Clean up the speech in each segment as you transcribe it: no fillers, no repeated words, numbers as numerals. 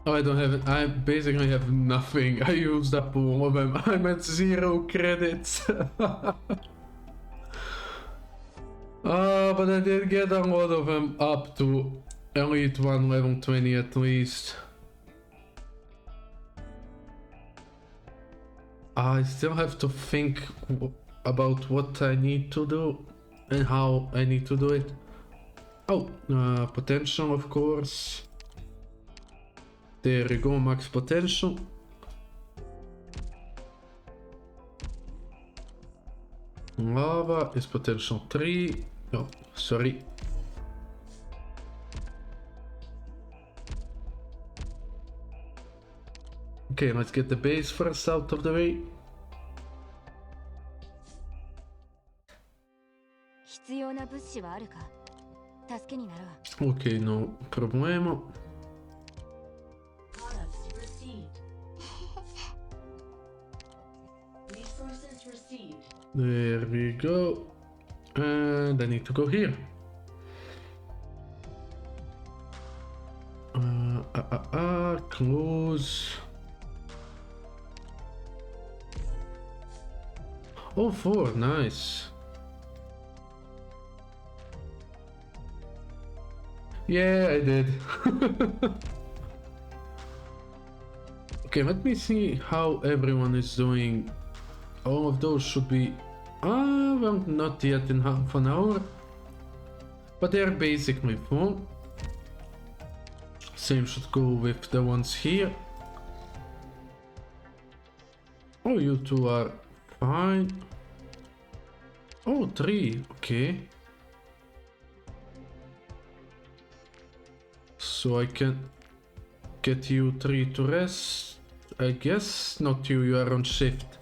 Oh, I don't have it. I basically have nothing. I used up all of them. I'm at 0 credits. But I did get a lot of them up to Elite 1 level 20 at least. I still have to think about what I need to do and how I need to do it. Oh, potential, of course. There you go, max potential. Lava is potential 3. Oh, sorry. Okay, let's get the base first out of the way. Okay, no problemo. There we go. And I need to go here. Close. Oh, 4, nice. Yeah, I did. Okay, let me see how everyone is doing. All of those should be... well, not yet in half an hour. But they're basically full. Same should go with the ones here. Oh, you two are fine. Oh, 3, okay. So I can get you 3 to rest. I guess not you, you are on shift.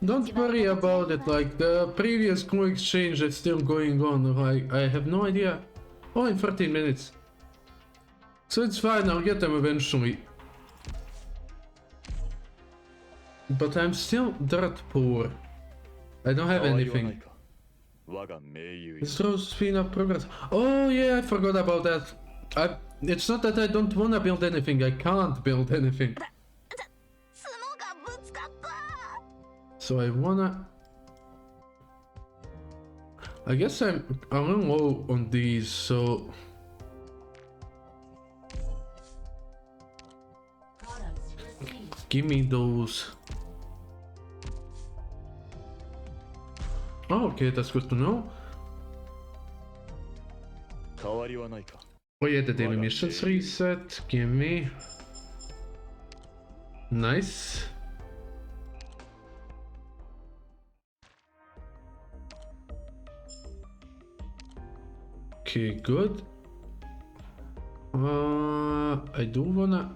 Don't worry about it, like the previous clue exchange is still going on, like I have no idea. Oh, in 13 minutes. So it's fine, I'll get them eventually. But I'm still dirt poor. I don't have anything. This throws speed up progress. Oh yeah, I forgot about that. It's not that I don't wanna build anything, I can't build anything. So I wanna... I guess I'm a little low on these, so... Give me those. Oh, okay, that's good to know. Oh yeah, the daily missions reset. Give me. Nice. Okay, good. I do wanna...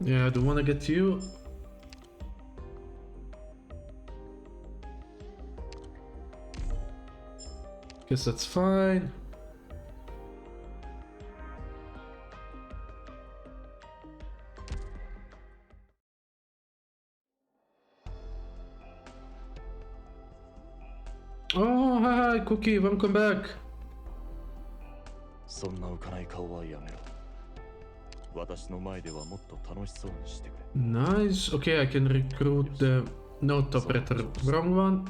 Yeah, I do wanna get you. Guess that's fine. Oh, hi, Cookie, welcome back. Nice. Okay, I can recruit the note operator. Wrong one.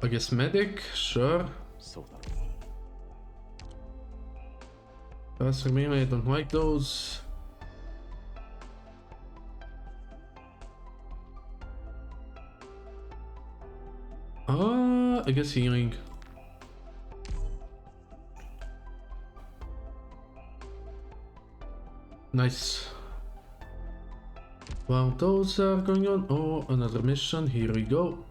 I guess medic, sure. That's for me, I don't like those. I guess healing. Nice. While those are going on, oh, another mission, here we go.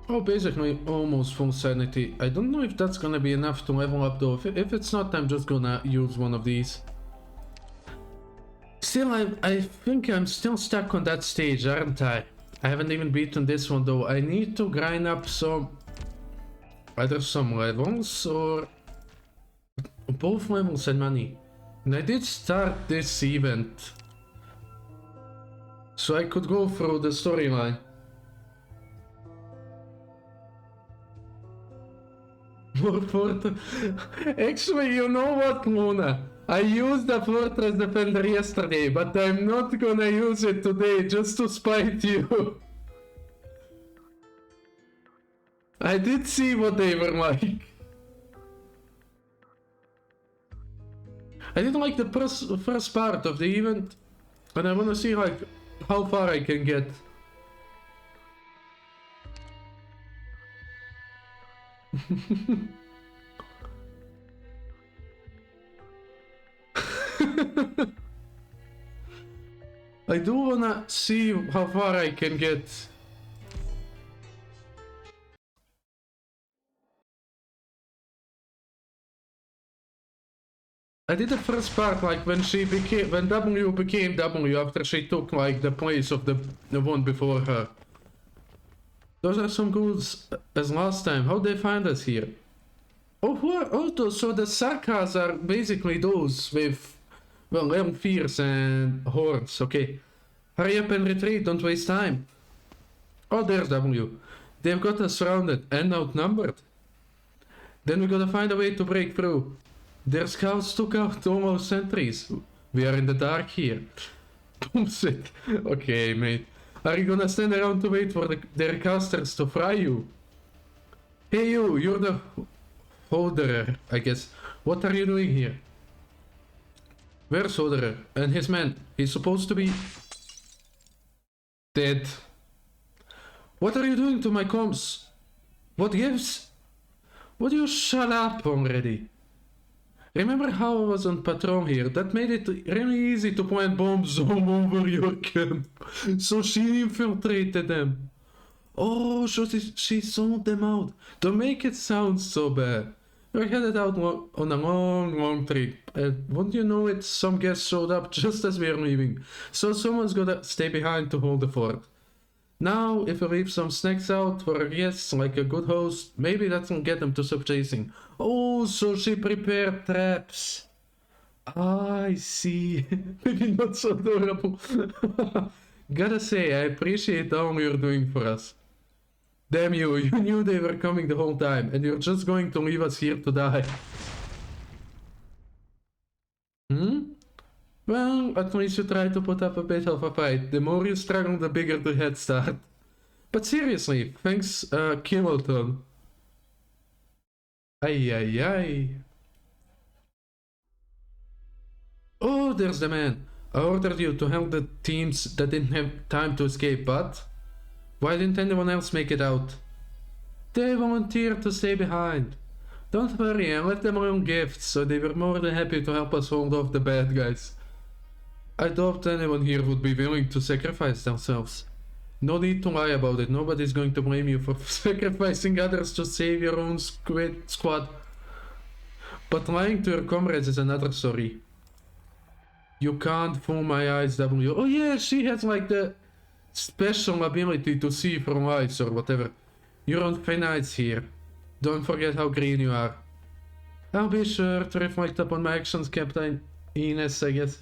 Oh, basically almost full sanity. I don't know if that's gonna be enough to level up though. If it's not, I'm just gonna use one of these. Still, I think I'm still stuck on that stage, aren't I? I haven't even beaten this one though. I need to grind up either some levels or both levels and money. And I did start this event So I could go through the storyline. More fortress. Actually, you know what, Luna? I used the fortress defender yesterday, but I'm not gonna use it today just to spite you. I did see what they were like. I didn't like the first part of the event, and I wanna see like how far I can get. I do wanna see how far I can get. I did the first part like when W became W after she took like the place of the one before her. Those are some goals as last time. How'd they find us here? So the Sarkas are basically those with, well, level fears and hordes. Okay. Hurry up and retreat, don't waste time. Oh, there's W. They've got us surrounded and outnumbered. Then we gotta find a way to break through. Their scouts took out almost sentries. We are in the dark here. Bullshit. Okay, mate. Are you gonna stand around to wait for their casters to fry you? Hey you, you're the Holderer, I guess. What are you doing here? Where's Holderer? And his man? He's supposed to be dead. What are you doing to my comms? What gives? Would you shut up already? Remember how I was on patrol here? That made it really easy to plant bombs all over your camp. So she infiltrated them. Oh, so she sold them out. Don't make it sound so bad. You're headed out on a long trip. And won't you know it, some guests showed up just as we're leaving. So someone's gotta stay behind to hold the fort. Now, if we leave some snacks out for our guests like a good host, maybe that'll get them to stop chasing. Oh, so she prepared traps. I see. Maybe not so adorable. Gotta say, I appreciate all you're doing for us. Damn you, you knew they were coming the whole time, and you're just going to leave us here to die. Well, at least you try to put up a bit of a fight. The more you struggle, the bigger the head start. But seriously, thanks, Kimelton. Ay. Oh, there's the man. I ordered you to help the teams that didn't have time to escape, but why didn't anyone else make it out? They volunteered to stay behind. Don't worry, I left them alone gifts, so they were more than happy to help us hold off the bad guys. I doubt anyone here would be willing to sacrifice themselves. No need to lie about it, nobody's going to blame you for sacrificing others to save your own squad. But lying to your comrades is another story. You can't fool my eyes, W. Oh yeah, she has like the special ability to see from lights or whatever. You're on thin ice here. Don't forget how green you are. I'll be sure to reflect upon my actions, Captain Ines, I guess.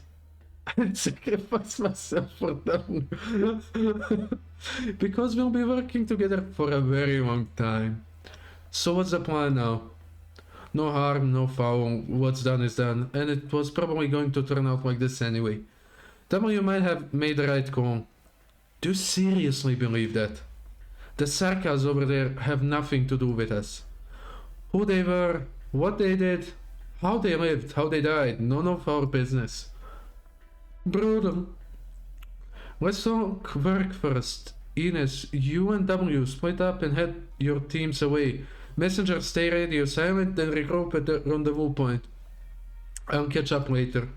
I'd sacrifice myself for them. Because we'll be working together for a very long time. So what's the plan now? No harm, no foul, what's done is done, and it was probably going to turn out like this anyway. W might have made the right call. Do you seriously believe that? The Sarkas over there have nothing to do with us. Who they were, what they did, how they lived, how they died, none of our business. Brutal. Let's talk work first. Ines, you and W split up and head your teams away. Messenger, stay radio silent and regroup at the rendezvous point. I'll catch up later.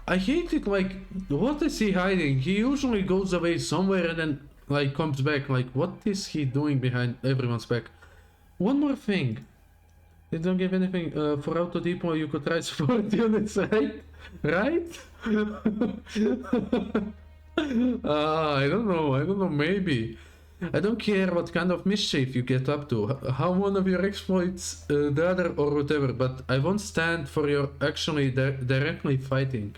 I hate it, like, what is he hiding? He usually goes away somewhere and then, like, comes back. Like, what is he doing behind everyone's back? One more thing. They don't give anything for auto deploy, you could try support units, right? Right? I don't know, maybe. I don't care what kind of mischief you get up to, how one of your exploits the other or whatever, but I won't stand for your actually directly fighting.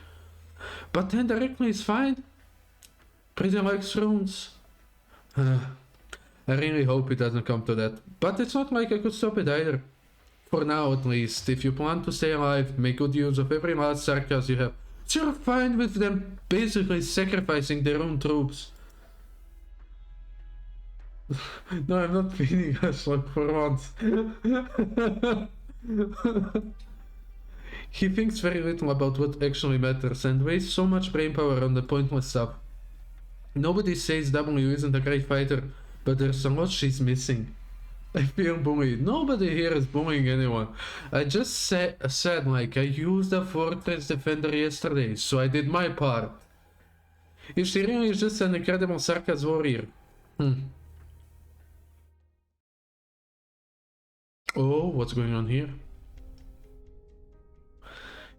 But then directly is fine. Pretty like Thrones. I really hope it doesn't come to that. But it's not like I could stop it either. For now at least. If you plan to stay alive, make good use of every last sarcas you have. You're fine with them basically sacrificing their own troops. No, I'm not feeling as like for once. He thinks very little about what actually matters and wastes so much brainpower on the pointless stuff. Nobody says W isn't a great fighter, but there's a lot she's missing. I feel bullied. Nobody here is bullying anyone. I just said like I used a fortress defender yesterday, so I did my part. If she really is just an incredible sarcas warrior. Oh, what's going on here?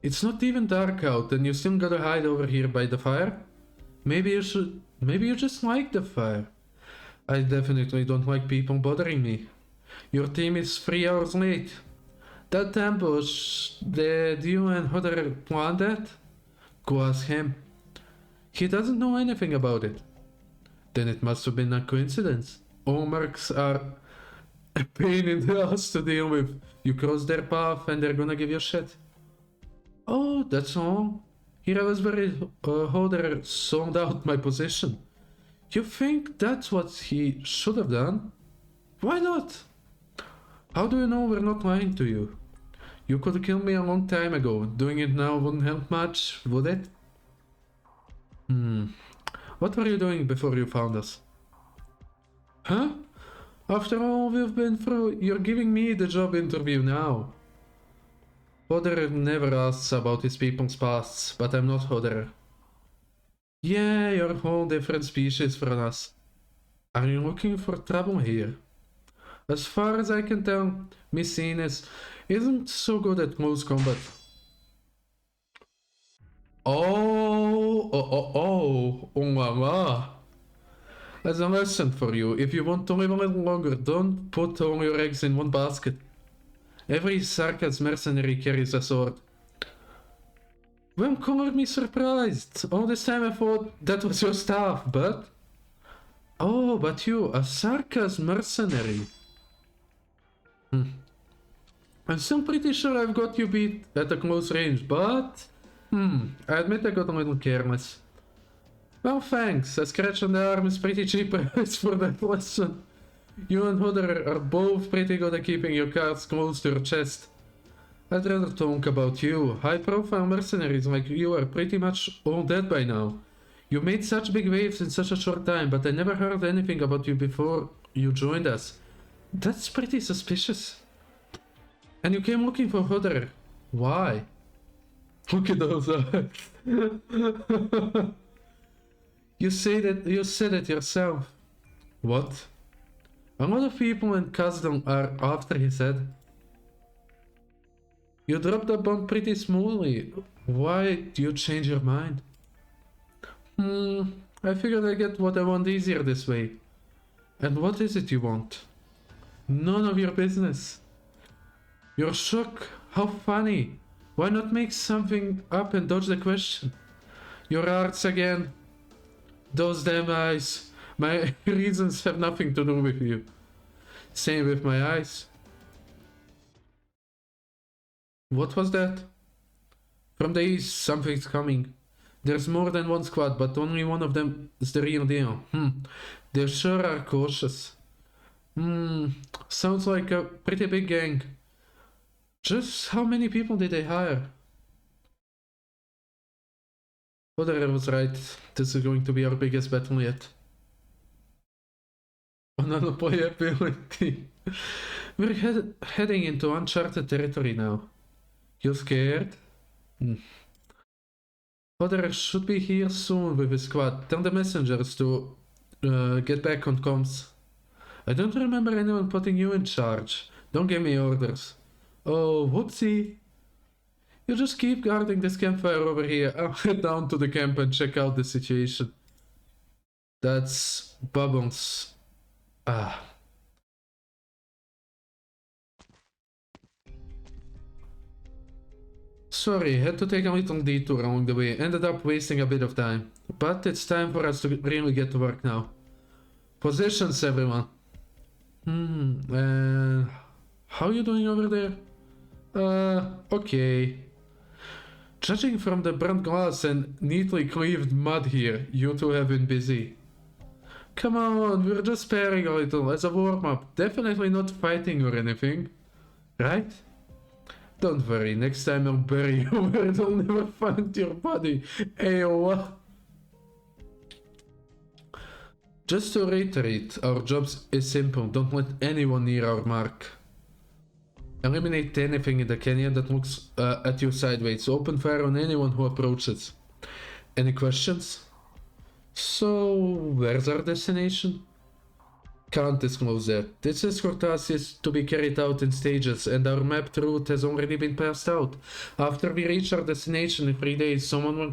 It's not even dark out and you still gotta hide over here by the fire? Maybe you just like the fire. I definitely don't like people bothering me. Your team is 3 hours late. That ambush, did you and Hodder plan that? Go ask him. He doesn't know anything about it. Then it must have been a coincidence. All mercs are a pain in the ass to deal with. You cross their path and they're gonna give you shit. Oh, that's all. Here I was worried Hodder sold out my position. You think that's what he should have done? Why not? How do you know we're not lying to you? You could have killed me a long time ago. Doing it now wouldn't help much, would it? What were you doing before you found us? Huh? After all we've been through, you're giving me the job interview now. Hodder never asks about his people's pasts, but I'm not Hodder. Yeah, you're a whole different species from us. Are you looking for trouble here? As far as I can tell, Miss Ines isn't so good at close combat. Oh la la. As a lesson for you, if you want to live a little longer, don't put all your eggs in one basket. Every sarcas mercenary carries a sword. Well, color me surprised. All this time I thought that was your staff, but... Oh, but you, a sarcas mercenary. I'm still pretty sure I've got you beat at a close range, but... I admit I got a little careless. Well, thanks. A scratch on the arm is pretty cheap price for that lesson. You and Hodder are both pretty good at keeping your cards close to your chest. I'd rather talk about you. High-profile mercenaries like you are pretty much all dead by now. You made such big waves in such a short time, but I never heard anything about you before you joined us. That's pretty suspicious. And you came looking for Hodder. Why? Look at those eyes. You said it yourself. What? A lot of people in Kasdan are after his head. You dropped the bomb pretty smoothly. Why do you change your mind? I figured I get what I want easier this way. And what is it you want? None of your business. You're shocked. How funny. Why not make something up and dodge the question? Your arts again. Those damn eyes. My reasons have nothing to do with you. Same with my eyes. What was that? From the east, something's coming. There's more than one squad, but only one of them is the real deal. They sure are cautious. Sounds like a pretty big gang. Just how many people did they hire? Hodder was right. This is going to be our biggest battle yet. Unplayability. We're heading into uncharted territory now. You scared? Hodder should be here soon with his squad. Tell the messengers to get back on comms. I don't remember anyone putting you in charge. Don't give me orders. Oh, whoopsie. You just keep guarding this campfire over here. I'll head down to the camp and check out the situation. That's Bubbles. sorry, had to take a little detour along the way. Ended up wasting a bit of time. But it's time for us to really get to work now. Positions, everyone. How you doing over there? Okay. Judging from the burnt glass and neatly cleaved mud here, you two have been busy. Come on, we're just sparring a little as a warm-up. Definitely not fighting or anything. Right? Don't worry, next time I'll bury you where they'll never find your body. Ayowa. Just to reiterate, our job is simple. Don't let anyone near our mark. Eliminate anything in the canyon that looks at you sideways. Open fire on anyone who approaches. Any questions? So, where's our destination? Can't disclose that. This escort task is to be carried out in stages, and our mapped route has already been passed out. After we reach our destination in 3 days, someone will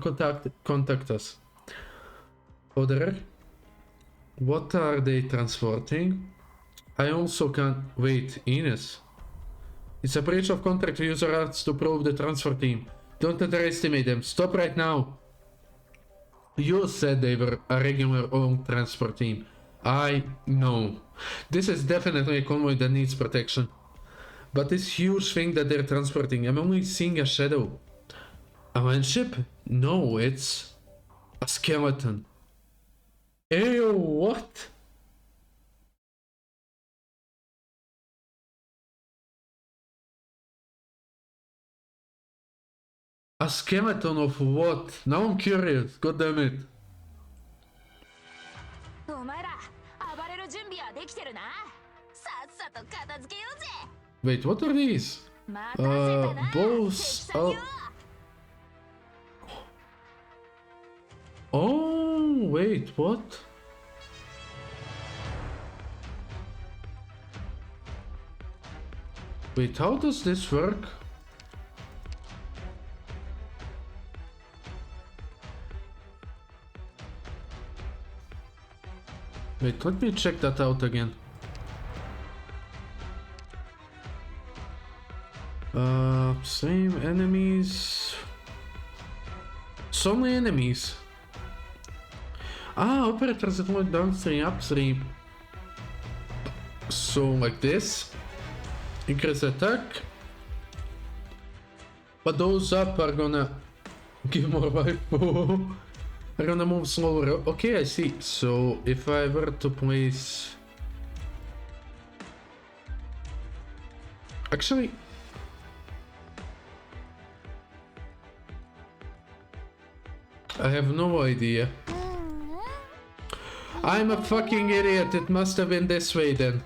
contact us. Other? What are they transporting? I also can't... Wait, Ines. It's a breach of contract to use our arts to probe the transfer team. Don't underestimate them. Stop right now. You said they were a regular owned transport team. I know. This is definitely a convoy that needs protection. But this huge thing that they're transporting, I'm only seeing a shadow. A manship? No, it's a skeleton. Ew, what? A skeleton of what? Now I'm curious, god damn it. Wait, what are these? Bows. Oh, wait, what? Wait, how does this work? Wait, let me check that out again. Same enemies. So many enemies. Operators that look downstream, upstream. So like this. Increase attack. But those up are gonna give more life. Are gonna move slower. Okay, I see. So if I were to place... Actually... I have no idea. I'm a fucking idiot. It must have been this way then.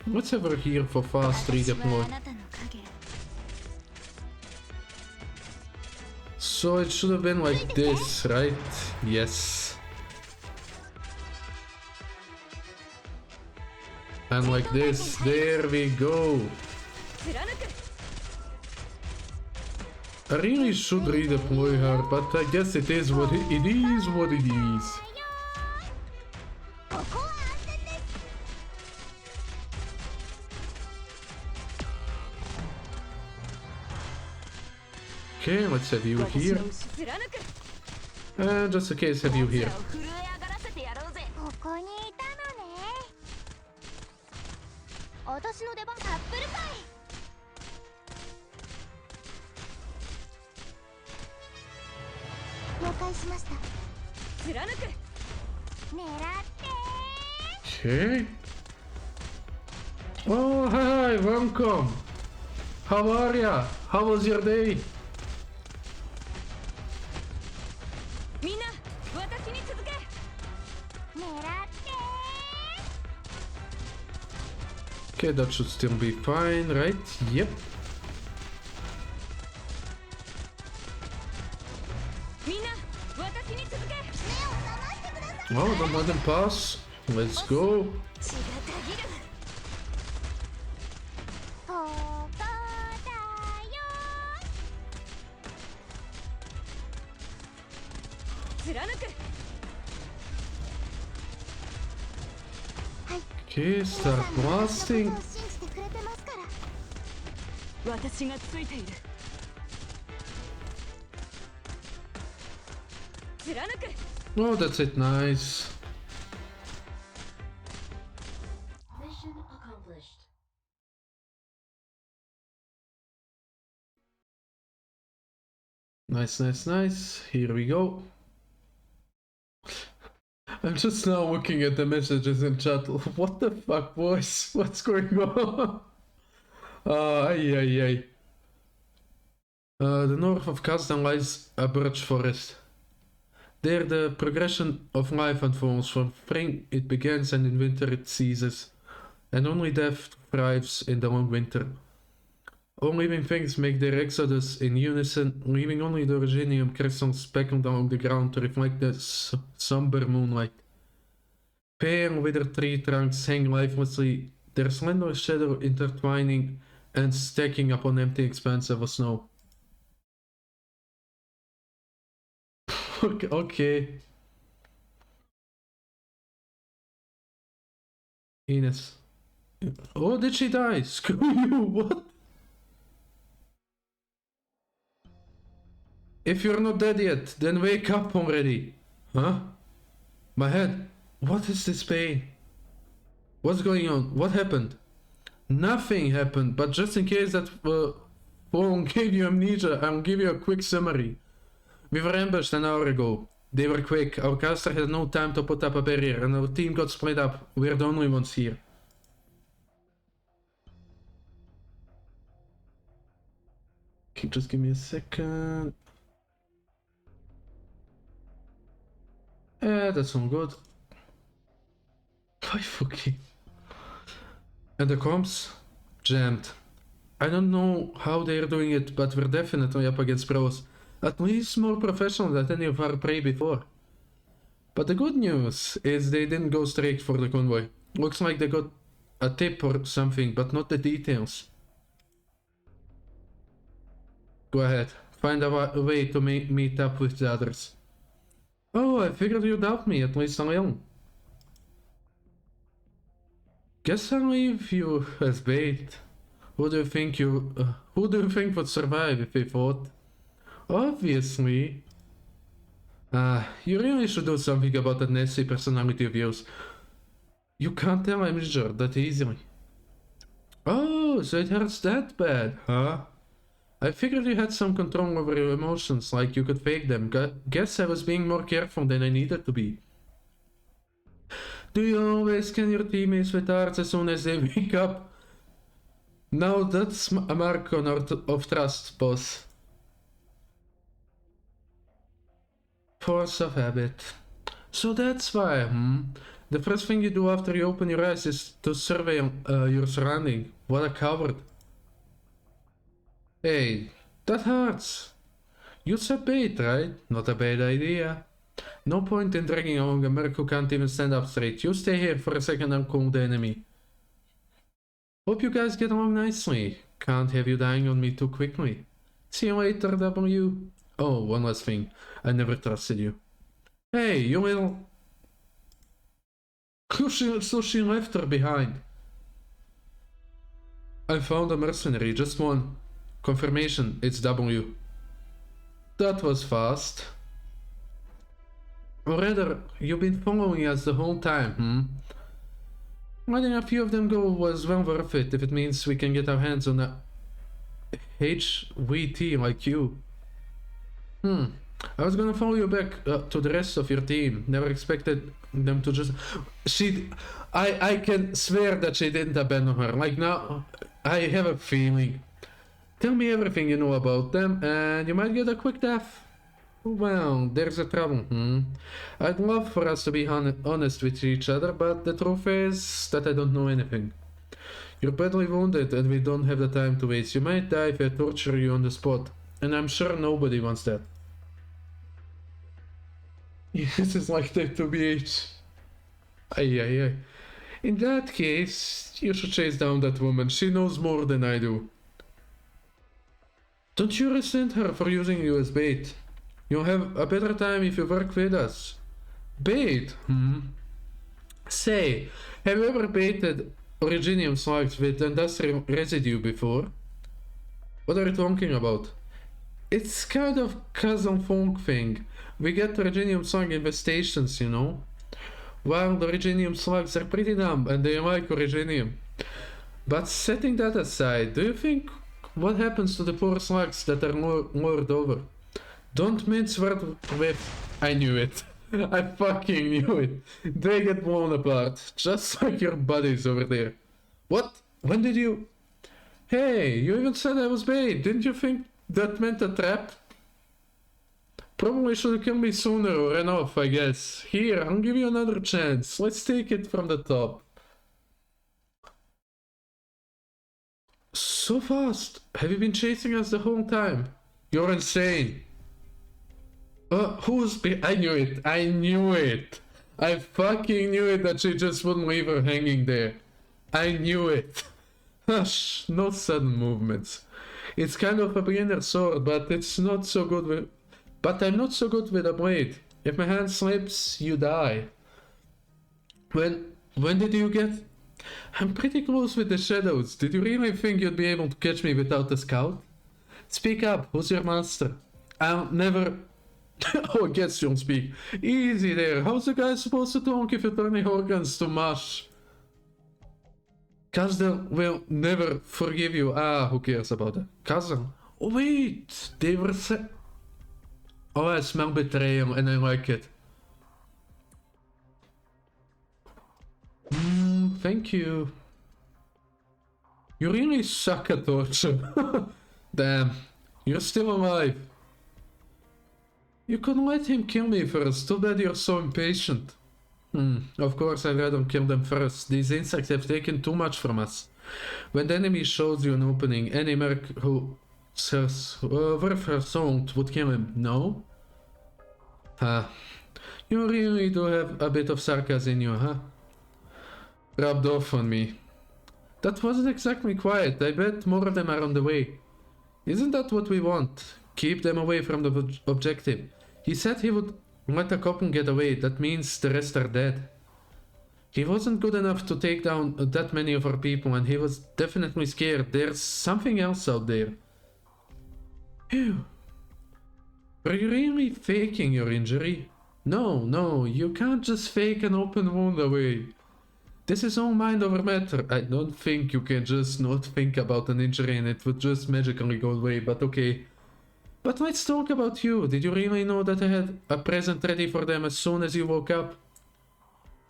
What's over here for fast redeploy? So it should have been like this, right? Yes. And like this. There we go. I really should redeploy her, but I guess it is what it is. What it is. Okay, let's have you here. And just in case, have you here. Okay. Oh, hi, welcome. How are ya? How was your day? Okay, that should still be fine, right? Yep. Oh, don't let him pass. Let's go. Okay, start blasting. 私がついている。貫く。 Oh, that's it, nice. Mission accomplished. Nice, nice, nice. Here we go. I'm just now looking at the messages in chat. What the fuck, boys? What's going on? Ay, ay, ay. The north of Kazdan lies a birch forest. There the progression of life unfolds. From spring it begins and in winter it ceases. And only death thrives in the long winter. All living things make their exodus in unison, leaving only the originium crystals speckled along the ground to reflect the somber moonlight. Pale withered tree trunks hang lifelessly, their slender shadow intertwining and stacking upon empty expanse of snow. Okay. Ines. Oh, did she die? Screw you, what? If you're not dead yet, then wake up already. Huh? My head. What is this pain? What's going on? What happened? Nothing happened, but just in case that phone gave you amnesia, I'll give you a quick summary. We were ambushed an hour ago. They were quick. Our caster had no time to put up a barrier, and our team got split up. We're the only ones here. Okay, just give me a second. That's not good. Why fucking? And the comms? Jammed. I don't know how they're doing it, but we're definitely up against pros. At least more professional than any of our prey before. But the good news is they didn't go straight for the convoy. Looks like they got a tip or something, but not the details. Go ahead. Find a way to meet up with the others. Oh, I figured you doubt me, at least a little. Guess I'll leave you as bait. Who do you think would survive if we fought? Obviously. You really should do something about that nasty personality of yours. You can't tell I'm injured that easily. Oh, so it hurts that bad, huh? I figured you had some control over your emotions, like you could fake them. Guess I was being more careful than I needed to be. Do you always scan your teammates with arts as soon as they wake up? Now that's a mark on of trust, boss. Force of habit. So that's why, The first thing you do after you open your eyes is to survey your surrounding. What a coward. Hey, that hurts. You said bait, right? Not a bad idea. No point in dragging along a merc who can't even stand up straight. You stay here for a second and cool the enemy. Hope you guys get along nicely. Can't have you dying on me too quickly. See you later, W. Oh, one last thing. I never trusted you. Hey, you little... So she left her behind. I found a mercenary, just one. Confirmation, it's W. That was fast. Or rather, you've been following us the whole time, Letting a few of them go was well worth it if it means we can get our hands on a HVT like you. I was gonna follow you back to the rest of your team. Never expected them to just... I can swear that she didn't abandon her. Like now, I have a feeling. Tell me everything you know about them and you might get a quick death. Well, there's a trouble, I'd love for us to be honest with each other, but the truth is that I don't know anything. You're badly wounded and we don't have the time to waste. You might die if I torture you on the spot, and I'm sure nobody wants that. This is like that to BH. Ay. In that case, you should chase down that woman. She knows more than I do. Don't you resent her for using you as bait? You'll have a better time if you work with us. Bait? Say, have you ever baited originium slugs with industrial residue before? What are you talking about? It's kind of cousin funk thing. We get Reginium slug infestations, you know? Well, the Reginium slugs are pretty dumb and they like Reginium. But setting that aside, do you think what happens to the poor slugs that are lured over? Don't mince words with... I knew it. I fucking knew it. They get blown apart, just like your buddies over there. What? When did you... Hey, you even said I was bait. Didn't you think that meant a trap? Probably should have killed me sooner or ran off, I guess. Here, I'll give you another chance. Let's take it from the top. So fast. Have you been chasing us the whole time? You're insane. I knew it. I knew it. I fucking knew it that she just wouldn't leave her hanging there. I knew it. Hush, no sudden movements. It's kind of a beginner sword, but it's not so good with... But I'm not so good with a blade. If my hand slips, you die. When did you get... I'm pretty close with the shadows. Did you really think you'd be able to catch me without a scout? Speak up, who's your master? I'll never... Oh, I guess you'll speak. Easy there, how's a guy supposed to talk if you're turning organs to mush? Kasdel will never forgive you. Ah, who cares about that? Kasdel. Oh wait, they were Oh, I smell betrayal and I like it. Thank you. You really suck at torture. Damn, you're still alive. You couldn't let him kill me first, too bad you're so impatient. Of course I'd rather kill them first. These insects have taken too much from us. When the enemy shows you an opening, any merc who says worth her salt would kill him, no? You really do have a bit of sarcasm in you, huh? Rubbed off on me. That wasn't exactly quiet. I bet more of them are on the way. Isn't that what we want? Keep them away from the objective. He said he would let a couple get away. That means the rest are dead. He wasn't good enough to take down that many of our people, and he was definitely scared. There's something else out there. Ew. Are you really faking your injury? No, you can't just fake an open wound away. This is all mind over matter. I don't think you can just not think about an injury and it would just magically go away, but okay. But let's talk about you. Did you really know that I had a present ready for them as soon as you woke up?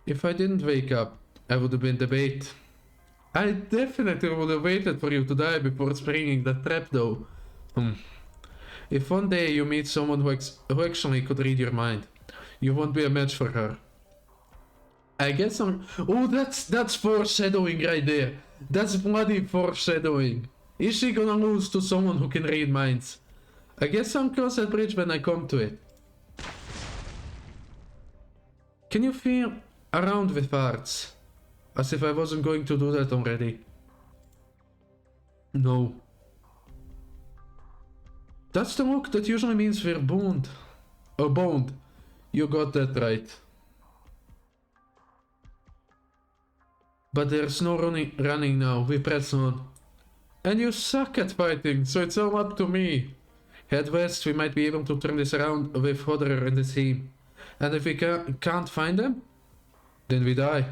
If I didn't wake up, I would have been the bait. I definitely would have waited for you to die before springing that trap though. If one day you meet someone who actually could read your mind, you won't be a match for her. I guess I'm... Oh, that's foreshadowing right there. That's bloody foreshadowing. Is she gonna lose to someone who can read minds? I guess I'll cross that bridge when I come to it. Can you feel around with farts? As if I wasn't going to do that already. No. That's the look that usually means we're boned. Or boned. You got that right. But there's no running now, we press on. And you suck at fighting, so it's all up to me. Head west, we might be able to turn this around with Hodder and the team. And if we can't find them, then we die.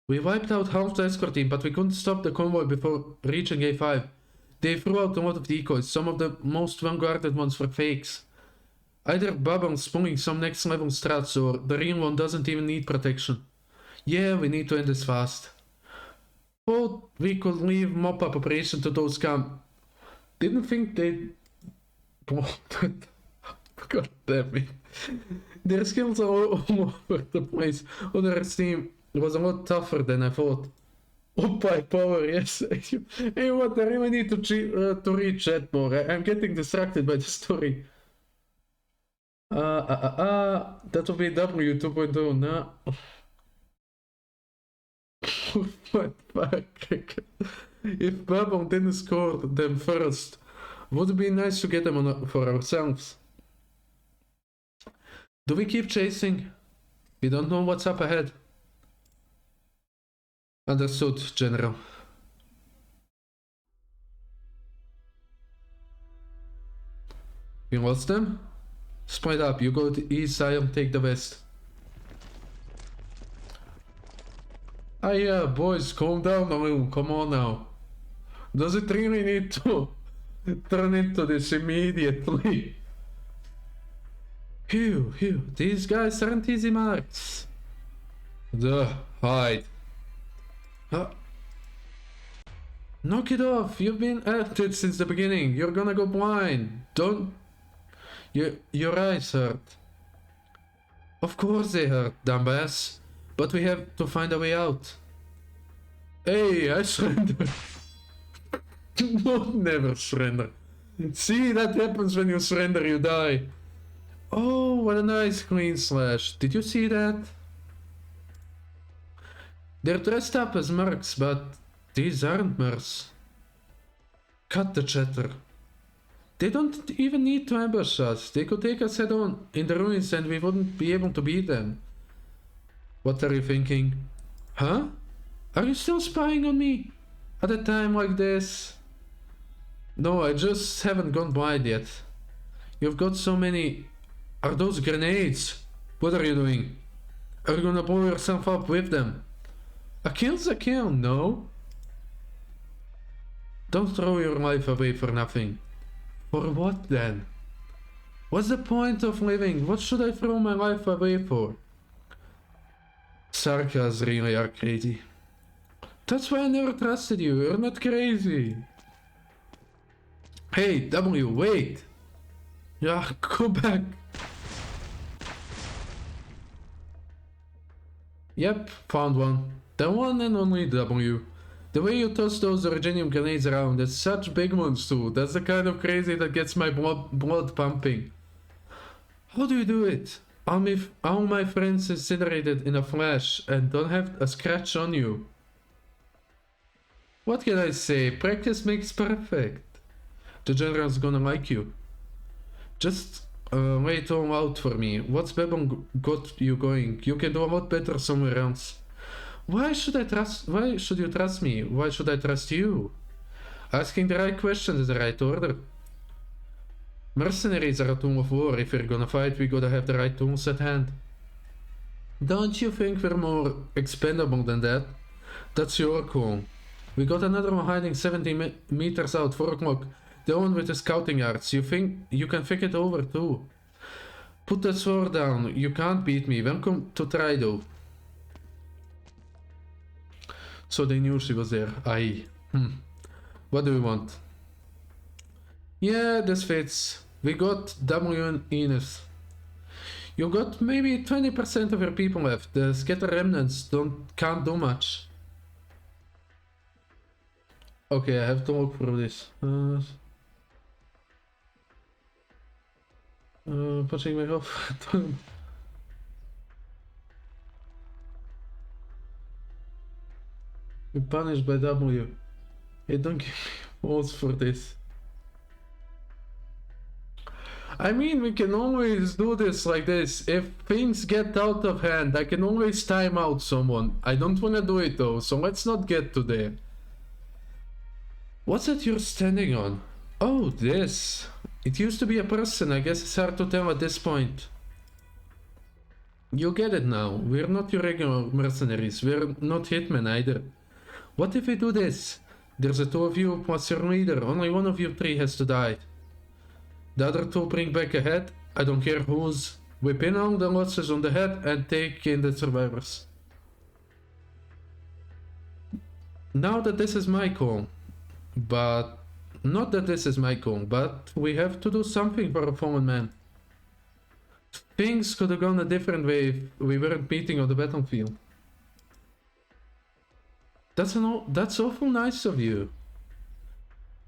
We wiped out half the escort team, but we couldn't stop the convoy before reaching A5. They threw out a lot of decoys, some of the most well-guarded ones were fakes. Either Babel's pulling some next level strats or the real one doesn't even need protection. Yeah, we need to end this fast. Thought we could leave mop-up operation to those Didn't think they'd... God damn it. Their skills are all over the place. Other's team was a lot tougher than I thought. Oh, by power, yes. Hey, what? I really need to read chat more. I'm getting distracted by the story. That will be W 2.0, no? What fuck? If Babel didn't score them first, would it be nice to get them for ourselves? Do we keep chasing? We don't know what's up ahead. Understood, General. We lost them? Split up, you go to east, I'll take the west. Ah yeah, boys, calm down a little, come on now. Does it really need to turn into this immediately? Phew, these guys aren't easy marks. Duh, hide. Knock it off, you've been at it since the beginning, you're gonna go blind. Don't... Your eyes hurt. Of course they hurt, dumbass. But we have to find a way out. Hey, I surrender. No, never surrender. See, that happens when you surrender, you die. Oh, what a nice clean slash. Did you see that? They're dressed up as mercs, but these aren't mercs. Cut the chatter. They don't even need to ambush us. They could take us head on in the ruins and we wouldn't be able to beat them. What are you thinking? Huh? Are you still spying on me? At a time like this? No, I just haven't gone blind yet. You've got so many... Are those grenades? What are you doing? Are you gonna blow yourself up with them? A kill's a kill, no? Don't throw your life away for nothing. For what then? What's the point of living? What should I throw my life away for? Sarkas really are crazy. That's why I never trusted you. You're not crazy. Hey, W, wait. Yeah, go back. Yep, found one. The one and only W. The way you toss those Originium grenades around, it's such big ones too. That's the kind of crazy that gets my blood pumping. How do you do it? All my friends incinerated in a flash and don't have a scratch on you. What can I say? Practice makes perfect. The general's gonna like you. Just lay it all out for me. What's Bebon got you going? You can do a lot better somewhere else. Why should you trust me? Why should I trust you? Asking the right questions is the right order. Mercenaries are a tool of war. If we're gonna fight, we gotta have the right tools at hand. Don't you think we're more expendable than that? That's your call. We got another one hiding 70 meters out, 4 o'clock. The one with the scouting yards. You think you can think it over too? Put that sword down. You can't beat me. Welcome to try though. So they knew she was there. Aye. What do we want? Yeah, this fits. We got W and Enos. You got maybe 20% of your people left. The scatter remnants can't do much. Okay, I have to look for this. Pushing me off. You're punished by W. Hey, don't give me walls for this. I mean, we can always do this like this. If things get out of hand, I can always time out someone. I don't want to do it though, so let's not get to there. What's that you're standing on? Oh, this. It used to be a person. I guess it's hard to tell at this point. You get it now. We're not your regular mercenaries. We're not hitmen either. What if we do this? There's a 2 of you plus your leader. Only 1 of you 3 has to die. The other 2 bring back a head. I don't care whose. We pin all the losses on the head and take in the survivors. Now that this is my call. But... Not that this is my call, but we have to do something for a fallen man. Things could have gone a different way if we weren't meeting on the battlefield. That's awful nice of you.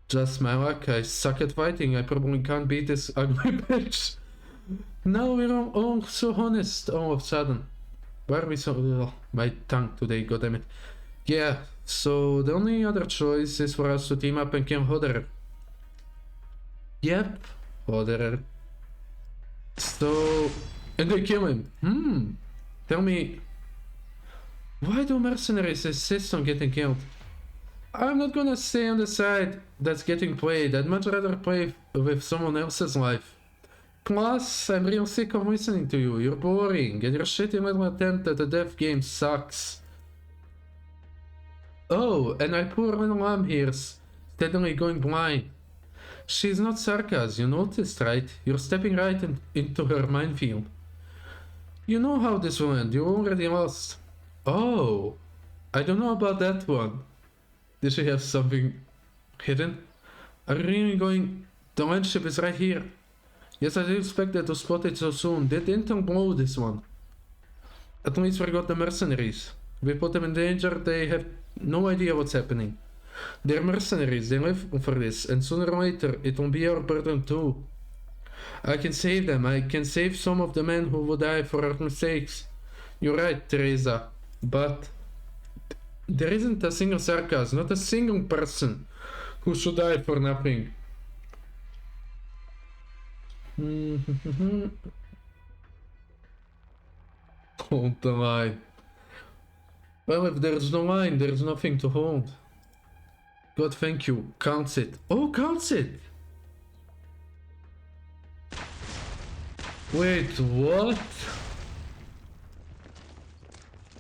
Just my luck, I suck at fighting, I probably can't beat this ugly bitch. Now we're all so honest all of a sudden. Why are we so... Oh, my tongue today, goddammit. Yeah, so the only other choice is for us to team up and kill Hodderer. Yep, Hodderer. So... And they kill him. Tell me... Why do mercenaries insist on getting killed? I'm not gonna stay on the side that's getting played. I'd much rather play with someone else's life. Plus, I'm real sick of listening to you. You're boring, and your shitty little attempt at a death game sucks. Oh, and my poor little lamb here's steadily going blind. She's not sarcasm, you noticed, right? You're stepping right into her minefield. You know how this will end, you already lost. Oh, I don't know about that one. Did she have something hidden? Are you really going? The landship is right here. Yes, I did expect that to spot it so soon. They didn't blow this one. At least we got the mercenaries. We put them in danger, they have no idea what's happening. They're mercenaries, they live for this, and sooner or later it will be our burden too. I can save them, I can save some of the men who will die for our mistakes. You're right, Teresa, but there isn't a single sarcasm, not a single person who should die for nothing. Hold the line. Well, if there's no line, there's nothing to hold. God, thank you. Counts it. Oh, counts it! Wait, what?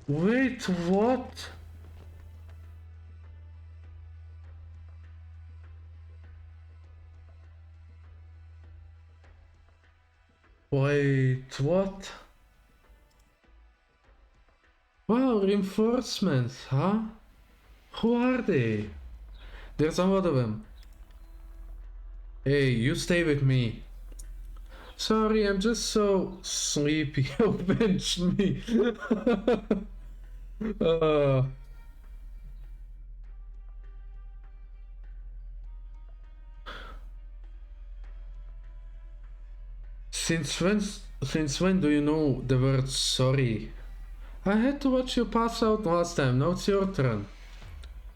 Wait, what? Wait, what? Wow, reinforcements, huh? Who are they? There's a lot of them. Hey, you stay with me. Sorry, I'm just so sleepy. Avenge me. uh, since when do you know the word sorry? I had to watch you pass out last time, now it's your turn.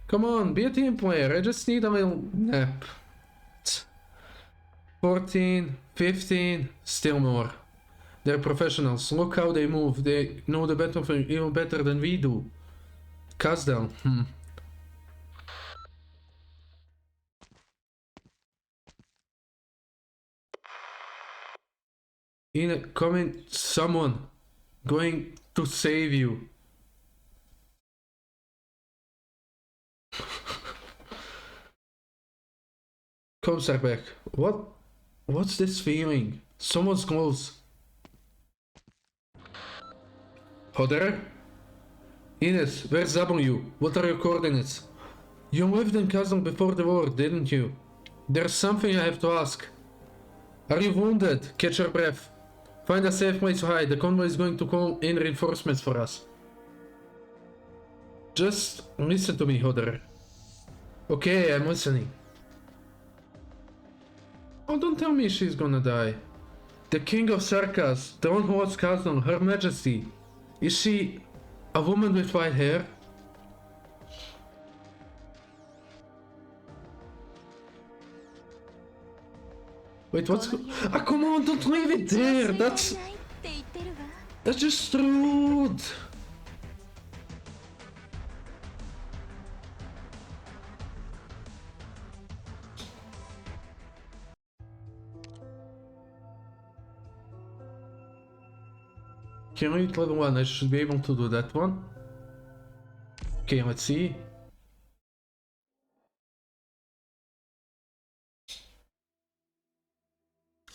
Come on, be a team player, I just need a little nap. 14, 15, still more. They're professionals, look how they move, they know the battlefield even better than we do. Kasdal, Coming, someone going to save you. Comes back. What's this feeling? Someone's close. Hodder? Ines, where's W? What are your coordinates? You lived in Kazan before the war, didn't you? There's something I have to ask. Are you wounded? Catch your breath. Find a safe place to hide. The convoy is going to call in reinforcements for us. Just listen to me, Hodder. Okay, I'm listening. Oh, don't tell me she's gonna die. The King of Sarkas, the one who was Kazan, Her Majesty. Is she a woman with white hair? Wait, what's ah, come on, don't leave it there! That's just rude! Can I read level 1? I should be able to do that one. Okay, let's see.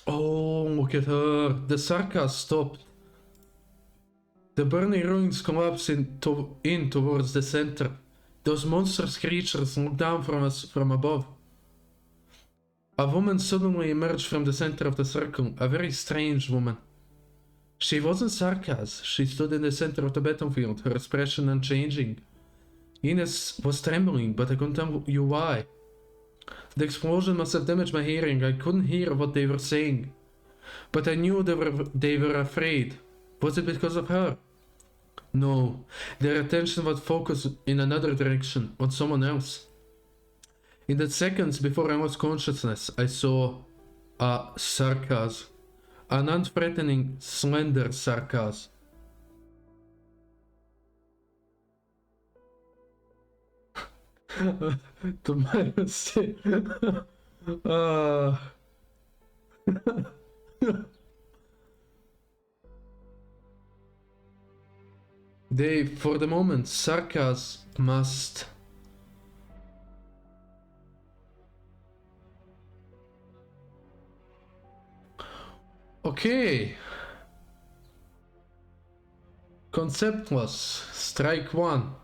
Oh, look at her. The Sarkas stopped. The burning ruins collapse in towards the center. Those monstrous creatures look down from us from above. A woman suddenly emerged from the center of the circle, a very strange woman. She wasn't Sarkas, she stood in the center of the battlefield, her expression unchanging. Ines was trembling, but I couldn't tell you why. The explosion must have damaged my hearing, I couldn't hear what they were saying. But I knew they were afraid. Was it because of her? No, their attention was focused in another direction, on someone else. In the seconds before I lost consciousness, I saw a Sarkas. An unthreatening, slender Sarkas. To my mistake. They, for the moment, Sarkas must... Okay. Concept was strike one.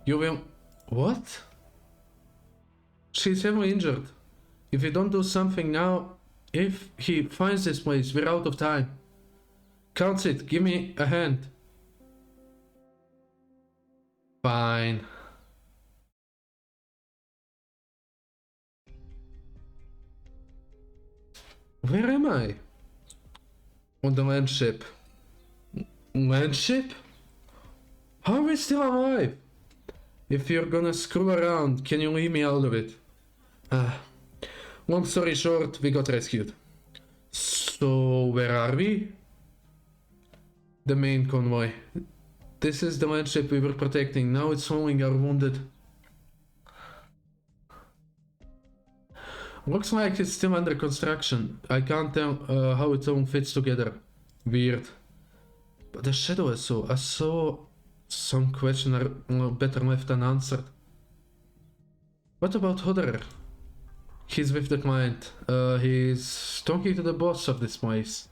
You will... What? She's heavily injured. If you don't do something now, if he finds this place, we're out of time. Counts it, give me a hand. Fine. Where am I? On the land ship. Land ship? How are we still alive? If you're gonna screw around, can you leave me out of it? Long story short, we got rescued. So, where are we? The main convoy. This is the land ship we were protecting. Now it's hauling our wounded. Looks like it's still under construction. I can't tell how it all fits together. Weird. But the shadow is so... I saw some questions are better left unanswered. What about Hodder? He's with the client. He's talking to the boss of this place.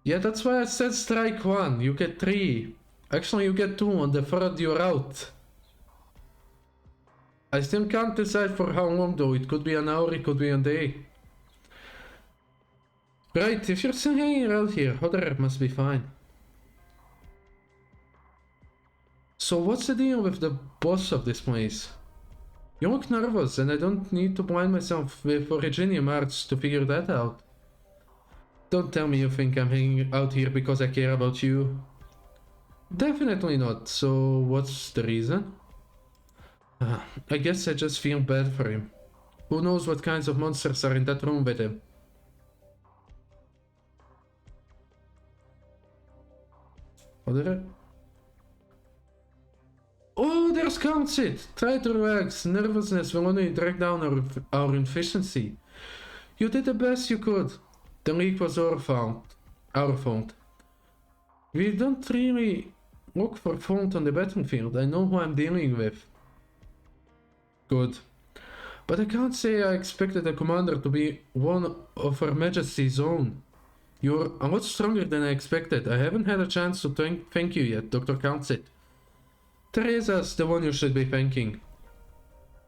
Yeah, that's why I said strike one. You get 3. Actually, you get 2 on the third you're out. I still can't decide for how long though. It could be an hour, it could be a day. Right, if you're still hanging around here, Hodder must be fine. So what's the deal with the boss of this place? You look nervous and I don't need to blind myself with Originium arts to figure that out. Don't tell me you think I'm hanging out here because I care about you. Definitely not. So what's the reason? I guess I just feel bad for him. Who knows what kinds of monsters are in that room with him? Other? Oh, there's Councit! Try to relax. Nervousness will only drag down our efficiency. You did the best you could. The leak was our fault. We don't really look for fault on the battlefield. I know who I'm dealing with. Good. But I can't say I expected the commander to be one of Her Majesty's own. You're a lot stronger than I expected. I haven't had a chance to thank you yet, Dr. Councit. Teresa's the one you should be thanking.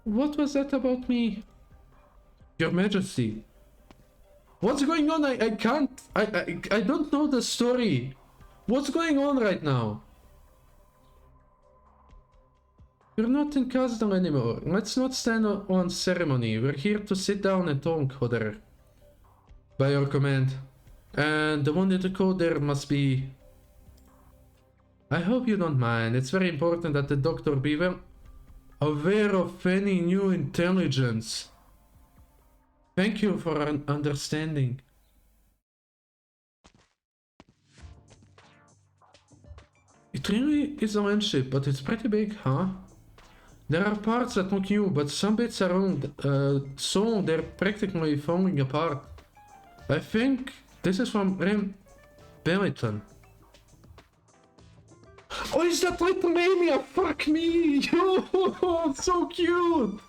What was that about me? Your Majesty. What's going on? I don't know the story. What's going on right now? You're not in Castle anymore. Let's not stand on ceremony. We're here to sit down and talk, Hodder. By your command. And the one in the code there must be... I hope you don't mind. It's very important that the doctor be well aware of any new intelligence. Thank you for understanding. It really is a land ship, but it's pretty big, huh? There are parts that look new, but some bits are old, so they're practically falling apart. I think this is from Rem Belliton. Oh, is that little Amy? Fuck me! Yo, so cute!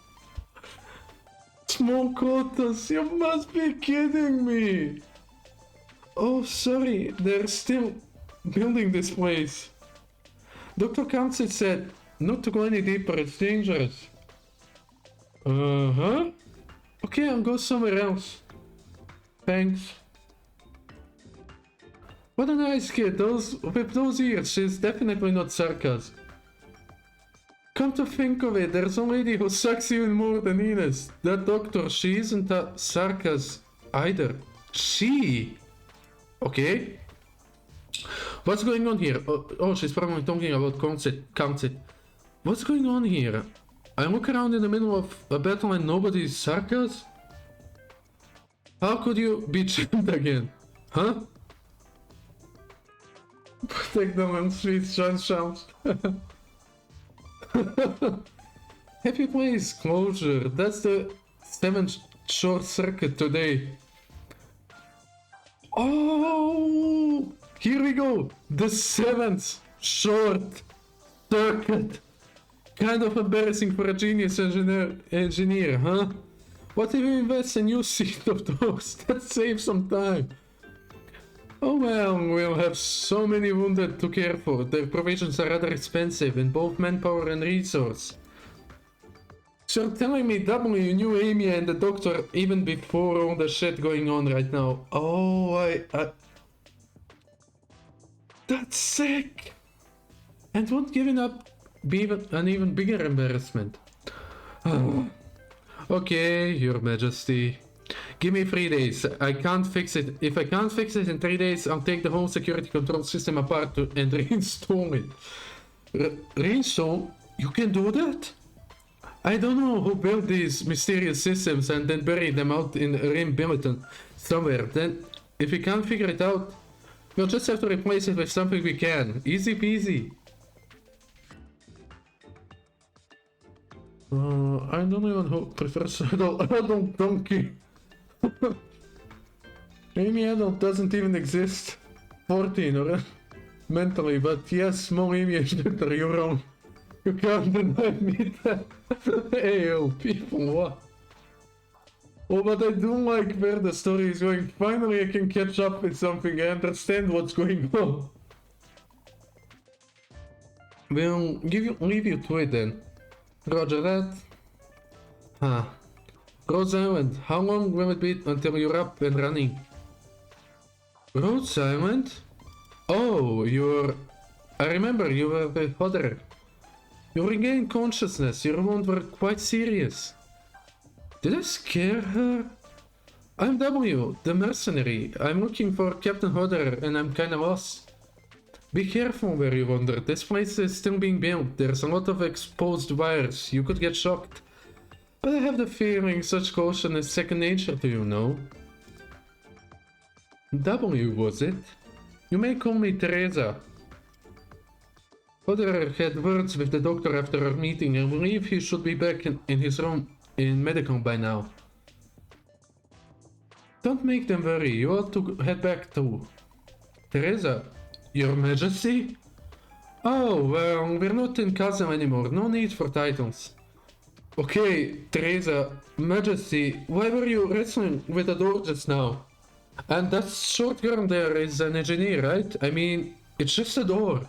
Small quotas, you must be kidding me! Oh, sorry, they're still building this place. Dr. Council said not to go any deeper, it's dangerous. Uh-huh. Okay, I'll go somewhere else. Thanks. What a nice kid, with those ears, she's definitely not sarcasm. Come to think of it, there's a lady who sucks even more than Ines. That doctor, she isn't a sarcasm either. She? Okay. What's going on here? Oh, she's probably talking about Councit. What's going on here? I look around in the middle of a battle and nobody's sarcasm? How could you be jammed again? Huh? Protect them on streets, shouts. Happy place closure. That's the 7th short circuit today. Oh! Here we go! The 7th short circuit! Kind of embarrassing for a genius engineer, huh? What if we invest a new seat of those? That saves some time. Oh well, we'll have so many wounded to care for. Their provisions are rather expensive in both manpower and resource. So you're telling me W knew Amy and the doctor even before all the shit going on right now. Oh, that's sick! And won't giving up be an even bigger embarrassment. Okay, Your Majesty. Give me 3 days. I can't fix it. If I can't fix it in 3 days, I'll take the whole security control system apart and reinstall it. Reinstall? You can do that? I don't know who built these mysterious systems and then buried them out in Rimbilliton somewhere. Then, if we can't figure it out, we'll just have to replace it with something we can. Easy peasy. I'm the only one who prefers adult donkey. Amy Adult doesn't even exist. 14 or mentally, but yes, small Amy Adult, you're wrong. You can't deny me that. Hey yo, people, what? Oh, but I do like where the story is going. Finally I can catch up with something. I understand what's going on. We'll leave you to it then. Roger that. Rhodes Island, how long will it be until you're up and running? Rhodes Island? Oh, I remember you were with Hodder. You regained consciousness, your wounds were quite serious. Did I scare her? I'm W, the mercenary. I'm looking for Captain Hodder and I'm kinda lost. Be careful where you wander. This place is still being built. There's a lot of exposed wires. You could get shocked. But I have the feeling such caution is second nature to you, no? W, was it? You may call me Teresa. Hodder had words with the doctor after our meeting. I believe he should be back in his room in medical by now. Don't make them worry. You ought to head back too. Teresa, Your Majesty? Oh, well, we're not in Castle anymore. No need for titles. Okay, Teresa, Majesty, why were you wrestling with the door just now? And that short girl there is an engineer, right? I mean, it's just a door.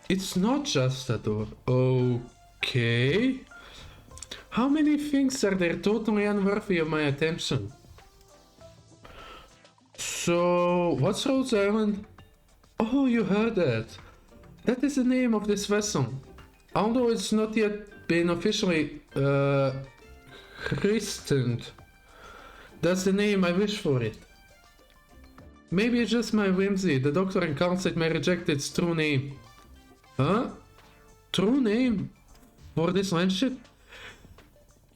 It's not just a door. Okay. How many things are there totally unworthy of my attention? So, what's Rhodes Island? Oh, you heard that. That is the name of this vessel. Although it's not yet been officially christened. That's the name I wish for it. Maybe it's just my whimsy. The doctor in council may reject its true name. Huh? True name? For this landship?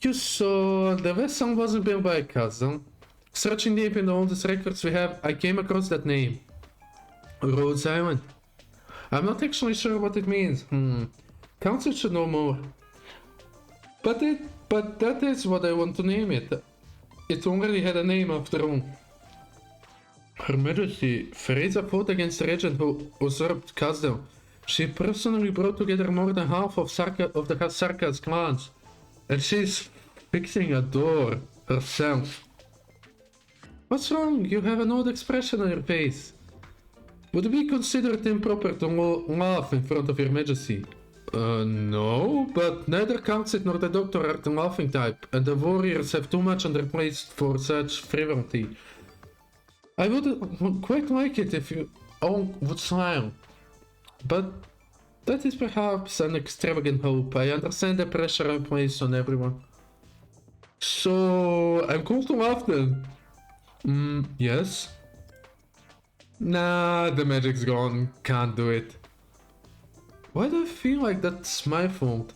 You saw the vessel wasn't built by a cousin. Searching deep in the oldest records we have, I came across that name. Rhodes Island. I'm not actually sure what it means. Council should know more. But that is what I want to name it. It already had a name after all. Her Majesty, Freza fought against the regent who usurped Casdell. She personally brought together more than half of the Sarka's clans. And she's fixing a door herself. What's wrong? You have an odd expression on your face. Would it be considered improper to laugh in front of your Majesty? No, but neither Council nor the Doctor are the laughing type, and the warriors have too much on their plates for such frivolity. I would quite like it if you all would smile. But that is perhaps an extravagant hope. I understand the pressure I place on everyone. So, I'm cool to laugh then? Yes? Nah, the magic's gone. Can't do it. Why do I feel like that's my fault?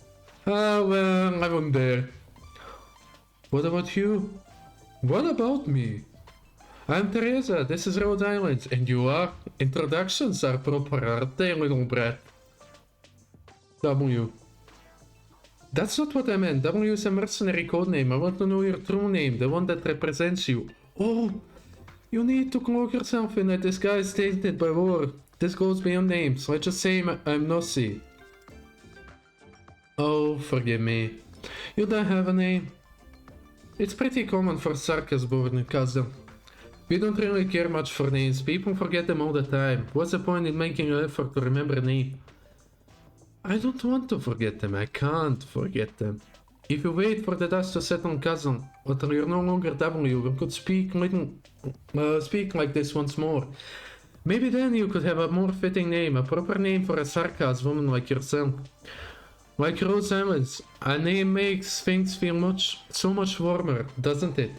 Ah, well, I wasn't there. What about you? What about me? I'm Teresa, this is Rhode Island, and you are? Introductions are proper, aren't they, little brat? W. That's not what I meant. W is a mercenary codename. I want to know your true name, the one that represents you. Oh, You need to cloak yourself in it. This guy is tainted by war. This goes beyond names. Let's just say I'm Nossi. Oh, forgive me. You don't have a name. It's pretty common for sarcasm born in Kazan. We don't really care much for names. People forget them all the time. What's the point in making an effort to remember a name? I don't want to forget them. I can't forget them. If you wait for the dust to settle on Kazan, until you're no longer W, we could speak like this once more. Maybe then you could have a more fitting name, a proper name for a sarcasm woman like yourself. Like Rose Evans, a name makes things feel so much warmer, doesn't it?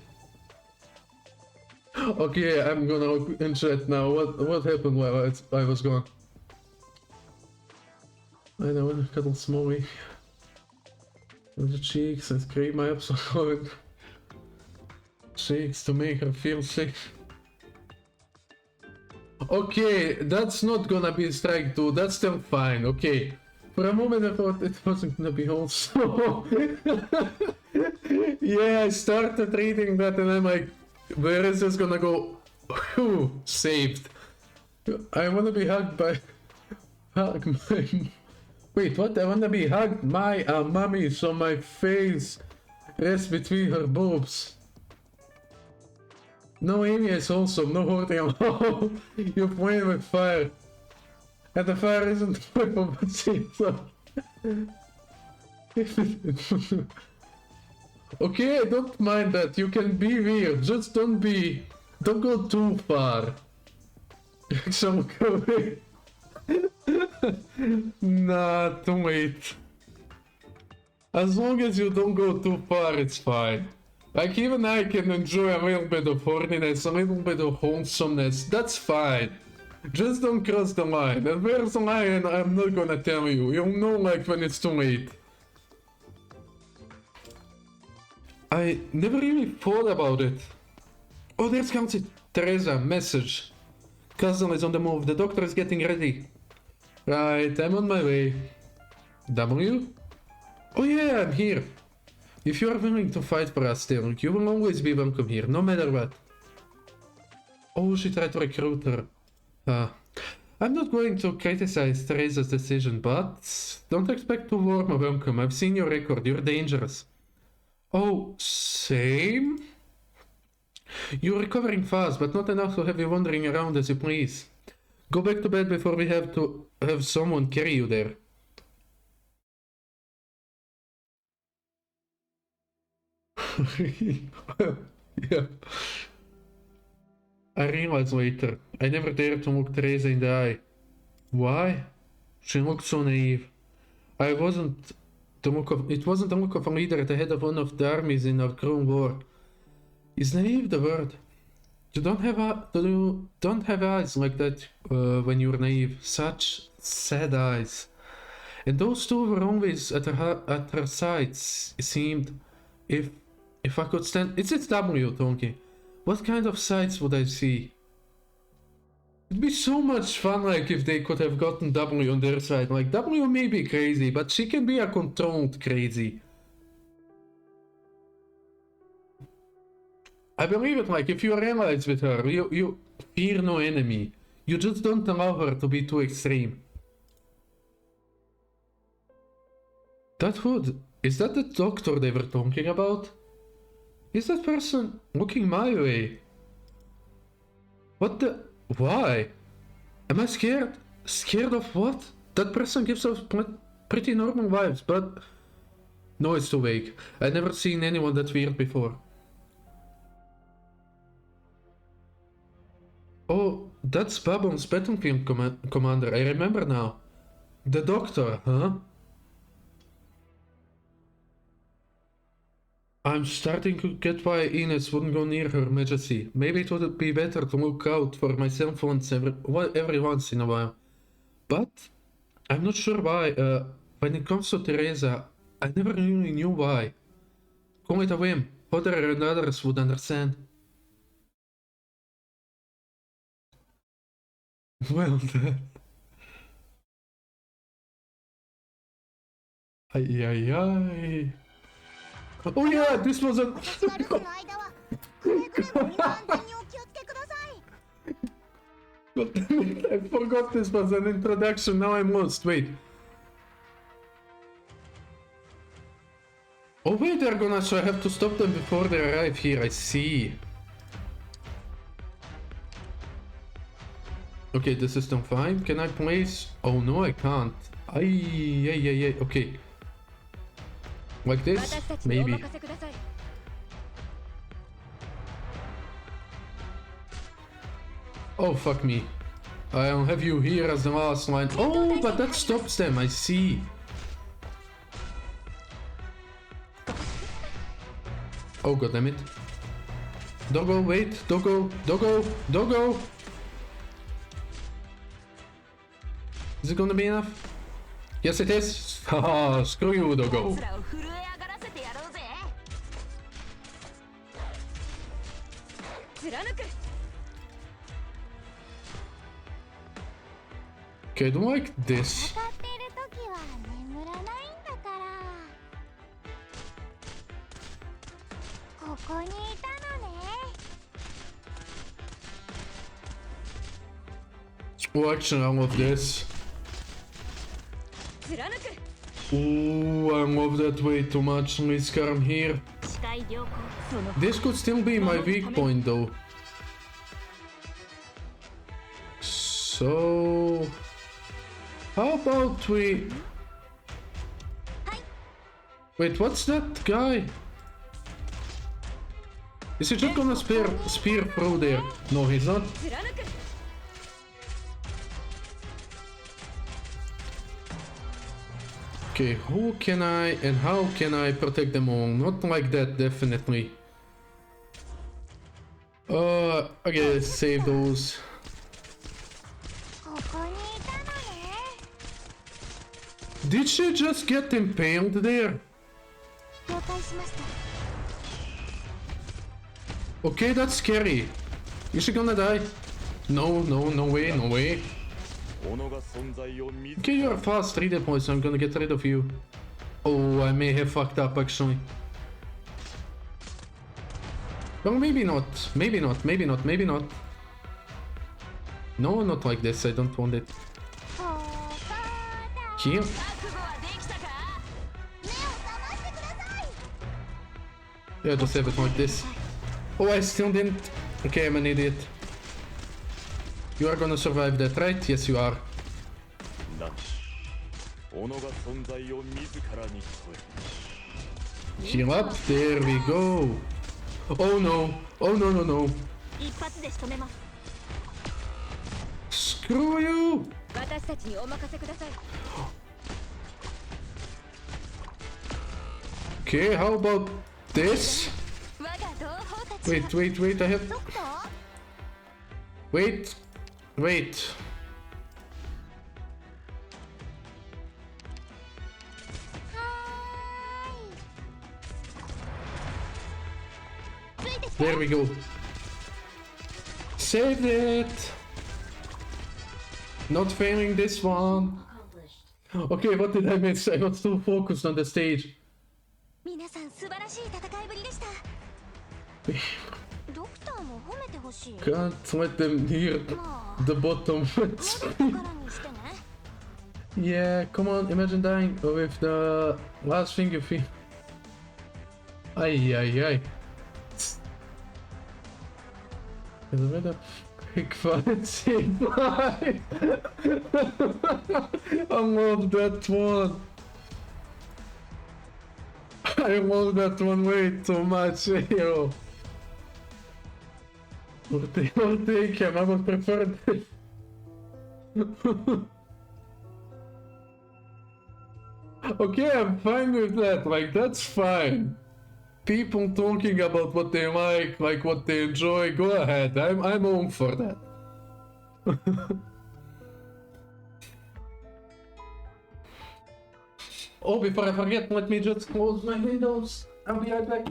Okay, I'm gonna look in chat now. What happened while I was gone? I know, a little smoky. On the cheeks and scrape my absolute cheeks to make her feel safe. Okay, that's not gonna be strike 2, that's still fine, okay. For a moment I thought it wasn't gonna be also. Yeah, I started reading that and I'm like, where is this gonna go? Whew, saved. I wanna be hugged by... Hug my... Wait, what? I wanna be hugged my mommy so my face rests between her boobs. No, Amy is awesome, no holding on. You're playing with fire. And the fire isn't weapon, but so. Okay, I don't mind that. You can be weird. Just don't go too far. So go away. Nah, don't wait. As long as you don't go too far, it's fine. Like, even I can enjoy a little bit of horniness, a little bit of wholesomeness. That's fine. Just don't cross the line. And where's the line, I'm not gonna tell you. You'll know, like, when it's too late. I never really thought about it. Oh, there's Countess Teresa. Message. Cousin is on the move. The doctor is getting ready. Right, I'm on my way. W? Oh yeah, I'm here. If you are willing to fight for us still, you will always be welcome here, no matter what. Oh, she tried to recruit her. I'm not going to criticize Teresa's decision, but don't expect too warm a welcome. I've seen your record, you're dangerous. Oh, same? You're recovering fast, but not enough to have you wandering around as you please. Go back to bed before we have to have someone carry you there. Yeah. I realized later, I never dared to look Teresa in the eye. Why? She looked so naive. It wasn't the look of a leader at the head of one of the armies in our Chrome War. Is naive the word? You don't have eyes like that when you're naive. Such sad eyes. And those two were always at her sides, it seemed. If I could stand... It's W, Donkey. What kind of sights would I see? It'd be so much fun, like, if they could have gotten W on their side. Like, W may be crazy, but she can be a controlled crazy. I believe it, like, if you realize with her, you fear no enemy. You just don't allow her to be too extreme. That hood, is that the doctor they were talking about? Is that person looking my way? What the... Why? Am I scared? Scared of what? That person gives off pretty normal vibes, but... No, it's too vague. I've never seen anyone that weird before. Oh, that's Babon's battlefield commander, I remember now. The doctor, huh? I'm starting to get why Ines wouldn't go near Her Majesty. Maybe it would be better to look out for my cell phones every once in a while. But I'm not sure why. When it comes to Teresa, I never really knew why. Call it a whim. Other and others would understand. Well, ay. Oh yeah, this was a... God damn it, I forgot this was an introduction, now I'm lost, wait. Oh wait, they're gonna, so I have to stop them before they arrive here, I see. Okay, the system 5, can I place? Oh no, I can't. Ay, okay. Like this? Maybe. Oh, fuck me. I'll have you here as the last line. Oh, but that stops them, I see. Oh, god damn it. Doggo, wait, doggo, doggo, doggo! Is it gonna be enough? Yes, it is. Haha, screw you, doggo. Okay, I don't like this. Oh, actually, I love this. Ooh, I love that way too much. Let's get him here. This could still be my weak point, though. So... how about we... wait, what's that guy? Is he just gonna spear through there? No, he's not. Okay, who can I and how can I protect them all? Not like that, definitely. Okay, save those. Did she just get impaled there? Okay, that's scary. Is she gonna die? No, no, no way, no way. Okay, you're fast, read it, boys, so I'm gonna get rid of you. Oh, I may have fucked up, actually. Well, maybe not. Maybe not, maybe not, maybe not. No, not like this, I don't want it. Here. Yeah, just have it like this. Oh, I still didn't. Okay, I'm an idiot. You are gonna survive that, right? Yes, you are. Heal up. There we go. Oh no. Oh no, no, no. Screw you. Okay, how about this? Wait, wait, wait, I have... wait, wait. There we go. Saved it. Not failing this one. Okay, what did I miss? I got too focused on the stage. Can't let them hear the bottom. Yeah, come on, imagine dying with the last thing you feel. Ay, ay, ay. Is it better? Quick fancy. I love that one. I love that one way too much, yo. I'll take him, I would prefer this. Okay, I'm fine with that, like that's fine. People talking about what they like what they enjoy, go ahead, I'm home for that. Oh, before I forget, let me just close my windows. I'll be right back.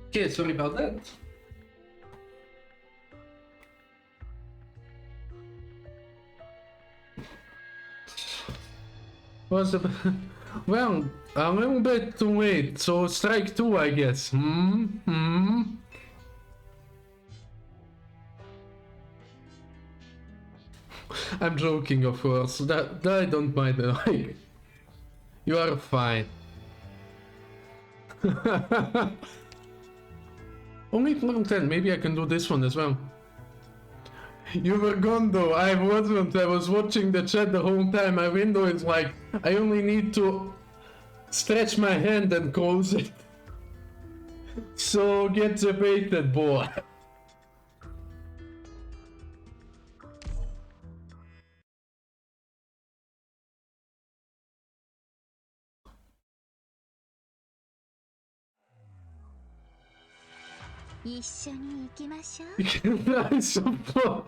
Okay, sorry about that. Was the... Well, a little bit too late, so strike 2, I guess. I'm joking, of course. That I don't mind. Like, you are fine. Only level 10. Maybe I can do this one as well. You were gone though. I wasn't. I was watching the chat the whole time. My window is like, I only need to stretch my hand and close it. So get debated, boy. I support.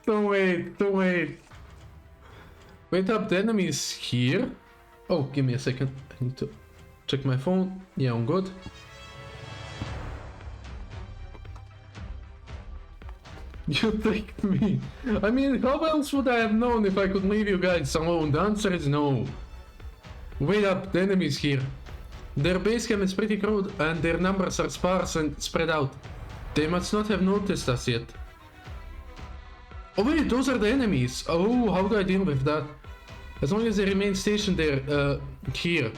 Don't wait, don't wait. Wait up, the enemy is here. Oh, give me a second. I need to check my phone. Yeah, I'm good. You tricked me. I mean, how else would I have known if I could leave you guys alone? The answer is no. Wait up, the enemy is here. Their base camp is pretty crowded and their numbers are sparse and spread out. They must not have noticed us yet. Oh wait, those are the enemies. Oh, how do I deal with that? As long as they remain stationed there, here,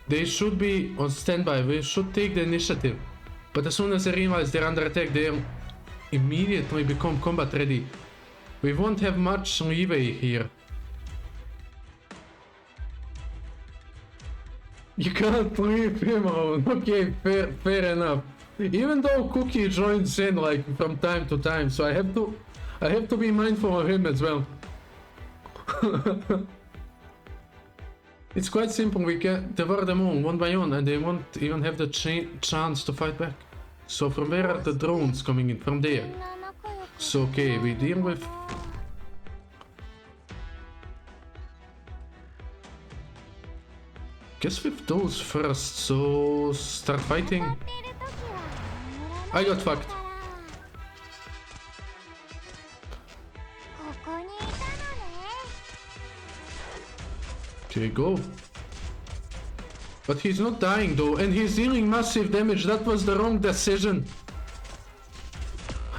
they should be on standby. We should take the initiative. But as soon as they realize they're under attack, they'll immediately become combat ready. We won't have much leeway here. You can't leave him alone. Okay, fair enough. Even though Cookie joins in like from time to time, so I have to be mindful of him as well. It's quite simple. We can devour them all one by one, and they won't even have the chance to fight back. So from where are the drones coming in? From there. So okay, we deal with. Guess with those first, so start fighting. I got fucked. Okay, go. But he's not dying though, and he's dealing massive damage. That was the wrong decision.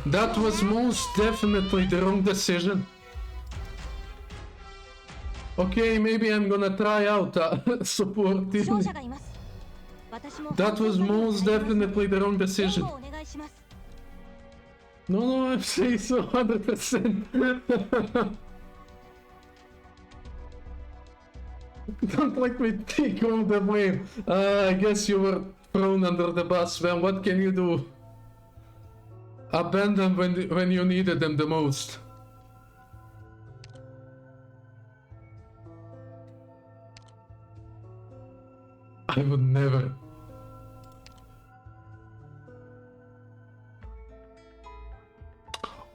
That was most definitely the wrong decision. Okay, maybe I'm gonna try out supporting. That was most definitely the wrong decision. No, I'm saying so 100%. Don't let me take all the blame. I guess you were thrown under the bus. Well, what can you do? Abandon when you needed them the most. I would never.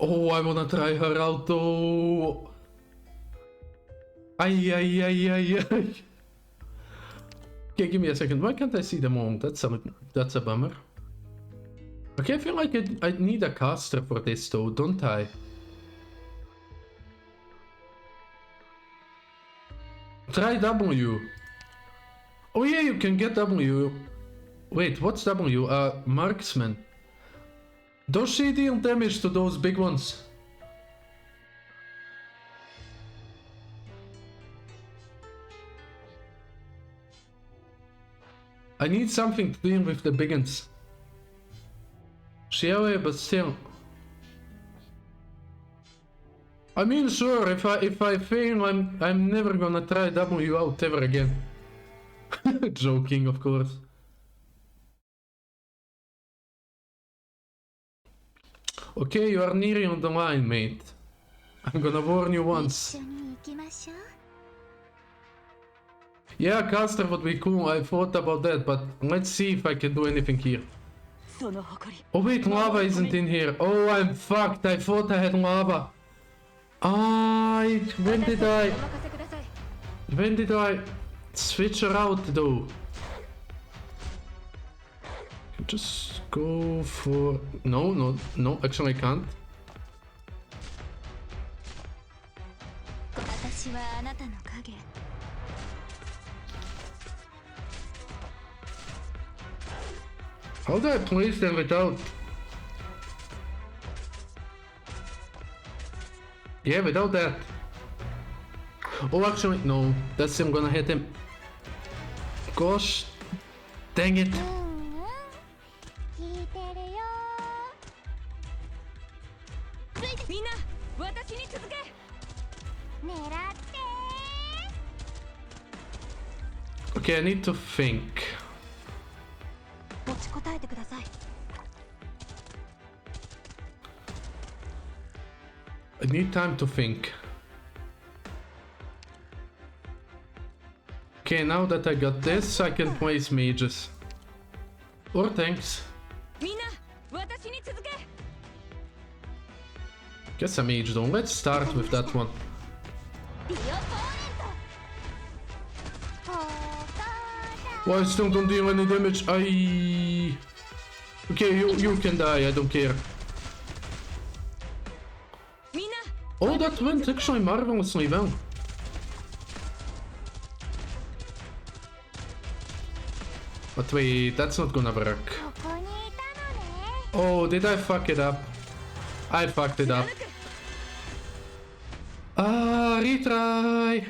Oh, I wanna try her out though. Ay. Okay, give me a second. Why can't I see them all? That's a bummer. Okay, I feel like I need a caster for this though, don't I? Try W. Oh yeah, you can get W. Wait, what's W? Marksman. Does she deal damage to those big ones? I need something to deal with the big ones. Xiaowei, but still. I mean, sure, if I fail, I'm never gonna try W out ever again. Joking, of course. Okay, you are nearly on the line, mate. I'm gonna warn you once. Yeah, caster would be cool. I thought about that, but let's see if I can do anything here. Oh wait, lava isn't in here. Oh, I'm fucked. I thought I had lava. When did I switch her out though? Just go for... No, actually I can't. 私はあなたの影。 How do I place them without? Yeah, without that. Oh, actually, no. That's him gonna hit him. Gosh, dang it. 聞いてるよ。みんな、私に続け。狙って。 Okay, I need to think. 持ちこたえてください。 I need time to think. Okay, now that I got this, I can place mages. Or tanks. みんな、私に続け。 Guess a mage though. Let's start with that one. ディオポーネント。 Why I still don't deal any damage? I. Okay, you can die, I don't care. みんな。 Oh, that went actually marvelously well. But wait, that's not gonna work. ここにいたのね。 Oh, did I fuck it up? I fucked it up. Ah, retry.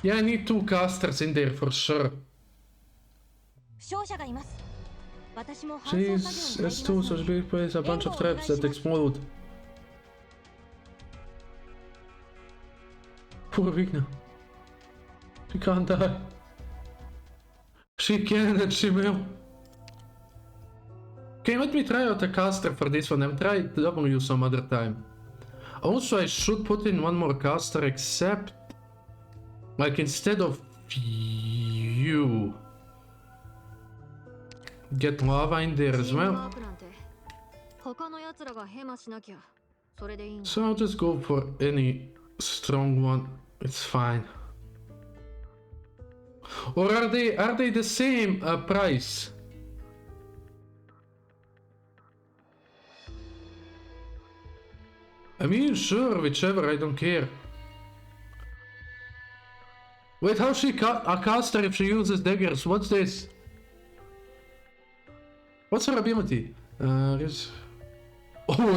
Yeah, I need 2 casters in there for sure. 負傷者がいます。私も搬送 Jeez, 作業に入ります S2 の such で。 big place, a bunch of traps that explode. Poor Vigna. She can't die. She can and she will. Okay, let me try out a caster for this one. I'll try W some other time. Also, I should put in one more caster except... Like, instead of you... Get lava in there as well. So I'll just go for any strong one. It's fine. Or are they the same price? I mean, sure, whichever, I don't care. Wait, how's she a caster if she uses daggers? What's this? What's her ability? Oh,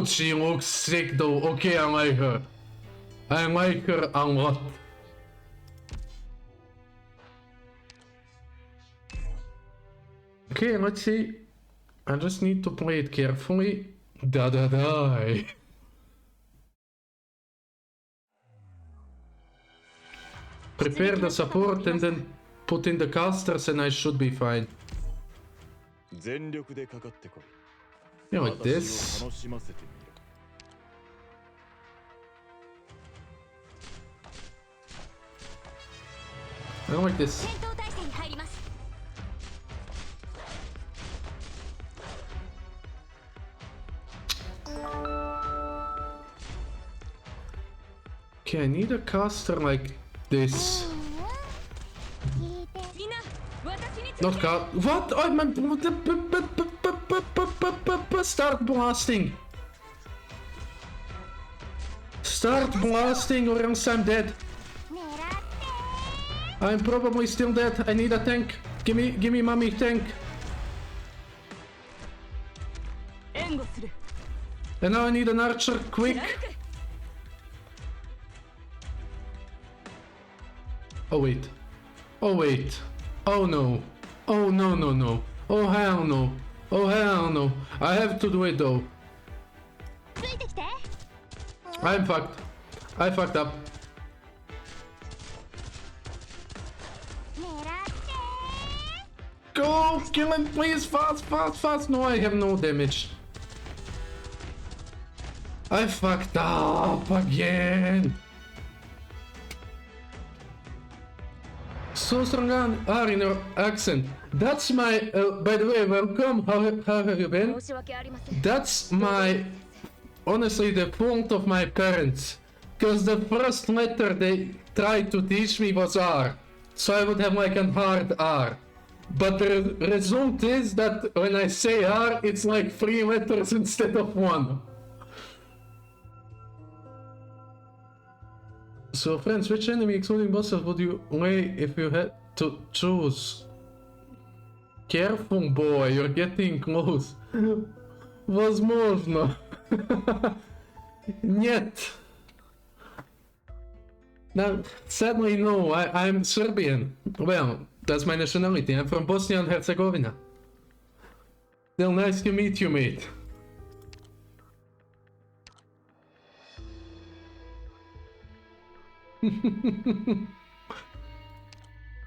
she looks sick though. Okay, I like her. I like her a lot. Okay, let's see. I just need to play it carefully. Da-da-die. Prepare the support and then put in the casters and I should be fine. Yeah, like this. I don't like this. 戦闘態勢に入ります。 Okay, I need a caster like this. みんな、私に Not cast. What? I'm start blasting. Start blasting or else I'm dead. I'm probably still dead. I need a tank. Give me mommy tank. 援護する。 And now I need an archer quick. Oh wait. Oh wait. Oh no. Oh no no no. Oh hell no. Oh hell no. I have to do it though. ついてきて。 I'm fucked. I fucked up. 狙って。 Go! Kill him please! Fast, fast, fast! No, I have no damage. I fucked up again! So strong in your accent. That's my... by the way, welcome. How have you been? 申し訳ありません。 That's my... Honestly, the fault of my parents. Because the first letter they tried to teach me was R. So I would have like a hard R. But the result is that when I say R, it's like 3 letters instead of 1. So friends, which enemy excluding bosses would you lay if you had to choose? Careful boy, you're getting close. Возможно. Нет. No, sadly no, I'm Serbian. Well, that's my nationality. I'm from Bosnia and Herzegovina. Still nice to meet you, mate.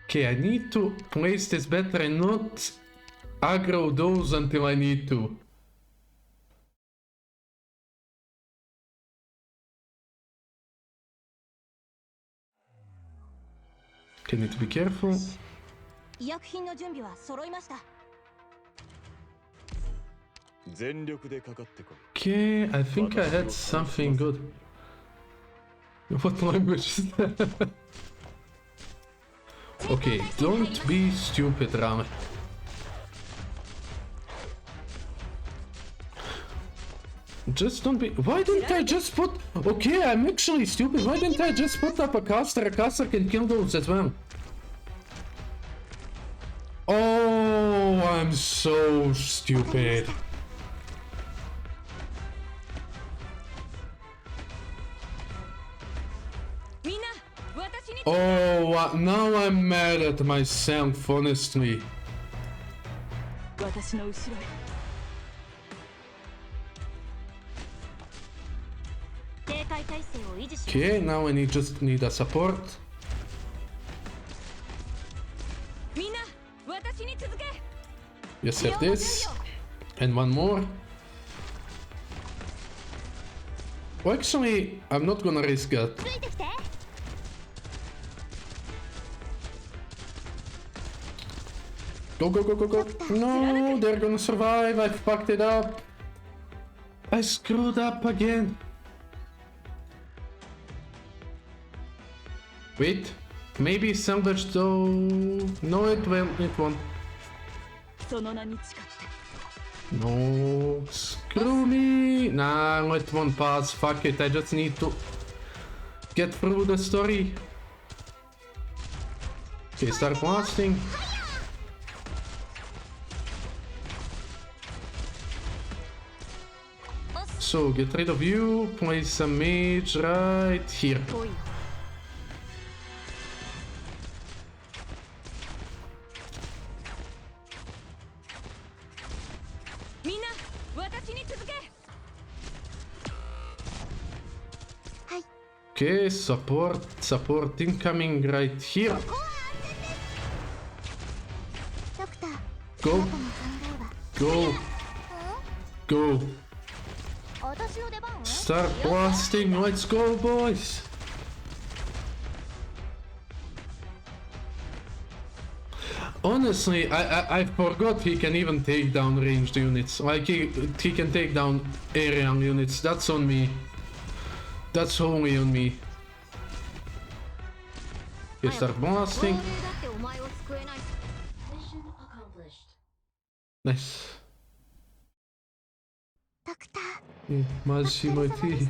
Okay, I need to place this better and not aggro those until I need to. Okay, need to be careful. 医薬品の準備は揃いました。 Okay, I think I had something good. What language is that? Okay, don't be stupid, Rame. Just don't be. Why didn't I just put. Okay, I'm actually stupid. Why didn't I just put up a caster? A caster can kill those as well. Oh, I'm so stupid. Oh, now I'm mad at myself, honestly. Okay, now I just need a support. Yes, have this. And one more. Well, actually, I'm not gonna risk that. Go, go, go, go, go. No, they're gonna survive. I fucked it up. I screwed up again. Wait, maybe salvage though. No, it won't. No, screw me. Nah, it won't pass. Fuck it, I just need to get through the story. Okay, start blasting. So, get rid of you, place a mage right here. Okay, support incoming right here. Go, go, go. Start blasting, let's go, boys. Honestly, I forgot he can even take down ranged units. Like, he can take down area units. That's on me. That's only on me. Okay, start blasting. Nice. Massimo ti,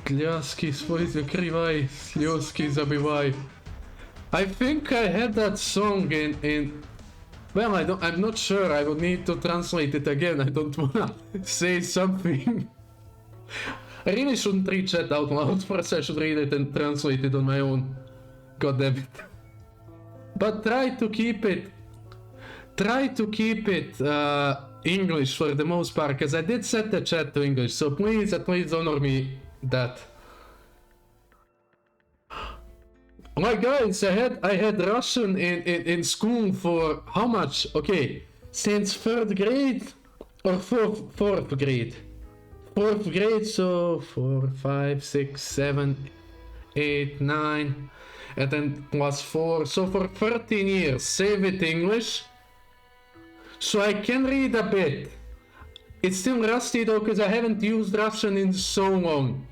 Gliaski svoj zakrivaj, Sljoski zabivай. I think I had that song in well, I'm not sure, I would need to translate it again, I don't wanna say something. I really shouldn't read chat out loud, first I should read it and translate it on my own. God damn it. But try to keep it English for the most part, because I did set the chat to English, so please at least honor me that. My guys, I had Russian in school for how much? Okay, since 3rd grade or 4th grade? 4th grade, so 4, 5, 6, 7, 8, 9, and then plus 4, so for 13 years, save it English. So I can read a bit. It's still rusty though, because I haven't used Russian in so long.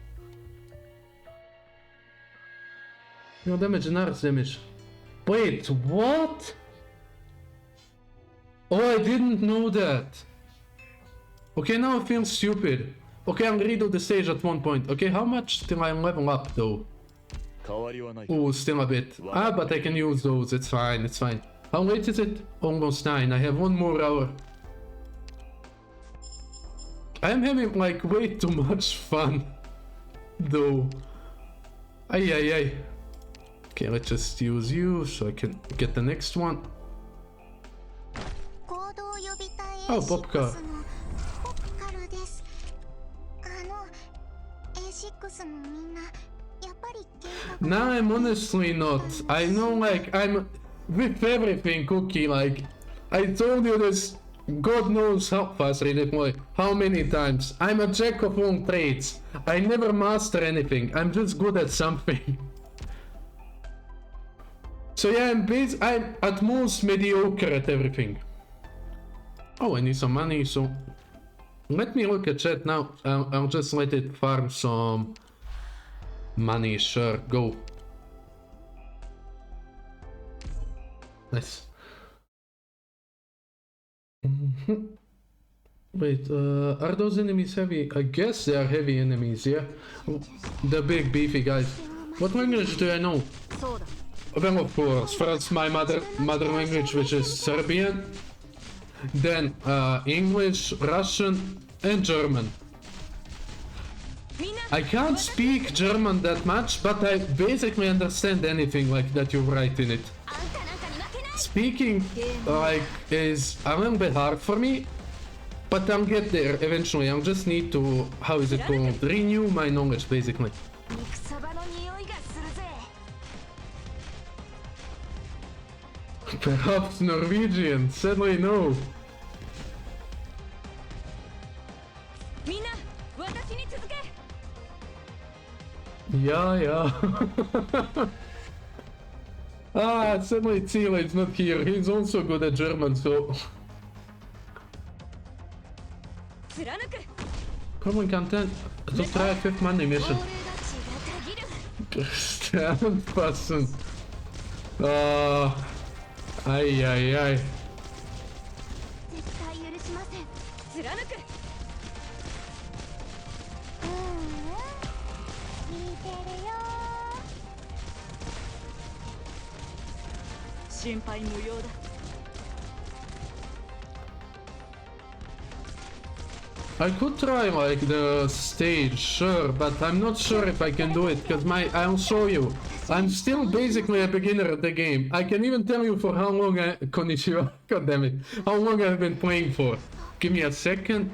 No damage, no damage. Wait, what? Oh, I didn't know that. Okay, now I feel stupid. Okay, I'll redo the stage at one point. Okay, how much till I level up though? Oh, still a bit. Ah, but I can use those. It's fine, it's fine. How late is it? Almost 9. I have 1 more hour. I'm having like way too much fun. Though. Ay, ay, ay. Okay, let's just use you so I can get the next one. Oh, Popcar. Nah, I'm honestly not. I know, like, I'm with everything, Cookie. Like, I told you this, God knows how fast, really, how many times. I'm a jack of all trades. I never master anything. I'm just good at something. So yeah, I'm at most mediocre at everything. Oh, I need some money, so let me look at chat now. I'll just let it farm some money. Sure, go. Nice. Wait, are those enemies heavy? I guess they are heavy enemies, yeah? The big beefy guys. What language do I know? Well, of course, first my mother language, which is Serbian. Then English, Russian, and German. I can't speak German that much, but I basically understand anything like that you write in it. Speaking like is a little bit hard for me, but I'll get there eventually. I'll just need to, how is it called, renew my knowledge basically. Perhaps Norwegian, sadly no. Yeah. Ah, sadly Tila is not here. He's also good at German, so... Probably content to try a 5th money mission. Stand person. Ay. I could try like the stage, sure, but I'm not sure if I can do it because I'll show you. I'm still basically a beginner at the game. I can even tell you for how long Konnichiwa, god damn it, how long I've been playing for. Give me a second.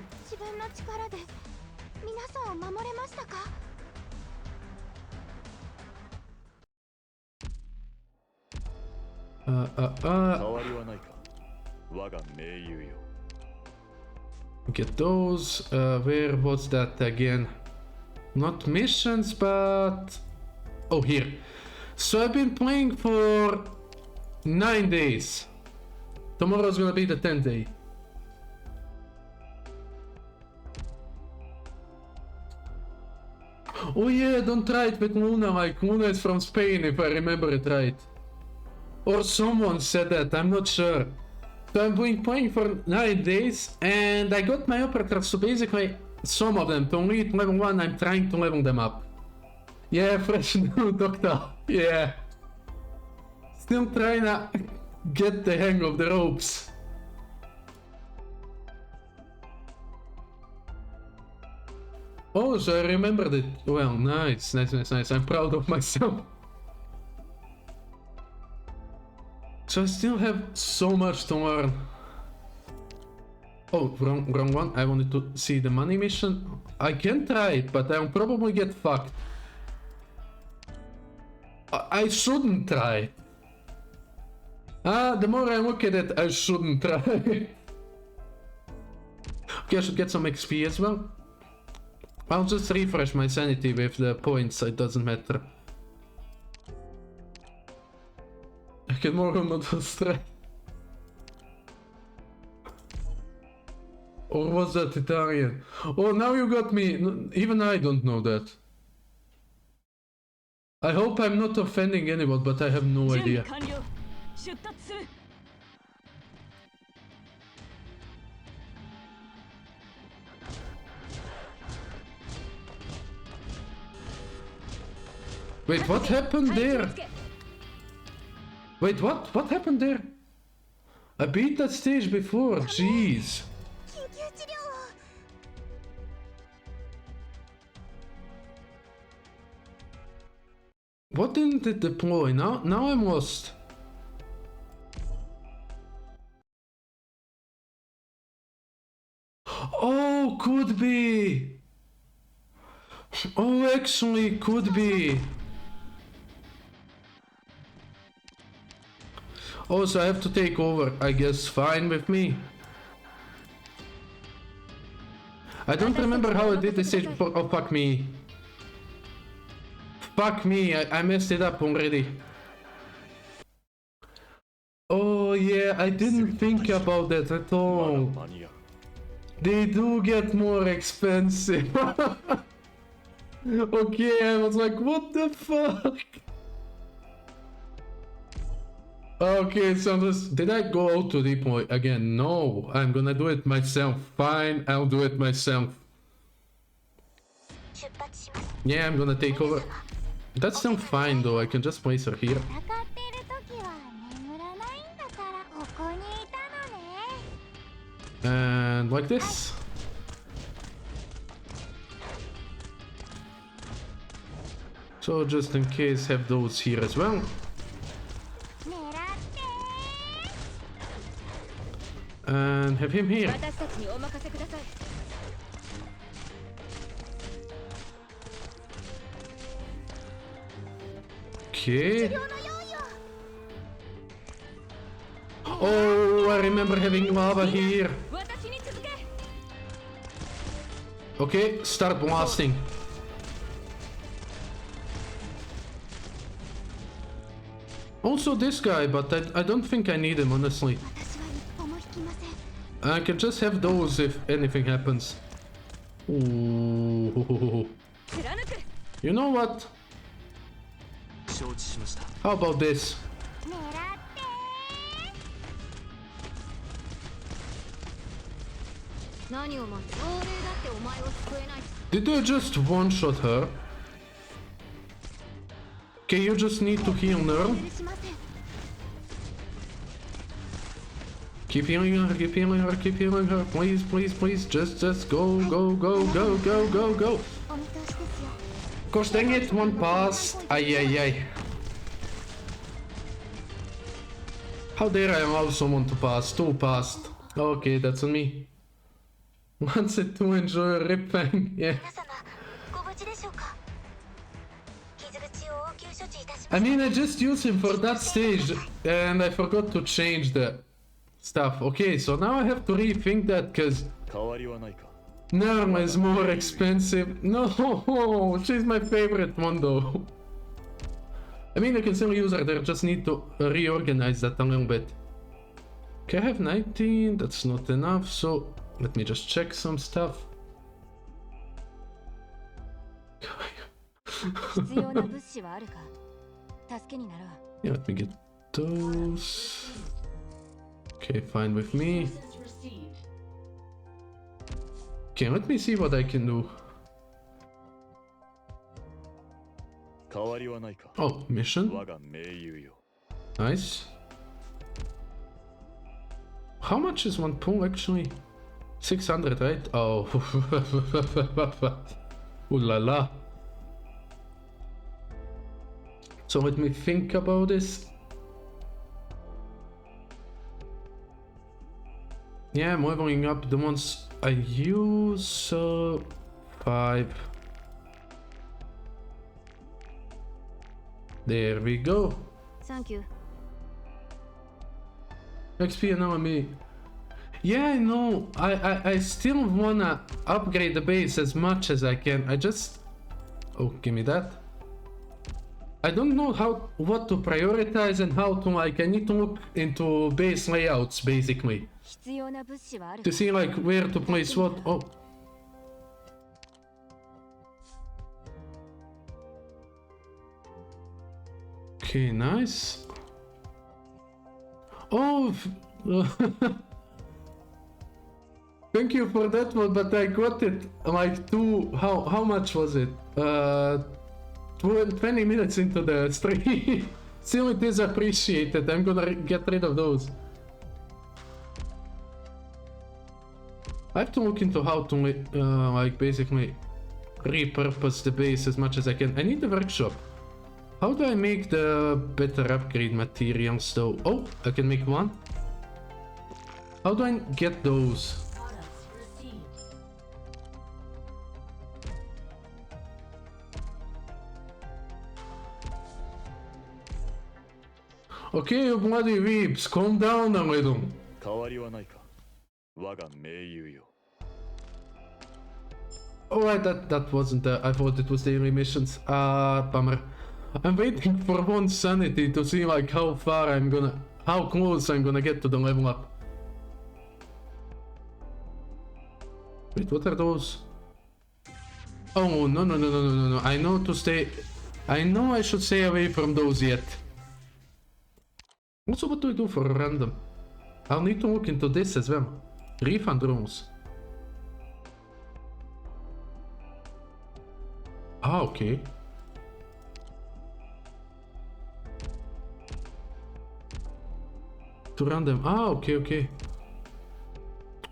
Get those. Where was that again? Not missions, but... Oh, here. So I've been playing for 9 days. Tomorrow's gonna be the 10th day. Oh yeah, don't try it with Luna, like Luna is from Spain if I remember it right. Or someone said that, I'm not sure. So I've been playing for 9 days and I got my uppercuts, so basically some of them. To only hit level 1, I'm trying to level them up. Yeah, fresh new doctor. Yeah. Still trying to get the hang of the ropes. Oh, so I remembered it. Well, nice. I'm proud of myself. So I still have so much to learn. Oh, wrong one. I wanted to see the money mission. I can try it, but I'll probably get fucked. I shouldn't try. The more I look at it, I shouldn't try. Okay, I should get some XP as well. I'll just refresh my sanity with the points, it doesn't matter. I can more on the strike. Or was that Italian? Oh, now you got me. Even I don't know that. I hope I'm not offending anyone, but I have no idea. Wait, what happened there? Wait, what? What happened there? I beat that stage before, jeez. 緊急治療を What didn't it deploy? Now I'm lost. Oh, could be. Oh, actually, could be. Oh, so I have to take over. I guess fine with me. I don't remember how I did this stage before. Oh, fuck me. Fuck me, I messed it up already. Oh yeah, I didn't think about that at all. They do get more expensive. Okay, I was like, what the fuck? Okay, so did I go out to deploy again? No, I'm gonna do it myself. Fine, I'll do it myself. Yeah, I'm gonna take over. That's still fine though, I can just place her here. 戦っている時は眠らないんだからここにいたのね And like this. So just in case, have those here as well. 狙って And have him here. 私たちにお任せください Okay. Oh, I remember having lava here. 私に続け Okay, start blasting. Also this guy, but I don't think I need him, honestly. 私は一歩も引きません I can just have those if anything happens. Ooh. 貫く You know what? 承知しました。 How about this? 狙って何を待つ亡霊だってお前を救えない Did I just one-shot her? Okay, you just need to heal her. 許しません Keep healing her, keep healing her, keep healing her. Please, please, please. Just go, go, go, go, go, go, go. お見通しですよ Gosh dang it, one passed. Ay, ay, ay. How dare I allow someone to pass? Two passed. Okay, that's on me. Wants it to enjoy a rip bang. Yeah. 皆様ご無事でしょうか傷口を応急処置いたし I ます mean, I just used him for that stage and I forgot to change the stuff. Okay, so now I have to rethink that because 変わりはないか。 Norma is more expensive. No, she's my favorite one though. I mean, I can still use her there, just need to reorganize that a little bit. Okay, I have 19, that's not enough, so let me just check some stuff. 必要な物資はあるか助けになろう Yeah, let me get those. Okay, fine with me. Okay, let me see what I can do. 変わりはないか。 Oh, mission. 我が盟友よ。 Nice. How much is one pull actually? 600, right? Oh. Ooh la la. So let me think about this. Yeah, I'm leveling up the ones I use, so 5. There we go. サンキュー XP and me. Yeah, I know. I still wanna upgrade the base as much as I can. I just... Oh, give me that. I don't know what to prioritize and how to, like, I need to look into base layouts basically 必要な物資はある to see like where to place what. Oh. Okay, nice. Oh, thank you for that one, but I got it like how much was it? 20 minutes into the stream. Still, it is appreciated. I'm gonna get rid of those. I have to look into how to like basically repurpose the base as much as I can. I need the workshop. How do I make the better upgrade materials though? Oh, I can make one. How do I get those? Okay, you bloody weeps, calm down a little. 変わりはないか。我が盟友よ。 Oh, that wasn't I thought it was daily missions. Bummer. I'm waiting for one sanity to see like how close I'm gonna get to the level up. Wait, what are those? Oh, no. I know to stay... I know I should stay away from those yet. Also, what do I do for random? I'll need to look into this as well. Refund rules. Ah, okay. To run them. Ah, okay.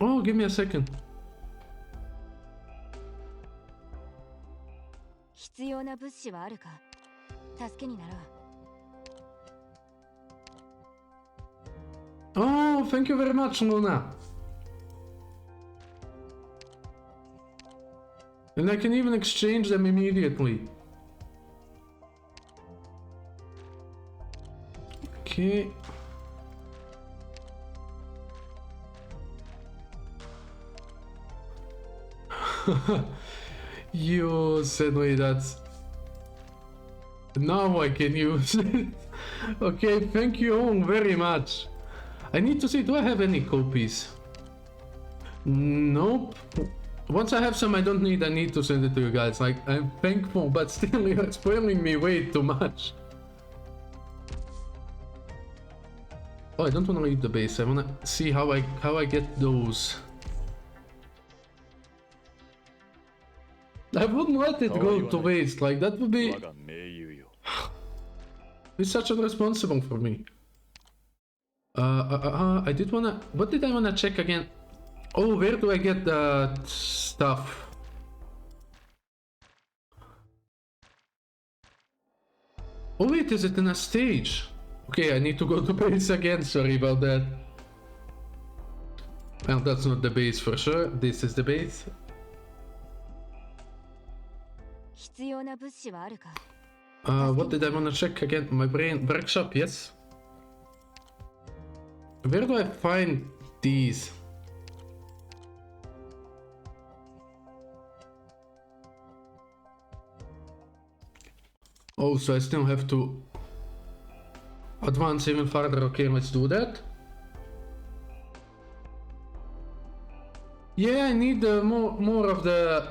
Oh, give me a second. 必要な物資はあるか？助けになろう。 Oh, thank you very much, Luna. And I can even exchange them immediately. Okay. You said wait, that's... Now I can use it. Okay, thank you all very much. I need to see, do I have any copies? Nope. Once I have some I don't need, I need to send it to you guys. Like, I'm thankful, but still you're spoiling me way too much. Oh, I don't want to leave the base. I want to see how I get those. I wouldn't let it go to waste. Like, that would be... It's such irresponsible for me. I did wanna... What did I wanna check again? Oh, where do I get that stuff? Oh wait, is it in a stage? Okay, I need to go to base again, sorry about that. Well, that's not the base for sure. This is the base. What did I wanna check again? My brain... Workshop, yes. Where do I find these? Oh, so I still have to advance even further. Okay, let's do that. Yeah, I need more of the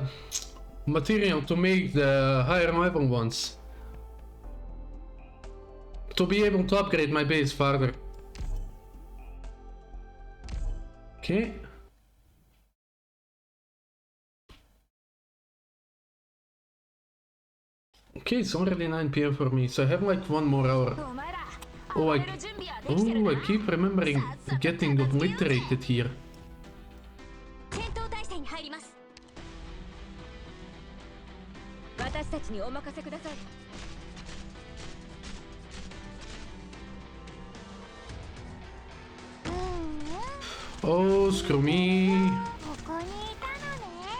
material to make the higher level ones. To be able to upgrade my base further. Okay. Okay, it's already 9 PM for me, so I have like 1 more hour. Oh, I keep remembering getting obliterated here. Oh, screw me.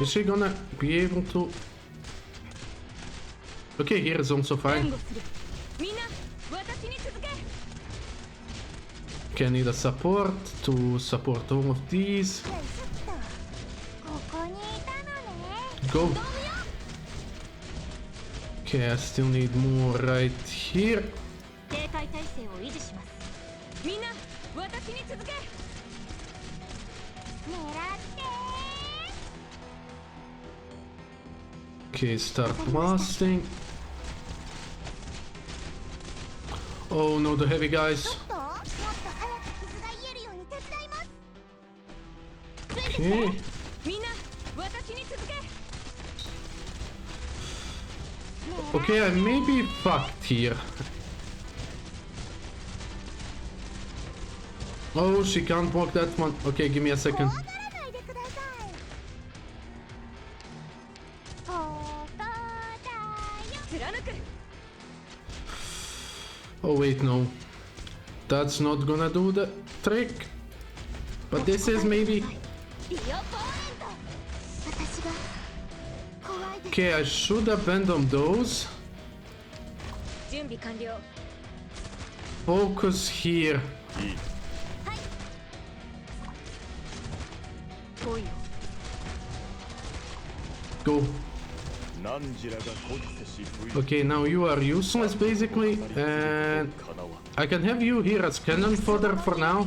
Is she gonna be able to... Okay, here is also fine. Okay, I need a support to support all of these. Go. Okay, I still need more right here. Okay, start blasting. Oh no, the heavy guys. Okay. Okay, I may be fucked here. Oh, she can't walk that one. Okay, give me a second. 怖がらないでください。ここだよ。貫く。 Oh wait, no. That's not gonna do the trick. But this is maybe... リオポーエント。私が怖いです。 Okay, I should abandon those. 準備完了。 Focus here. 来いよ。 Go. 何時らがこつせし不意 Okay, now you are useless basically. And かなわ I can have you here as cannon fodder for now.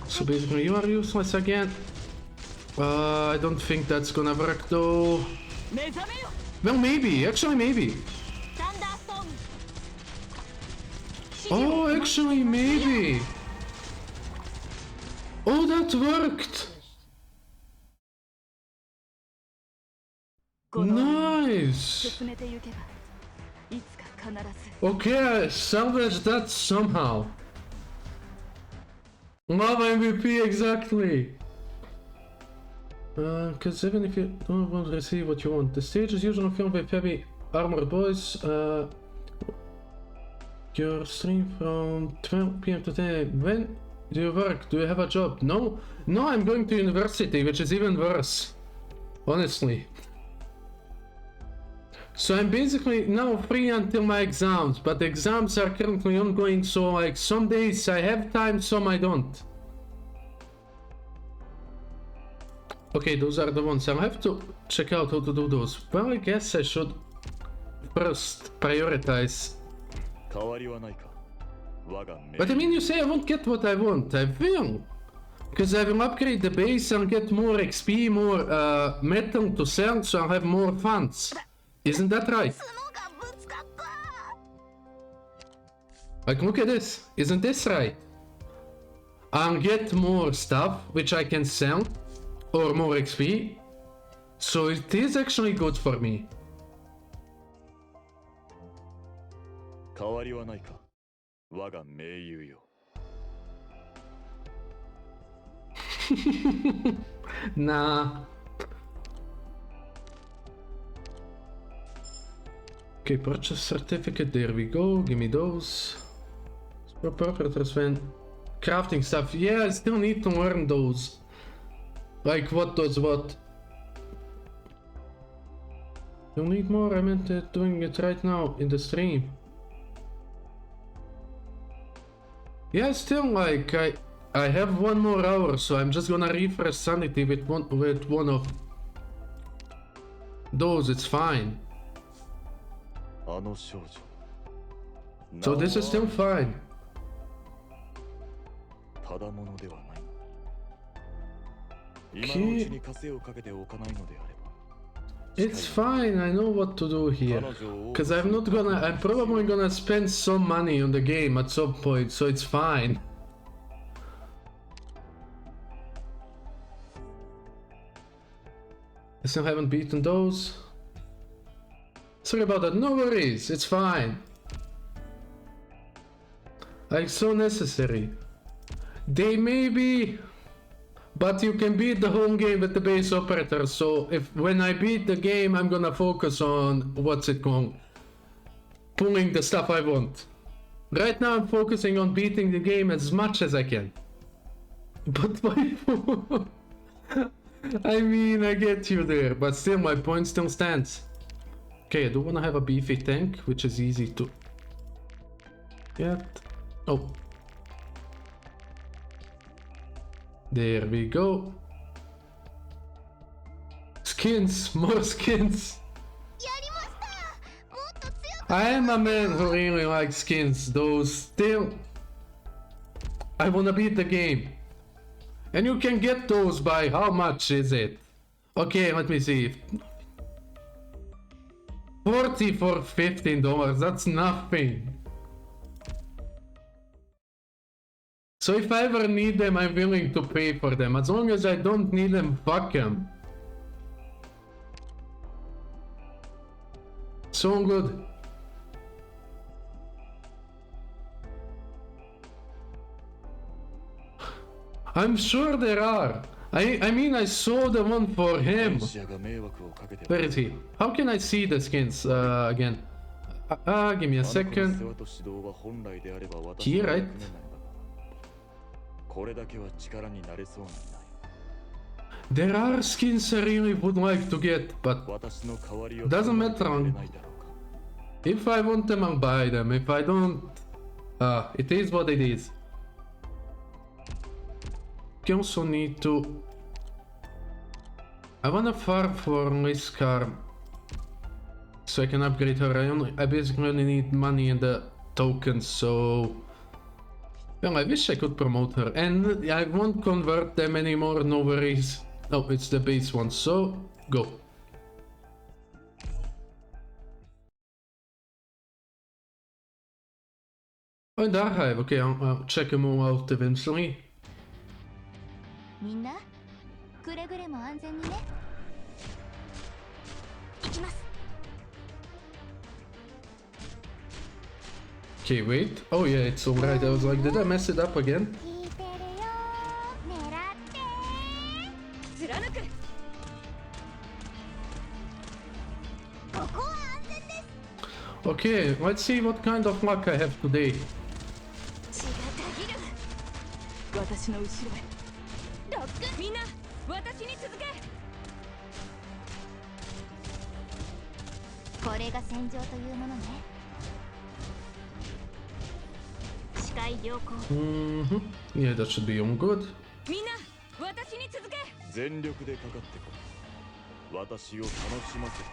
So basically you are useless again. I don't think that's gonna work though. 目覚めよ。 Well, maybe. Actually, maybe. サンダーストーム。 Oh, actually, maybe. Oh, that worked. Nice. 進めてゆけばいつか必ず。 Okay, I salvaged that somehow. Love MVP, exactly. Because even if you don't want to receive what you want, the stage is usually filled with heavy armored boys. Your stream from 12 p.m. to 10. When do you work? Do you have a job? No? No, I'm going to university, which is even worse. Honestly. So I'm basically now free until my exams, but the exams are currently ongoing, so like some days I have time, some I don't. Okay, those are the ones. I'll have to check out how to do those. Well, I guess I should first prioritize. 変わりはないか我が命 But I mean, you say I won't get what I want. I will. Because I will upgrade the base and get more XP, more metal to sell, so I'll have more funds. Isn't that right? 角がぶつかった。 Like, look at this. Isn't this right? I'll get more stuff, which I can sell, or more XP. So it is actually good for me. 変わりはないか我が盟友よ Nah. Okay, purchase certificate, there we go, give me those. Proprietors when crafting stuff, yeah, I still need to learn those. Like what does what. You'll need more, I meant doing it right now in the stream. Yeah, still like I have one more hour, so I'm just gonna refresh sanity with one of those, it's fine. あの少女 So this is still fine. ただものではない今のうちに稼をかけておかないのであれば It's fine, I know what to do here. Cause I'm probably gonna spend some money on the game at some point, so it's fine. I still haven't beaten those. Sorry about that, no worries, it's fine. Like, so necessary. They may be, but you can beat the home game with the base operator, so when I beat the game, I'm gonna focus on, what's it called? Pulling the stuff I want. Right now I'm focusing on beating the game as much as I can. But my I mean, I get you there, but still my point still stands. Okay, I do wanna have a beefy tank, which is easy to get. Oh. There we go. Skins, more skins. やりました。もっと強く。 I am a man who really likes skins, though still I wanna beat the game. And you can get those by how much is it? Okay, let me see. 40 for $15, that's nothing. So if I ever need them, I'm willing to pay for them. As long as I don't need them, fuck them. so good. I'm sure there are. I mean, I saw the one for him. シアが迷惑をかけて Where is he? How can I see the skins again? Give me a あの子の世 second. 話と指導は本来であれば私 Here, の right? 役目なのだがこれだけは力になれそうにない There are skins I really would like to get, but 私の代わりを Doesn't matter. 考えてくれないだろうか if I want them, I'll buy them. If I don't, it is what it is. I also need to. I wanna farm for Liskar so I can upgrade her. I basically only need money and the tokens, so. Well, I wish I could promote her, and I won't convert them anymore, no worries. Oh, it's the base one, so go. Oh, daar ga je. Okay, I'll check them all out eventually. みんなくれぐれも安全にね。行きます。 Okay, wait. Oh yeah, it's alright. I was like, did I mess it up again? 聞いてるよ。狙って貫く。ここは安全です。 Okay, let's see what kind of luck I have today. 血がたぎる。私の後ろへ。ロック。みんな私に続け。これが戦場というものね。視界良好。Mm-hmm. Yeah, that should be all good. みんな私に続け。全力でかかってこい私を楽しませて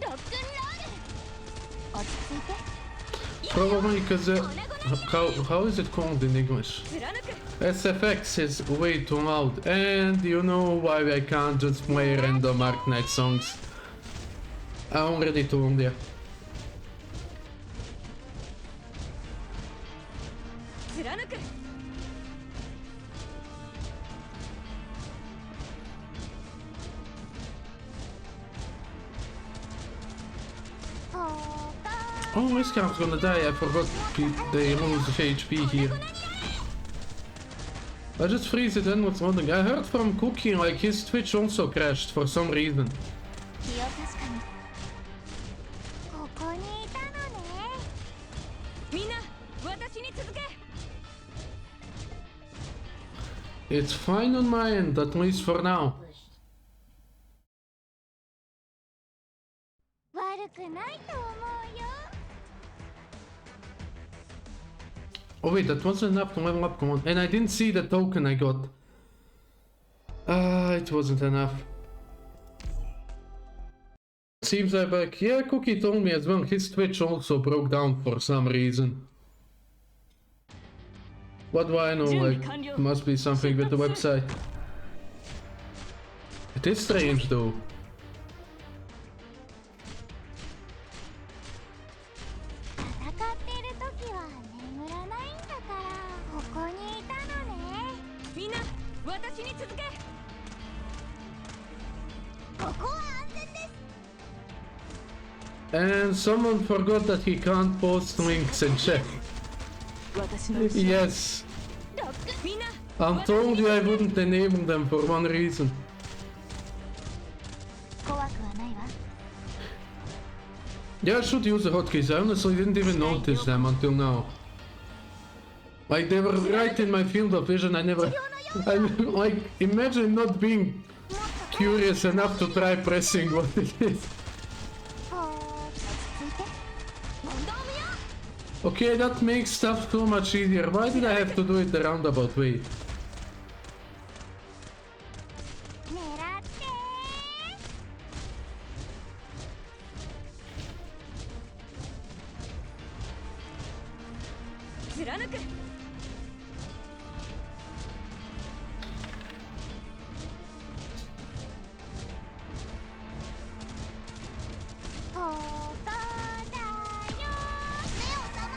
ロックンロール。落ち着いて。 Probably because how is it called in English? SFX is way too loud, and you know why I can't just play random Arknight songs. I already told you. 貫く。Oh, this guy's gonna die. I forgot they lose HP here. I just freeze it in with something. I heard from Cookie like his Twitch also crashed for some reason. 気を確かに。ここにいたのね。みんな私に続け。 It's fine on my end, at least for now. 悪くないと思うよ。 Oh wait, that wasn't enough to level up, come on. And I didn't see the token I got. It wasn't enough. Seems like, yeah, Cookie told me as well, his Twitch also broke down for some reason. What do I know, like, must be something with the website. It is strange though. 戦ってる時は眠らないんだからここにいたのね。みんな私に続け。ここは安全です。 And someone forgot that he can't post links in chat. Yes. ロック。みんな I told you I wouldn't enable them for one reason. 怖くはないわ。 Yeah, I should use the hotkeys. I honestly didn't even notice them until now. Like, they were right in my field of vision. I like, imagine not being curious enough to try pressing what it is. 落ち着いて。問答無用。 Okay, that makes stuff so much easier. Why did I have to do it the roundabout way? 狙って。 貫く。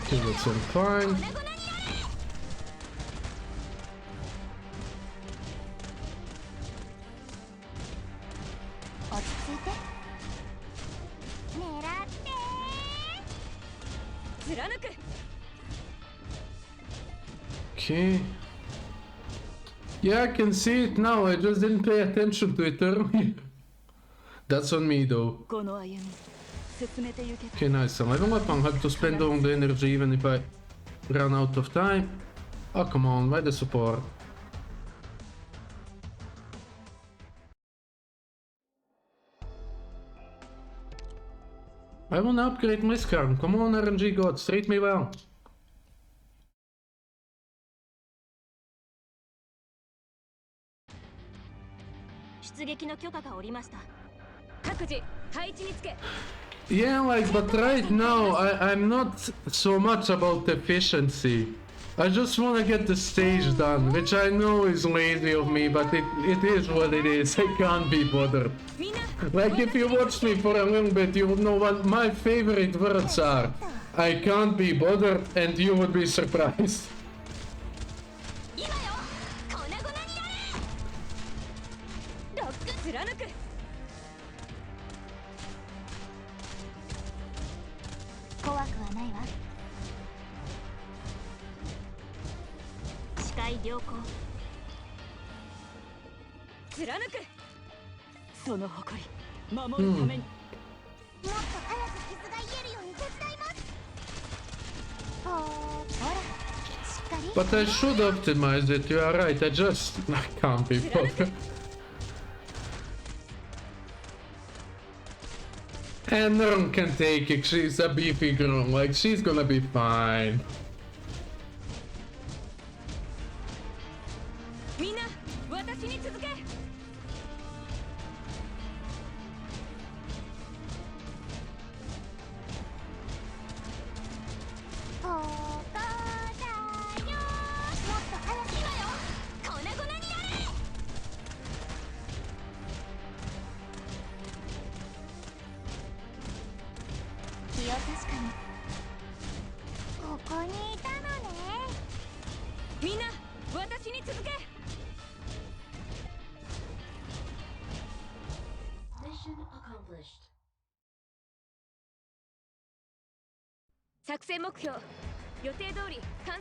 Okay, that's all fine. 落ち着いて。Okay. Yeah, I can see it now. I just didn't pay attention to it earlier. That's on me though. Okay, nice. I'm level up. I have to spend all the energy even if I run out of time. Oh, come on. Why the support? I want to upgrade my scarf. Come on, RNG gods. Treat me well. Yeah, like, but right now I'm not so much about efficiency. I just want to get the stage done, which I know is lazy of me, but it is what it is. I can't be bothered. Like, if you watched me for a little bit, you would know what my favorite words are. I can't be bothered, and you would be surprised. But I should optimize it, you are right, I can't be bothered. And Norm can take it, she's a beefy girl, like, she's gonna be fine.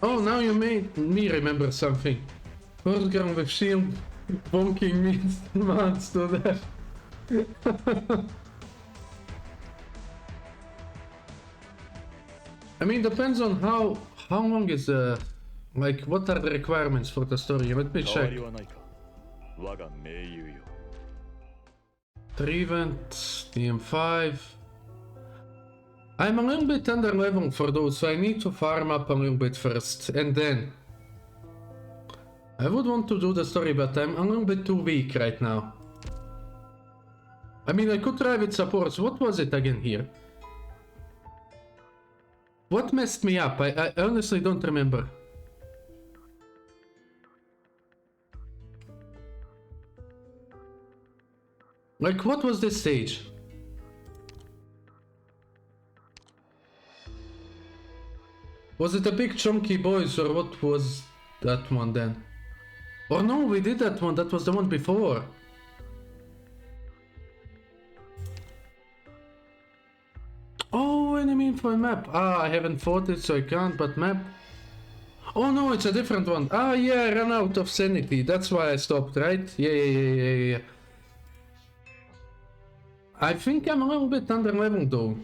Oh, now you made me remember something. First ground with shield, bonking means monster there. I mean, depends on how long is like, what are the requirements for the story? Let me check. 3 events, DM5. I'm a little bit under level for those, so I need to farm up a little bit first, and then I would want to do the story, but I'm a little bit too weak right now. I mean, I could try with supports. What was it again here? What messed me up? I honestly don't remember. Like, what was this stage? Was it a big chunky boys, or what was that one then? Or no, we did that one, that was the one before. Oh, enemy info map. Ah, I haven't fought it, so I can't, but map. Oh no, it's a different one. Ah, yeah, I ran out of sanity, that's why I stopped, right? Yeah. I think I'm a little bit under level though.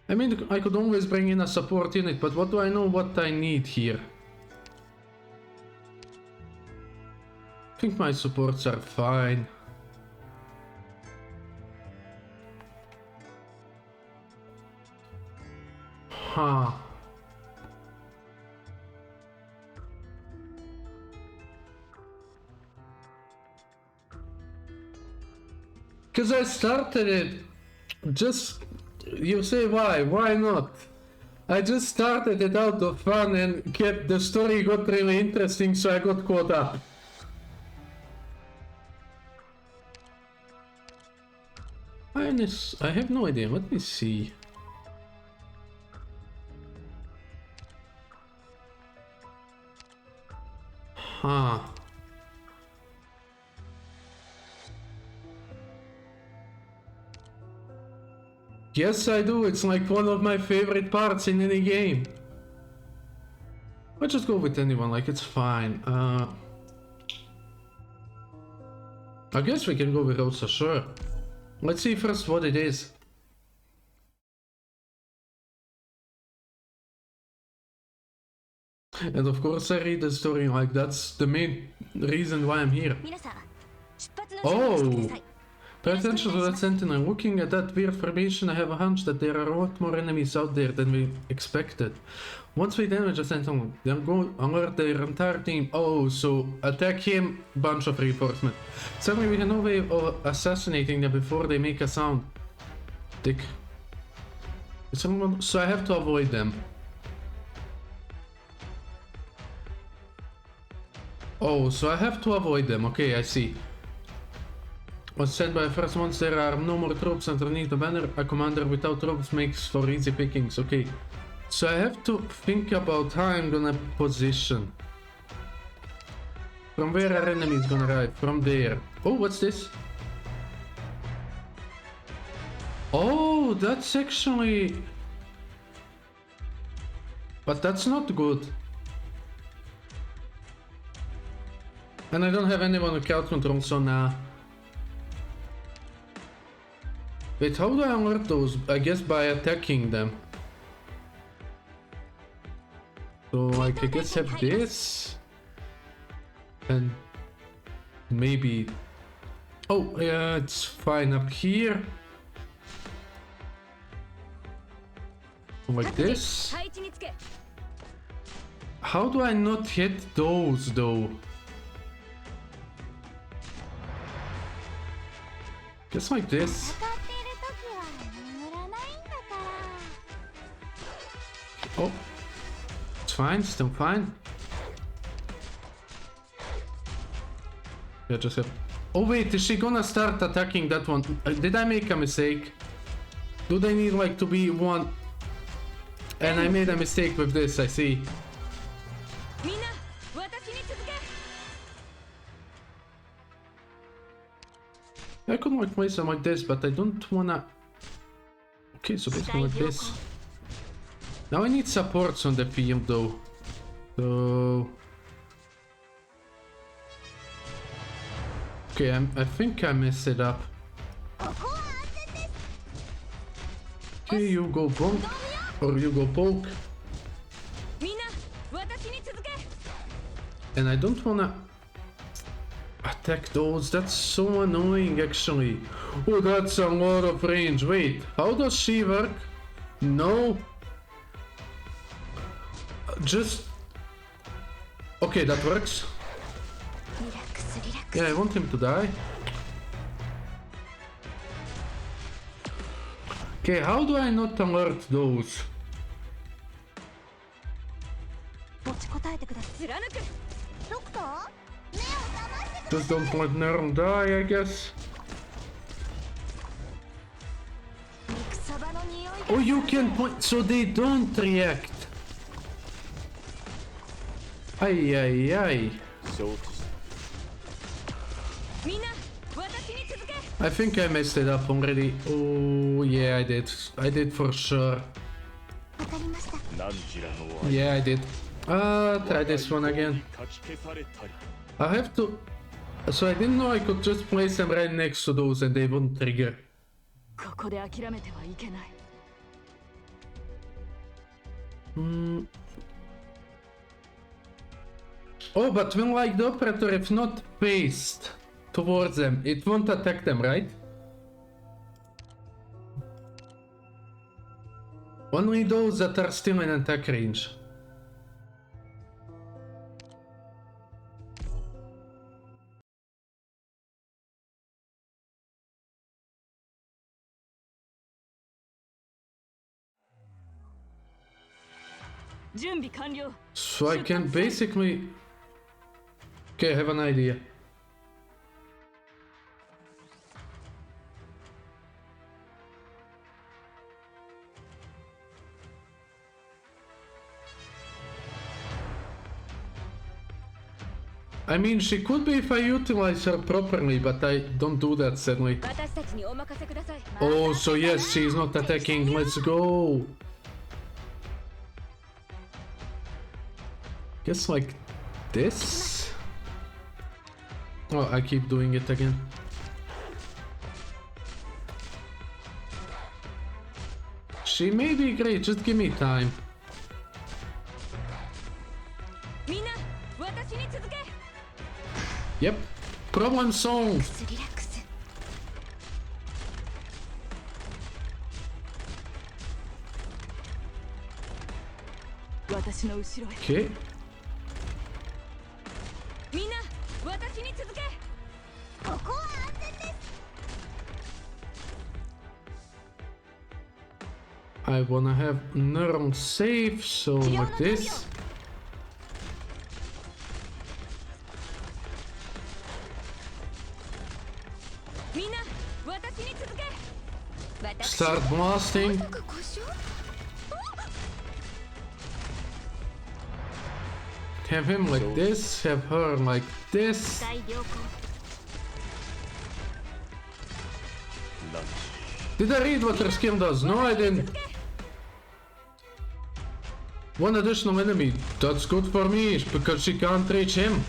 I mean, I could always bring in a support unit, but what do I know what I need here? I think my supports are fine. Huh. Because I started it just... You say why? Why not? I just started it out of fun and kept the story got really interesting, so I got caught up. I have no idea. Let me see. Huh. Yes, I do. It's like one of my favorite parts in any game. I'll just go with anyone, like it's fine. I guess we can go with Rosa, sure. Let's see first what it is. And of course I read the story, like that's the main reason why I'm here. Oh! Pay attention to that sentinel. Looking at that weird formation, I have a hunch that there are a lot more enemies out there than we expected. Once we damage a sentinel, they'll go alert their entire team. Oh, so attack him, bunch of reinforcement. Suddenly we have no way of assassinating them before they make a sound. Dick. So I have to avoid them. Oh, so I have to avoid them. Okay, I see. Was said by first, once there are no more troops underneath the banner, a commander without troops makes for easy pickings. Okay, so I have to think about how I'm gonna position. From where are enemies gonna arrive? From there. Oh, what's this? Oh, that's actually... But that's not good. And I don't have anyone with crowd control, so nah. Wait, how do I alert those? I guess by attacking them. So like I guess have this. And maybe... Oh, yeah, it's fine up here. Like this. How do I not hit those though? Just like this. Oh, it's fine, still fine. Yeah, just have... Oh wait, is she gonna start attacking that one? Did I make a mistake? Do they need like to be one? And I made a mistake with this, I see. I could like place them like this, but I don't wanna... Okay, so basically like this. Now I need supports on the field though. So... Okay, I think I messed it up. Okay, you go bonk. Or you go poke. And I don't wanna... attack those, that's so annoying actually. Oh, that's a lot of range. Wait, how does she work? No. Just... Okay, that works. Yeah, I want him to die. Okay, how do I not alert those? Just don't let Nerm die, I guess. Oh, you can point, so they don't react. Ay, ay, ay. I think I messed it up already. Oh, yeah, I did. I did for sure. Yeah, I did. Try this one again. I have to... So I didn't know I could just place them right next to those and they wouldn't trigger. Oh, but when like the operator if not faced towards them, it won't attack them, right? Only those that are still in attack range. So I can basically... Okay, I have an idea. I mean, she could be if I utilize her properly, but I don't do that sadly. 私たちにお任せください。 Oh, so yes, she's not attacking. Let's go. Guess like this? Oh, I keep doing it again. She may be great, just give me time. みんな、私に続け。 Yep, problem solved. リラックス。私の後ろへ。 Okay. みんな、私に続け。ここは安全です。 I wanna have neuron safe, so like this. Start blasting. Have him like this, have her like this. Did I read what her skill does? No, I didn't. One additional enemy. That's good for me, because she can't reach him.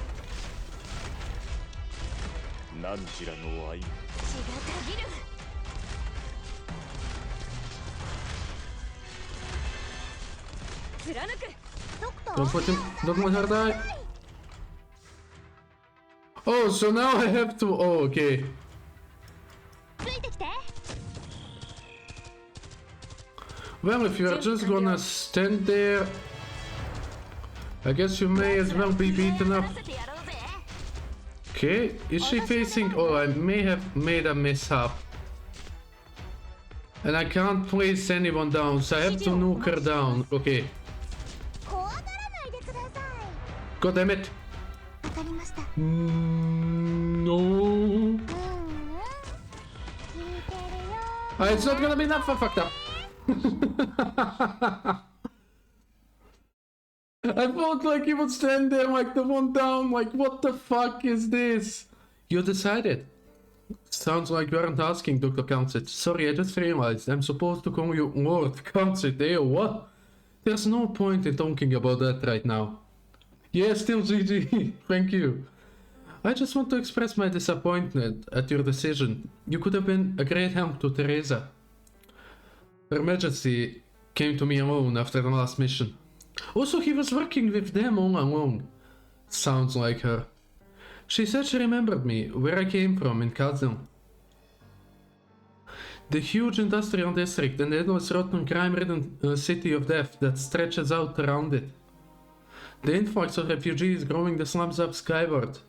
Don't let her die. Oh, so now I have to. Oh, okay. Well, if you're just gonna stand there, I guess you may as well be beaten up. Okay, is she facing? Oh, I may have made a mishap. And I can't place anyone down, so I have to nuke her down. Okay. God damn it. No. It's not gonna be enough. I fucked up. I felt like he would stand there like the one down, like what the fuck is this? You decided. Sounds like you aren't asking, Dr. Councit. Sorry, I just realized I'm supposed to call you Lord Councit. Eh, what? There's no point in talking about that right now. Yeah, still GG. Thank you. I just want to express my disappointment at your decision. You could have been a great help to Teresa. Her Majesty came to me alone after the last mission. Also, he was working with them all along. Sounds like her. She said she remembered me, where I came from in Kazan. The huge industrial district and the endless rotten crime-ridden city of death that stretches out around it. The influx of refugees growing the slums up skyward.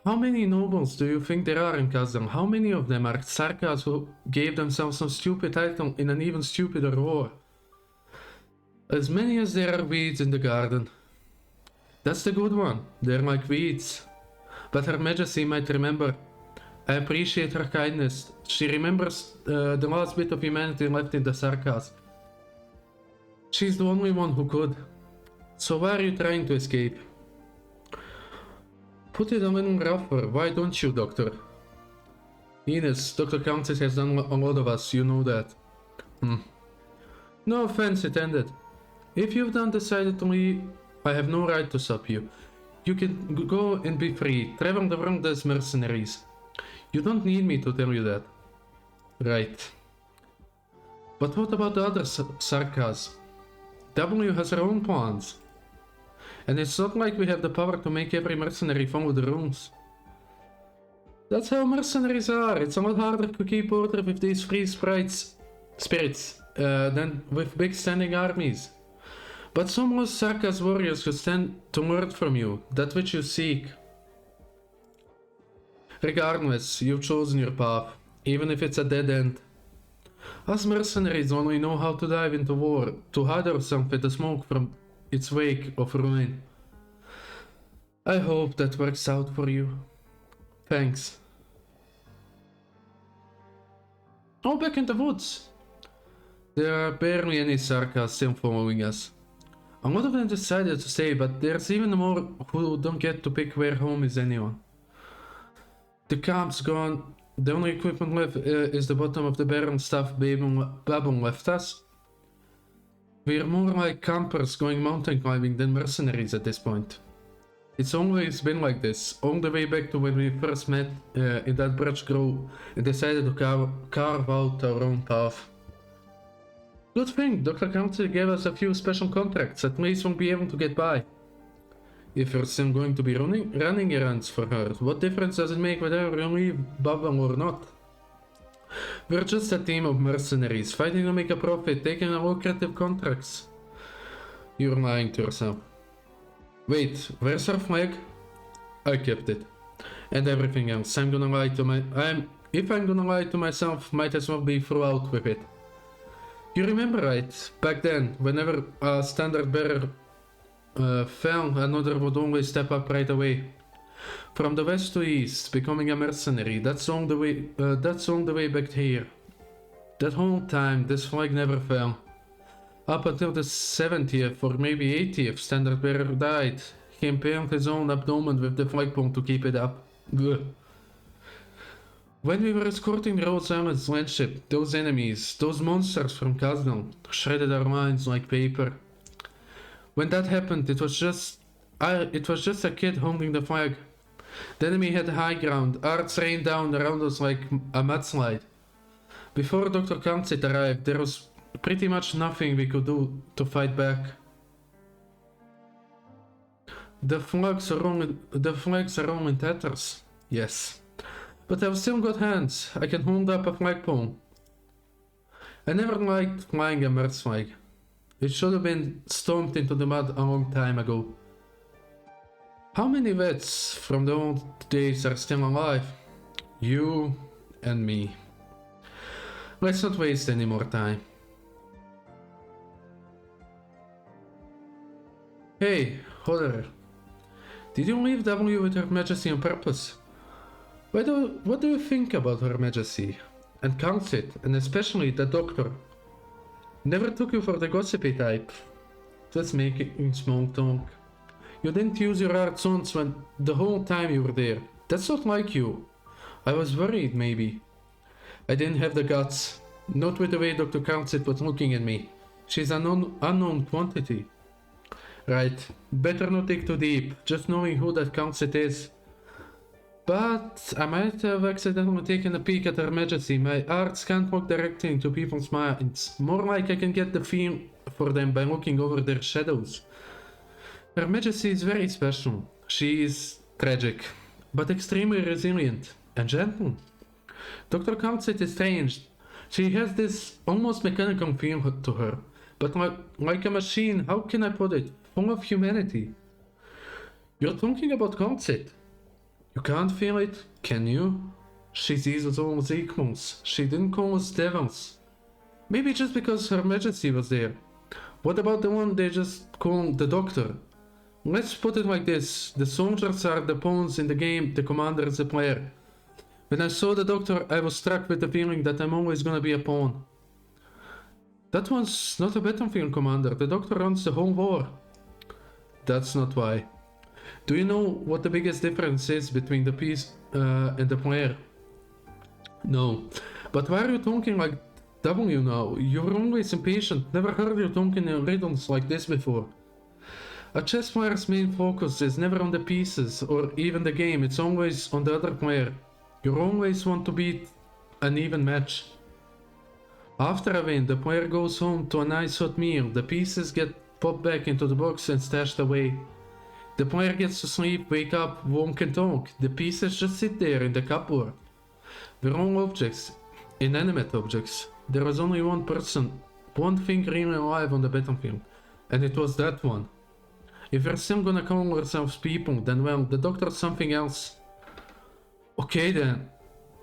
How many nobles do you think there are in Kazan? How many of them are Sarkas who gave themselves some stupid title in an even stupider war? As many as there are weeds in the garden. That's the good one. They're like weeds. But Her Majesty might remember. I appreciate her kindness. She remembers the last bit of humanity left in the Sarkas. She's the only one who could. So why are you trying to escape? Put it a little rougher. Why don't you, Doctor? Ines, Dr. Countess has done a lot of us, you know that. No offense intended. If you've done decided to leave, I have no right to stop you. You can go and be free. Travel the world as mercenaries. You don't need me to tell you that. Right. But what about the other Sarkas? W has her own plans. And it's not like we have the power to make every mercenary follow the rules. That's how mercenaries are. It's a lot harder to keep order with these free spirits than with big standing armies. But some lost Sarkas warriors could stand to learn from you, that which you seek. Regardless, you've chosen your path, even if it's a dead end. Us mercenaries only know how to dive into war, to hide ourselves in the smoke from its wake of ruin. I hope that works out for you. Thanks. Oh, back in the woods. There are barely any Sarkas still following us. A lot of them decided to stay, but there's even more who don't get to pick where home is anyone. The camp's gone. The only equipment left is the bottom of the barren stuff Babon left us. We're more like campers going mountain climbing than mercenaries at this point. It's always been like this, all the way back to when we first met in that birch grove and decided to carve out our own path. Good thing, Dr. Council gave us a few special contracts, at least we'll be able to get by. If we're still going to be running errands for her, what difference does it make whether we leave Babel or not? We're just a team of mercenaries, fighting to make a profit, taking on lucrative contracts. You're lying to yourself. Wait, where's our flag? I kept it. And everything else. If I'm gonna lie to myself, might as well be throughout with it. You remember, right? Back then, whenever a standard bearer fell, another would always step up right away. From the west to east, becoming a mercenary. That's all the way back here. That whole time, this flag never fell. Up until the 70th or maybe 80th standard bearer died. He impaled his own abdomen with the flagpole to keep it up. Ugh. When we were escorting Rose Island's landship, those enemies, those monsters from Kazdal, shredded our minds like paper. When that happened, it was just a kid holding the flag. The enemy had high ground, arts rained down around us like a mudslide. Before Dr. Kansit arrived, there was pretty much nothing we could do to fight back. The flags are all in tatters, yes. But I've still got hands, I can hold up a flagpole. I never liked flying a Merz flag. It should have been stomped into the mud a long time ago. How many vets from the old days are still alive? You and me. Let's not waste any more time. Hey, Hodder. Did you leave W with Her Majesty on purpose? What do you think about Her Majesty? And Council, and especially the Doctor? Never took you for the gossipy type. Just making small talk. You didn't use your arts once when the whole time you were there. That's not like you. I was worried, maybe. I didn't have the guts. Not with the way Dr. Council was looking at me. She's an unknown quantity. Right, better not dig too deep, just knowing who that Council is. But I might have accidentally taken a peek at Her Majesty. My arts can't walk directly into people's minds. More like I can get the feel for them by looking over their shadows. Her Majesty is very special. She is tragic, but extremely resilient and gentle. Dr. Council is strange. She has this almost mechanical feel to her, but like a machine, how can I put it? Full of humanity. You're talking about Council. You can't feel it, can you? She sees us all as equals. She didn't call us devils. Maybe just because Her Majesty was there. What about the one they just call the Doctor? Let's put it like this. The soldiers are the pawns in the game, the commander is the player. When I saw the Doctor, I was struck with the feeling that I'm always gonna be a pawn. That one's not a battlefield commander. The Doctor runs the whole war. That's not why. Do you know what the biggest difference is between the piece and the player? No. But why are you talking like W now? You're always impatient. Never heard you talking in riddles like this before. A chess player's main focus is never on the pieces or even the game. It's always on the other player. You always want to beat an even match. After a win, the player goes home to a nice hot meal. The pieces get popped back into the box and stashed away. The player gets to sleep, wake up, won't can talk. The pieces just sit there in the cupboard. They're all objects, inanimate objects. There was only one thing really alive on the battlefield, and it was that one. If we're still gonna call ourselves people, then well, the Doctor's something else. Okay then,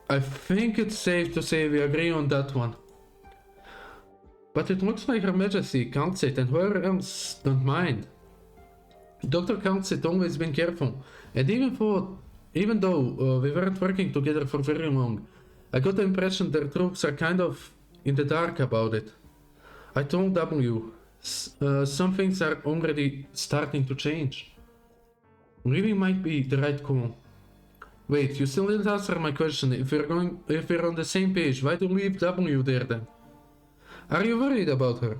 I think it's safe to say we agree on that one. But it looks like Her Majesty, Council, and whoever else don't mind. Dr. Council always been careful, and even though we weren't working together for very long, I got the impression their troops are kind of in the dark about it. I told W, Some things are already starting to change. Leaving might be the right call. Wait, you still didn't answer my question. If we're on the same page, why do you leave W there then? Are you worried about her?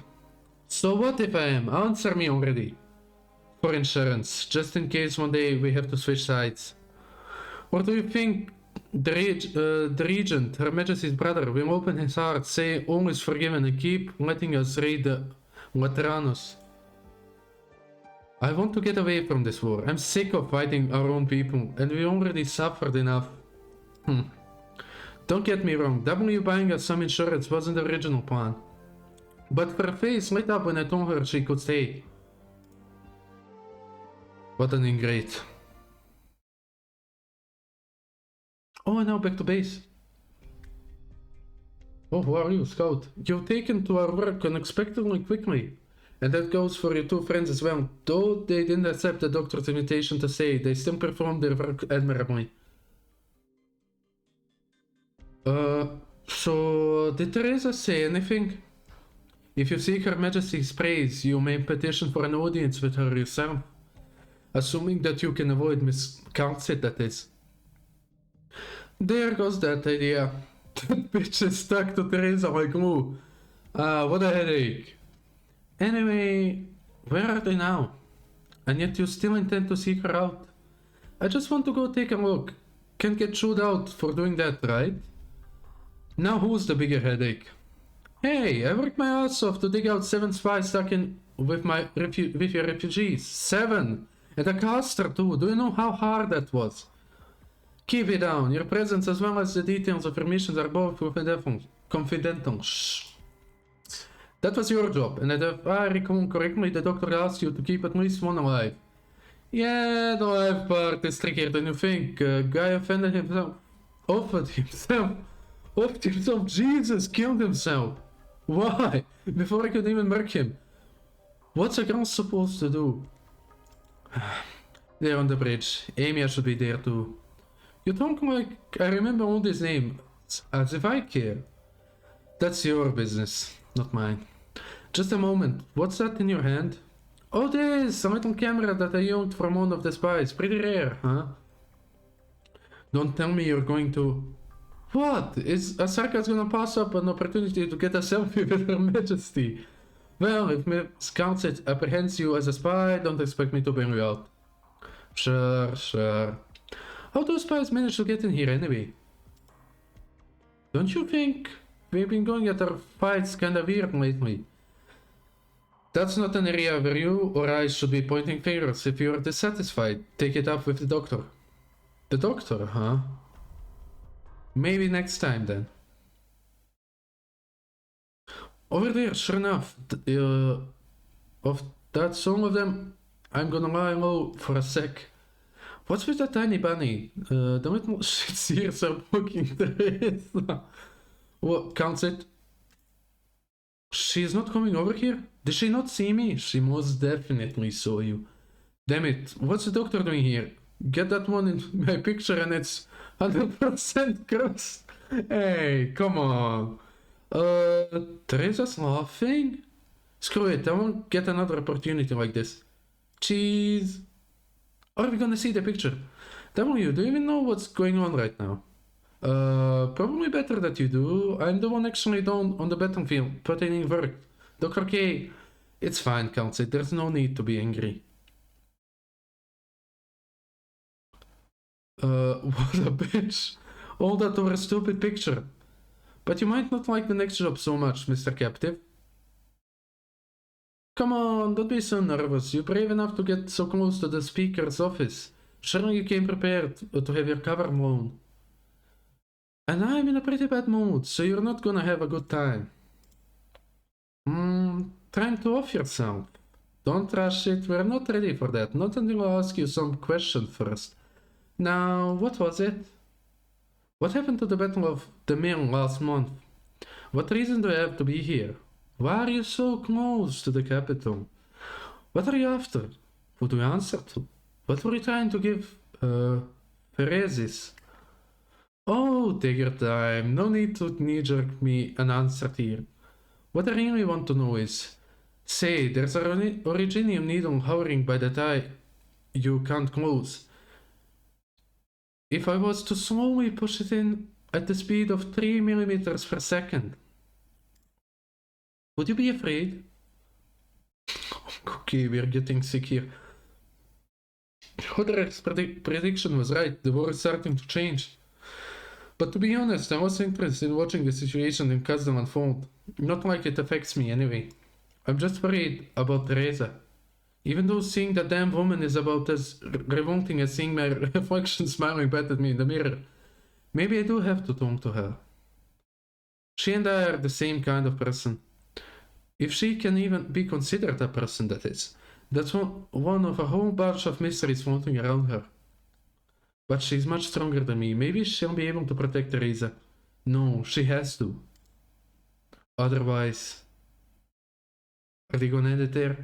So what if I am? Answer me already. For insurance, just in case one day we have to switch sides. Or do you think the regent, Her Majesty's brother, will open his heart, say all is forgiven and keep letting us raid the Latranos? I want to get away from this war. I'm sick of fighting our own people, and we already suffered enough. Don't get me wrong, W buying us some insurance wasn't the original plan. But her face lit up when I told her she could stay. What an ingrate. Oh, and now back to base. Oh, who are you, Scout? You've taken to our work unexpectedly quickly. And that goes for your two friends as well. Though they didn't accept the doctor's invitation to stay, they still performed their work admirably. So did Teresa say anything? If you seek Her Majesty's praise, you may petition for an audience with her yourself. Assuming that you can avoid Miss Council, that is. There goes that idea. That bitch is stuck to Teresa like glue. What a headache. Anyway, where are they now? And yet you still intend to seek her out? I just want to go take a look. Can't get chewed out for doing that, right? Now who's the bigger headache? Hey, I worked my ass off to dig out 7 spies stuck in with your refugees. 7! And a caster too. Do you know how hard that was? Keep it down. Your presence as well as the details of your missions are both confidential. Shh. That was your job, and if I recall correctly, the doctor asked you to keep at least one alive. Yeah, the life part is trickier than you think. Guy offended himself. Offed himself. Jesus, killed himself. Why? Before I could even mark him. What's a girl supposed to do? There on the bridge. Amy should be there too. You talk like I remember all these names, as if I care. That's your business, not mine. Just a moment, what's that in your hand? Oh, this, a little camera that I owned from one of the spies. Pretty rare, huh? Don't tell me you're going to... What? Is Asaka's gonna pass up an opportunity to get a selfie with Her Majesty? Well, if Miss Council apprehends you as a spy, don't expect me to bail you out. Sure. How do spies manage to get in here anyway? Don't you think we've been going at our fights kinda weird lately? That's not an area where you or I should be pointing fingers. If you're dissatisfied, take it up with the doctor. The doctor, huh? Maybe next time then. Over there, sure enough, of that some of them, I'm gonna lie low for a sec. What's with that tiny bunny? The little shit's ears are looking Teresa. What, counts it? She's not coming over here? Did she not see me? She most definitely saw you. Damn it, what's the doctor doing here? Get that one in my picture and it's 100% cross. Hey, come on. Teresa's laughing? Screw it, I won't get another opportunity like this. Cheese. Are we gonna see the picture? W, do you even know what's going on right now? Probably better that you do. I'm the one actually down on the battlefield, putting in work. Dr. K, it's fine, Council. There's no need to be angry. What a bitch. All that over a stupid picture. But you might not like the next job so much, Mr. Captive. Come on, don't be so nervous. You're brave enough to get so close to the speaker's office. Surely you came prepared to have your cover blown. And I'm in a pretty bad mood, so you're not gonna have a good time. Time to off yourself. Don't rush it, we're not ready for that. Not until I ask you some question first. Now, what was it? What happened to the Battle of the Mill last month? What reason do I have to be here? Why are you so close to the capital? What are you after? Who do you answer to? What were you trying to give, Pheresis? Oh, take your time. No need to knee-jerk me an answer here. What I really want to know is, Say, there's a originium needle hovering by that eye you can't close. If I was to slowly push it in at the speed of 3 millimeters per second, would you be afraid? Okay, we're getting sick here. Hodrek's prediction was right, the war is starting to change. But to be honest, I was interested in watching the situation in Kazdal unfold. Not like it affects me anyway. I'm just worried about Teresa. Even though seeing that damn woman is about as revolting as seeing my reflection smiling back at me in the mirror, maybe I do have to talk to her. She and I are the same kind of person. If she can even be considered a person, that is. That's one of a whole bunch of mysteries floating around her. But she's much stronger than me. Maybe she'll be able to protect Teresa. No, she has to. Otherwise... Are they gonna end it there?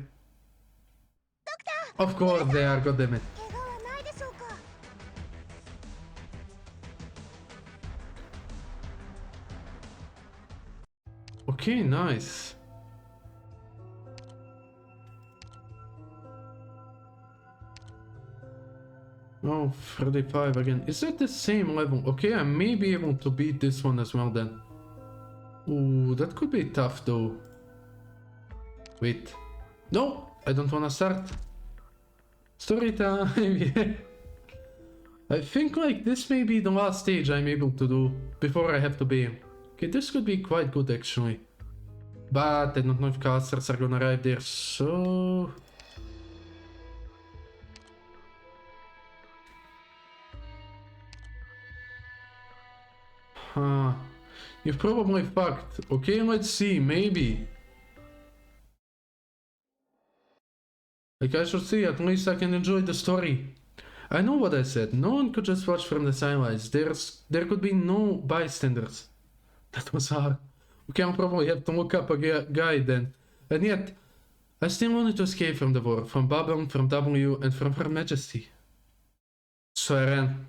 Of course they are, goddammit. Okay, nice. Oh, 35 again. Is that the same level? Okay, I may be able to beat this one as well then. Ooh, that could be tough though. Wait. No, I don't wanna start. Story time, yeah. I think like this may be the last stage I'm able to do before I have to bail. Okay, this could be quite good actually. But I don't know if casters are gonna arrive there, so... Huh. You've probably fucked. Okay, let's see, maybe. Like I should say, at least I can enjoy the story. I know what I said, no one could just watch from the sidelines. There could be no bystanders. That was hard. Okay, I'll probably have to look up a guide then. And yet, I still wanted to escape from the war, from Babylon, from W, and from Her Majesty. So I ran.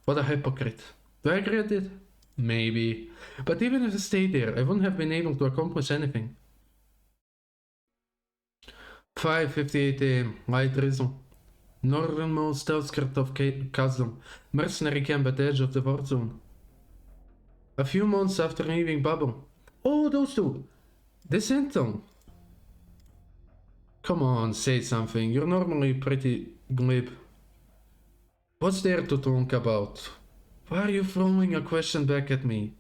What a hypocrite. Do I regret it? Maybe. But even if I stayed there, I wouldn't have been able to accomplish anything. 5:58 AM, light drizzle. Northernmost outskirt of Kazdal, mercenary camp at the edge of the war zone. A few months after leaving Babel. Oh, those two! This intel. Come on, say something. You're normally pretty glib. What's there to talk about? Why are you throwing a question back at me?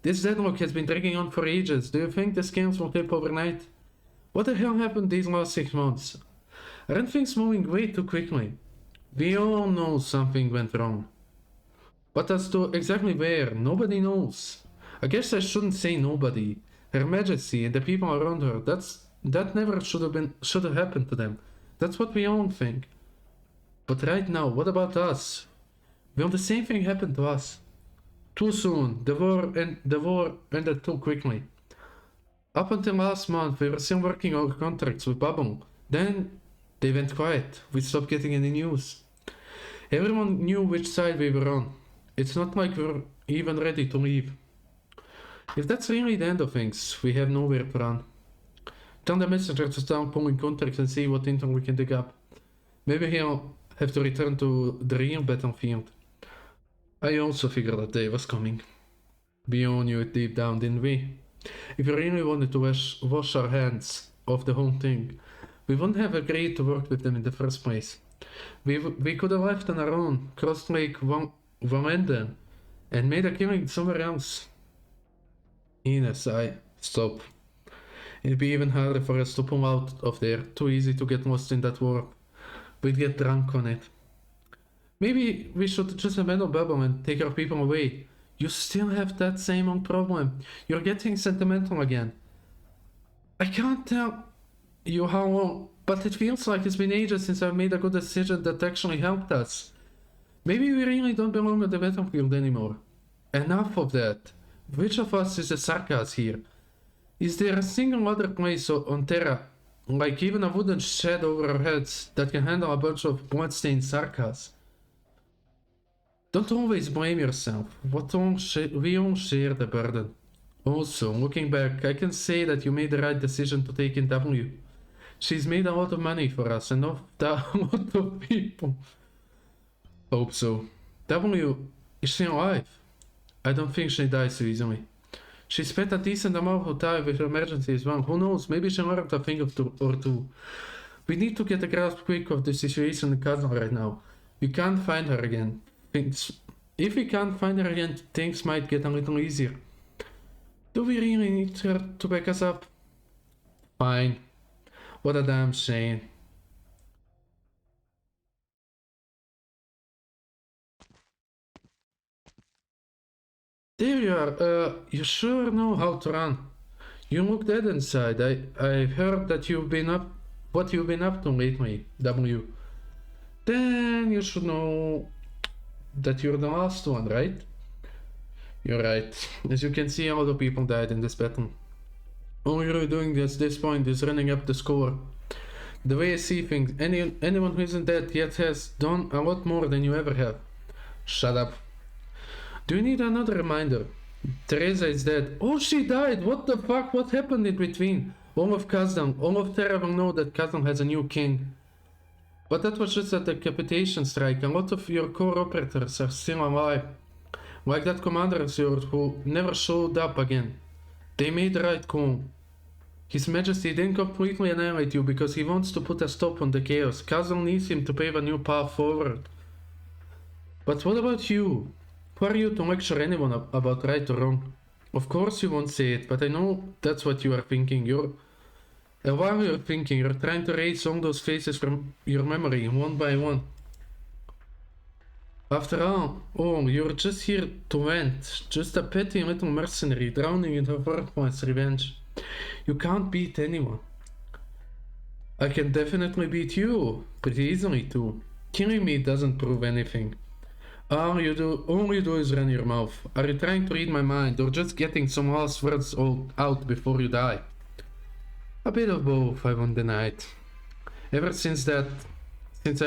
This deadlock has been dragging on for ages. Do you think the scales will tip overnight? What the hell happened these last 6 months? Aren't things moving way too quickly? We all know something went wrong. But as to exactly where, nobody knows. I guess I shouldn't say nobody. Her Majesty and the people around her, that never should have happened to them. That's what we all think. But right now, what about us? Will the same thing happen to us? Too soon. The war ended too quickly. Up until last month, we were still working our contracts with Babylon. Then they went quiet. We stopped getting any news. Everyone knew which side we were on. It's not like we're even ready to leave. If that's really the end of things, we have nowhere to run. Tell the messenger to start pulling contracts and see what intel we can dig up. Maybe he'll have to return to the real battlefield. I also figured that day was coming. We all knew it deep down, didn't we? If we really wanted to wash our hands of the whole thing, we wouldn't have agreed to work with them in the first place. We could have left on our own, crossed Lake Valenda, and made a killing somewhere else. Ines, stop. It'd be even harder for us to pull out of there. Too easy to get lost in that warp. We'd get drunk on it. Maybe we should just abandon Babel and take our people away. You still have that same old problem. You're getting sentimental again. I can't tell you how long, but it feels like it's been ages since I've made a good decision that actually helped us. Maybe we really don't belong on the battlefield anymore. Enough of that. Which of us is a sarcas here? Is there a single other place on Terra, like even a wooden shed over our heads, that can handle a bunch of bloodstained sarcas? Don't always blame yourself. We all share the burden. Also, looking back, I can say that you made the right decision to take in W. She's made a lot of money for us, and of that a lot of people. Hope so. W, is she alive? I don't think she died so easily. She spent a decent amount of time with her emergency as well. Who knows, maybe she learned a thing or two. We need to get a grasp quick of the situation in Castle right now. We can't find her again. If we can't find her again, things might get a little easier. Do we really need her to back us up? Fine. What a damn shame. There you are. You sure know how to run. You look dead inside. I've heard that what you've been up to lately, W. Then you should know that you're the last one, right? You're right. As you can see, a lot of people died in this battle. All you're doing at this point is running up the score. The way I see things, anyone who isn't dead yet has done a lot more than you ever have. Shut up. Do you need another reminder? Teresa is dead. Oh, she died! What the fuck? What happened in between? All of Terra will know that Kazan has a new king. But that was just a decapitation strike. A lot of your core operators are still alive. Like that commander of yours who never showed up again. They made the right call. His Majesty didn't completely annihilate you because he wants to put a stop on the chaos. Kazan needs him to pave a new path forward. But what about you? Who are you to lecture anyone about right or wrong? Of course you won't say it, but I know that's what you are thinking. And while you're thinking, you're trying to erase all those faces from your memory, one by one. After all, you're just here to vent. Just a petty little mercenary drowning in her worthless revenge. You can't beat anyone. I can definitely beat you, pretty easily too. Killing me doesn't prove anything. All you do is run your mouth. Are you trying to read my mind, or just getting some last words out before you die? A bit of both, I won't deny it. Ever since I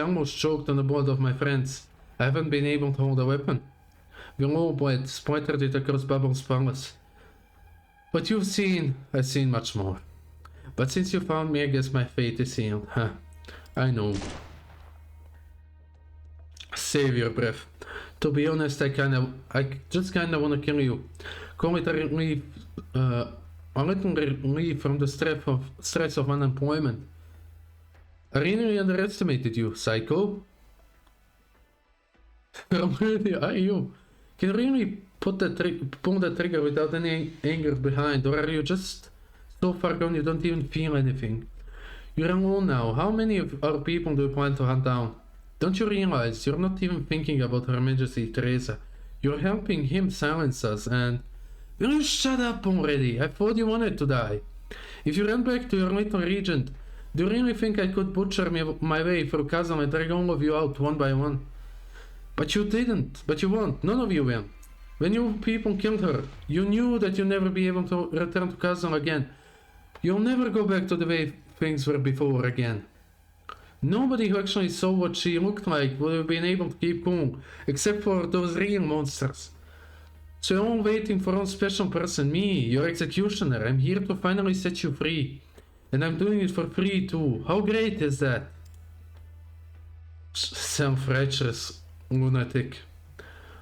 almost choked on the blood of my friends, I haven't been able to hold a weapon. We all bled, splattered it across Bubbles' palace. But I've seen much more. But since you found me, I guess my fate is sealed. I know. Save your breath. To be honest, I just kinda wanna kill you. Call it a little relief from the stress of unemployment. I really underestimated you, psycho. Really, are you? Can you really pull the trigger without any anger behind, or are you just so far gone you don't even feel anything? You're alone now. How many of our people do you plan to hunt down? Don't you realize you're not even thinking about Her Majesty Teresa? You're helping him silence us, and... Will you shut up already? I thought you wanted to die. If you ran back to your little regent, do you really think I could butcher my way through Kazan and drag all of you out one by one? But you didn't. But you won't. None of you will. When you people killed her, you knew that you'll never be able to return to Kazan again. You'll never go back to the way things were before again. Nobody who actually saw what she looked like would have been able to keep cool, except for those real monsters. So you're all waiting for one special person, me, your executioner. I'm here to finally set you free. And I'm doing it for free too. How great is that? Self-righteous lunatic.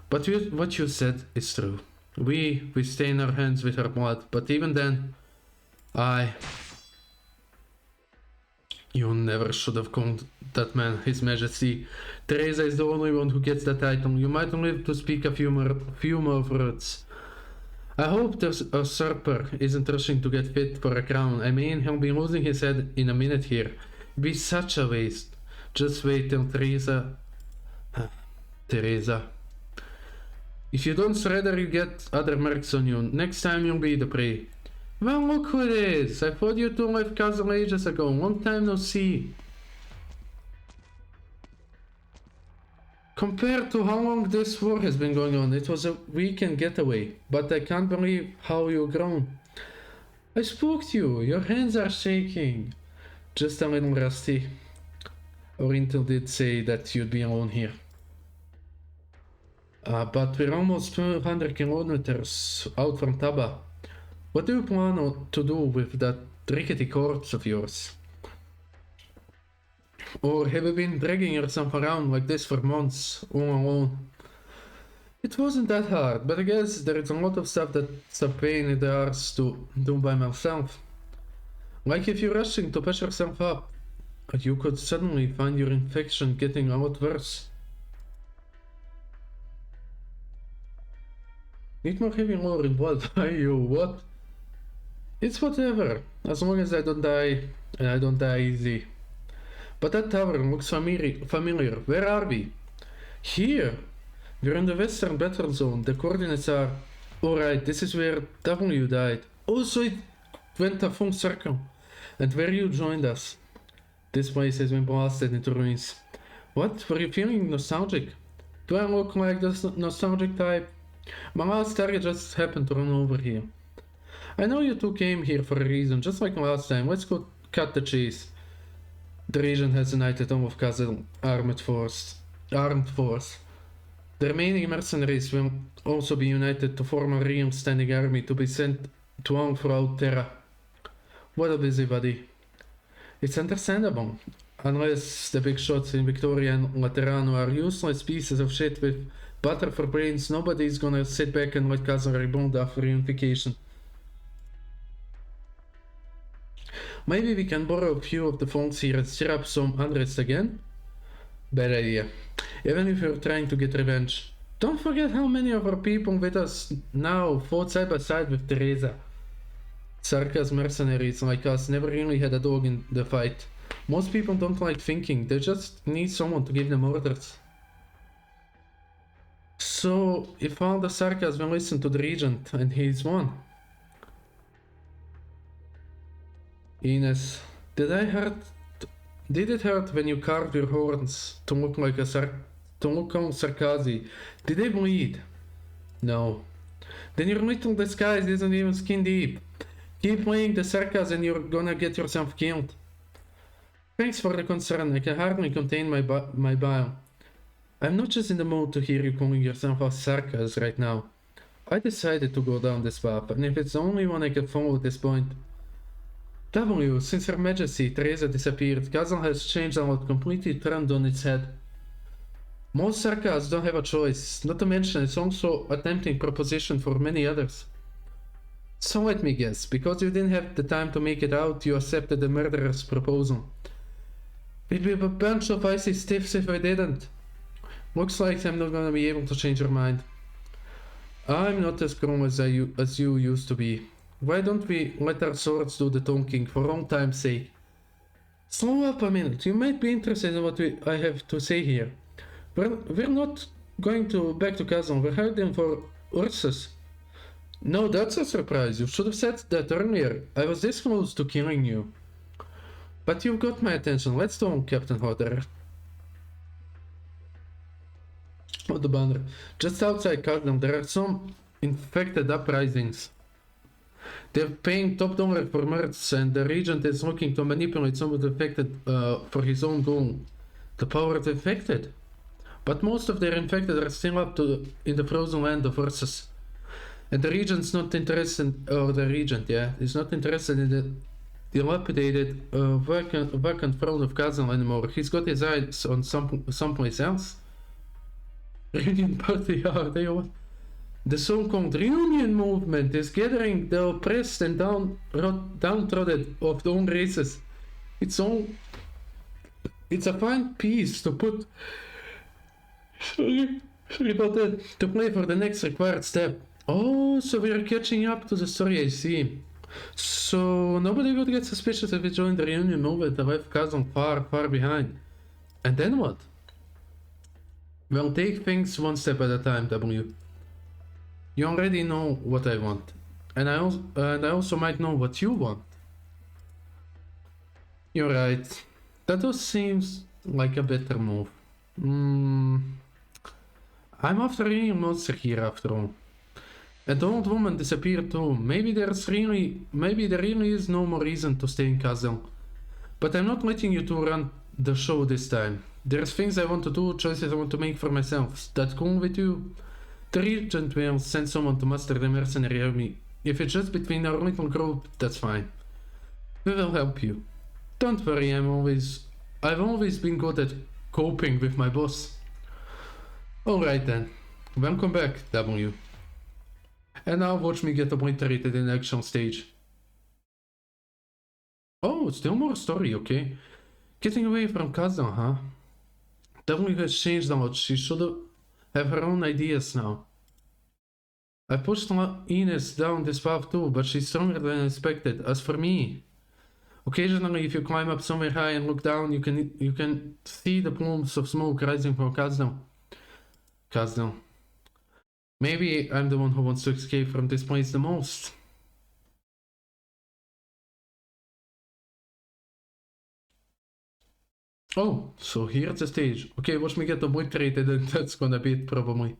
But what you said is true. We stain our hands with her blood, but even then, You never should have called that man His Majesty. Teresa is the only one who gets that title. You might live to speak a few more words. I hope the usurper isn't rushing to get fit for a crown. I mean, he'll be losing his head in a minute here. It'd be such a waste. Just wait till Teresa... Teresa. If you don't surrender, you get other marks on you. Next time you'll be the prey. Well, look who it is. I thought you two left Castle ages ago. Long time no see. Compared to how long this war has been going on, it was a weekend getaway. But I can't believe how you've grown. I spooked you. Your hands are shaking. Just a little rusty. Orintel did say that you'd be alone here. But we're almost 200 kilometers out from Taba. What do you plan to do with that rickety corpse of yours? Or have you been dragging yourself around like this for months, all alone? It wasn't that hard, but I guess there is a lot of stuff that's a pain in the arse to do by myself. Like if you're rushing to push yourself up, you could suddenly find your infection getting a lot worse. Need more heavy lower in blood, are you? What? It's whatever, as long as I don't die, and I don't die easy. But that tavern looks familiar. Where are we? Here! We're in the western battle zone. The coordinates are... Alright, this is where W died. Oh, so it went a full circle. And where you joined us. This place has been blasted into ruins. What? Were you feeling nostalgic? Do I look like the nostalgic type? My last target just happened to run over here. I know you two came here for a reason, just like last time. Let's go cut the chase. The region has united all of Kazan armed force. The remaining mercenaries will also be united to form a real standing army to be sent to all throughout Terra. What a busybody. It's understandable. Unless the big shots in Victoria and Laterano are useless pieces of shit with butter for brains, nobody's gonna sit back and let Kazan rebuild after reunification. Maybe we can borrow a few of the phones here and stir up some unrest again? Bad idea. Even if you're trying to get revenge. Don't forget how many of our people with us now fought side by side with Teresa. Sarka's mercenaries like us never really had a dog in the fight. Most people don't like thinking, they just need someone to give them orders. So, if all the Sarkas will listen to the regent and he's one. Ines, did it hurt when you carved your horns to look like on Sarkazi? Did they bleed? No. Then your little disguise isn't even skin deep. Keep playing the Sarkas and you're gonna get yourself killed. Thanks for the concern, I can hardly contain my bile. I'm not just in the mood to hear you calling yourself a Sarkas right now. I decided to go down this path, and if it's the only one I can follow at this point. W, since Her Majesty Teresa disappeared, Kazan has changed a lot, completely turned on its head. Most Sarkas don't have a choice, not to mention it's also a tempting proposition for many others. So let me guess, because you didn't have the time to make it out, you accepted the murderer's proposal. We'd be a bunch of icy stiffs if I didn't. Looks like I'm not gonna be able to change your mind. I'm not as strong as you used to be. Why don't we let our swords do the talking for all time's sake? Slow up a minute, you might be interested in what I have to say here. We're not going back to Kazan, we're heading for Ursus. No, that's a surprise, you should have said that earlier. I was this close to killing you. But you've got my attention, let's go, Captain Hodder. Oh, the banner. Just outside Kazan, there are some infected uprisings. They're paying top dollar for mercs, and the regent is looking to manipulate some of the infected for his own goal. The power of the infected. But most of their infected are still up in the frozen land of Ursus. And the regent's not interested, or the regent, yeah, is not interested in the dilapidated, vacant throne of Kazan anymore. He's got his eyes on someplace else. Reunion party, are they what? The so-called reunion movement is gathering the oppressed and downtrodden of the own races. It's a fine piece to put. Sorry about that. To play for the next required step. Oh, so we are catching up to the story, I see. So nobody would get suspicious if we joined the reunion movement and left Kazan far, far behind. And then what? Well, take things one step at a time, W. You already know what I want, and I also might know what you want. You're right. That does seems like a better move. I'm after a real monster here after all. And the old woman disappeared too. Maybe there really is no more reason to stay in Kazan. But I'm not letting you two run the show this time. There's things I want to do, choices I want to make for myself. Is that cool with you? The regent will send someone to muster the mercenary army If it's just between our little group, that's fine. We will help you. Don't worry, I've always been good at coping with my boss. Alright then. Welcome back, W. And now watch me get obliterated in the action stage. Oh, still more story, okay. Getting away from Kazan, huh? W has changed a lot. She should have her own ideas now. I pushed Ines down this path too, but she's stronger than expected. As for me, occasionally if you climb up somewhere high and look down, you can see the plumes of smoke rising from Kazdal. Maybe I'm the one who wants to escape from this place the most. Oh, so here's the stage. Okay, watch me get obliterated and that's gonna be it probably.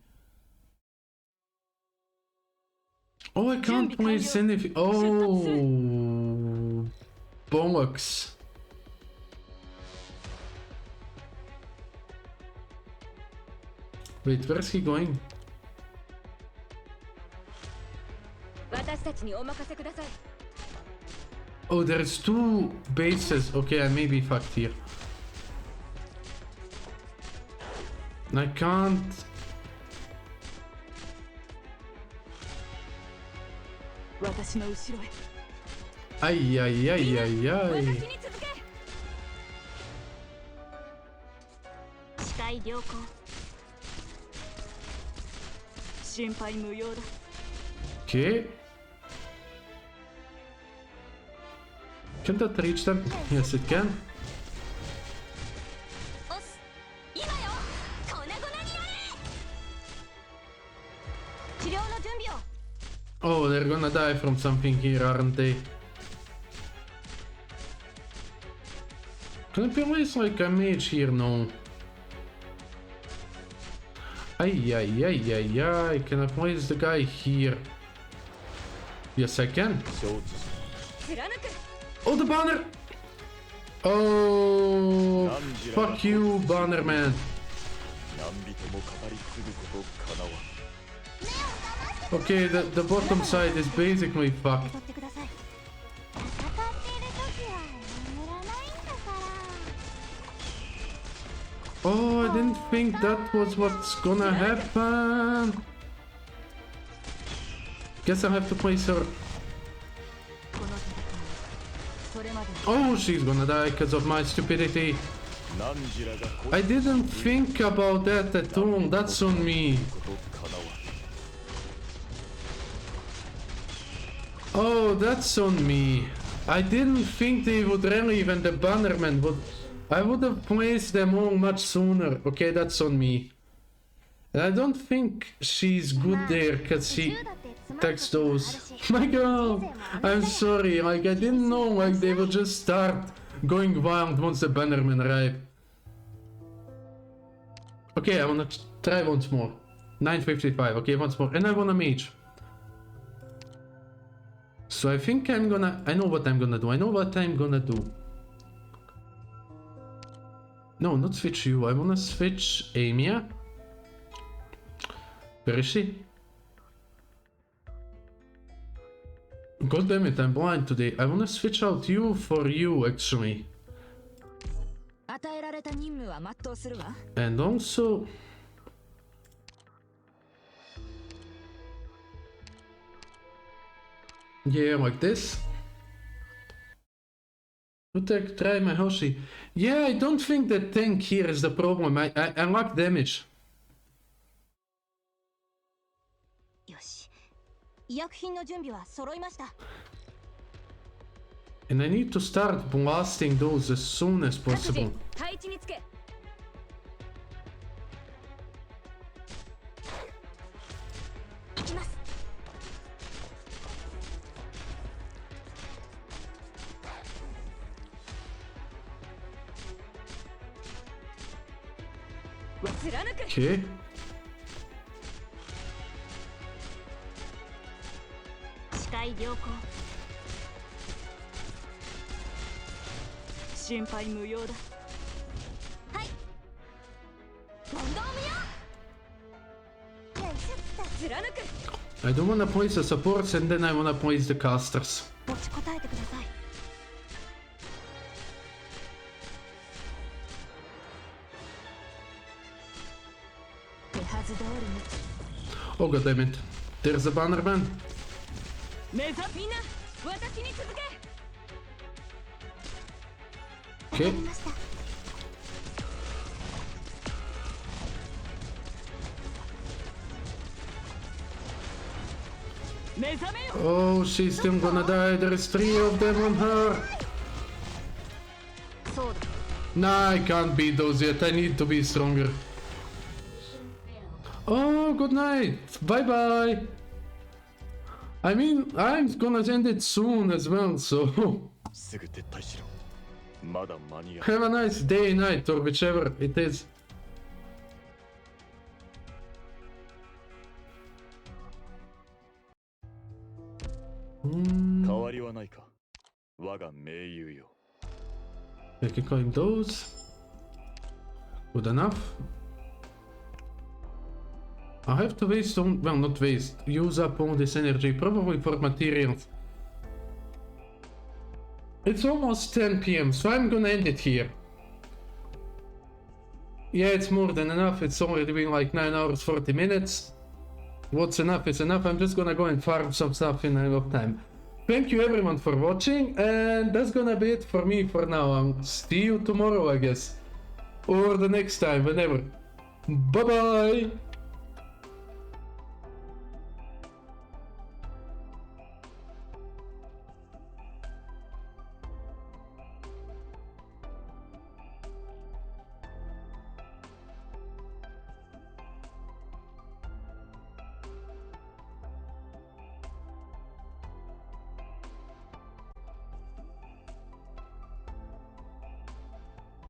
Oh, I can't place anything. Oh, bollocks. Wait, where's he going? Oh, there's two bases. Okay, I may be fucked here. I can't. Ay, ay, ay, ay, ay. Okay. Can that reach them? Yes, it can. Oh, they're gonna die from something here, aren't they? Can I place like a mage here? No. Ay, ay, ay, ay, ay. Can I place the guy here? Yes, I can. Oh, the banner! Oh, fuck you, banner man. Okay, the bottom side is basically fucked. Oh, I didn't think that was what's gonna happen. Guess I have to place her. Oh, she's gonna die because of my stupidity. I didn't think about that at all. That's on me. Oh, that's on me. I didn't think they would rally when the bannerman would. I would have placed them all much sooner. Okay, that's on me. And I don't think she's good there because she takes those. My god, I'm sorry. Like, I didn't know like they would just start going wild once the bannerman arrived. Okay, I wanna try once more. 955. Okay, once more. And I want a mage. So I think I know what I'm gonna do. No, not switch you. I wanna switch Amia. Where is she? God damn it, I'm blind today. I wanna switch out you for you, actually. And also... yeah, like this. Protect, try my Hoshi. Yeah, I don't think the tank here is the problem. I lack damage. And I need to start blasting those as soon as possible. Okay. I don't wanna place the supports and then I wanna place the casters. 持ちこたえてください。 手はず通りに Oh god damn it. There's a banner man. 目指みんな私に続け Okay. わかりました。 目覚めよ Oh, she's still gonna die. There's 3 of them on her. そうだ Nah, I can't beat those yet. I need to be stronger. Oh, good night. Bye bye. I mean, I'm gonna end it soon as well, so すぐ撤退しろ。まだ間に合う。 have a nice day, night, or whichever it is. 変わりはないか。我が盟友よ。 I can climb those. Good enough. I have to waste on, well, not waste, use up all this energy, probably for materials. It's almost 10 p.m, so I'm gonna end it here. Yeah, it's more than enough. It's already been like 9 hours 40 minutes. What's enough is enough. I'm just gonna go and farm some stuff in a lot of time. Thank you everyone for watching, and that's gonna be it for me for now. See you tomorrow, I guess. Or the next time, whenever. Bye bye!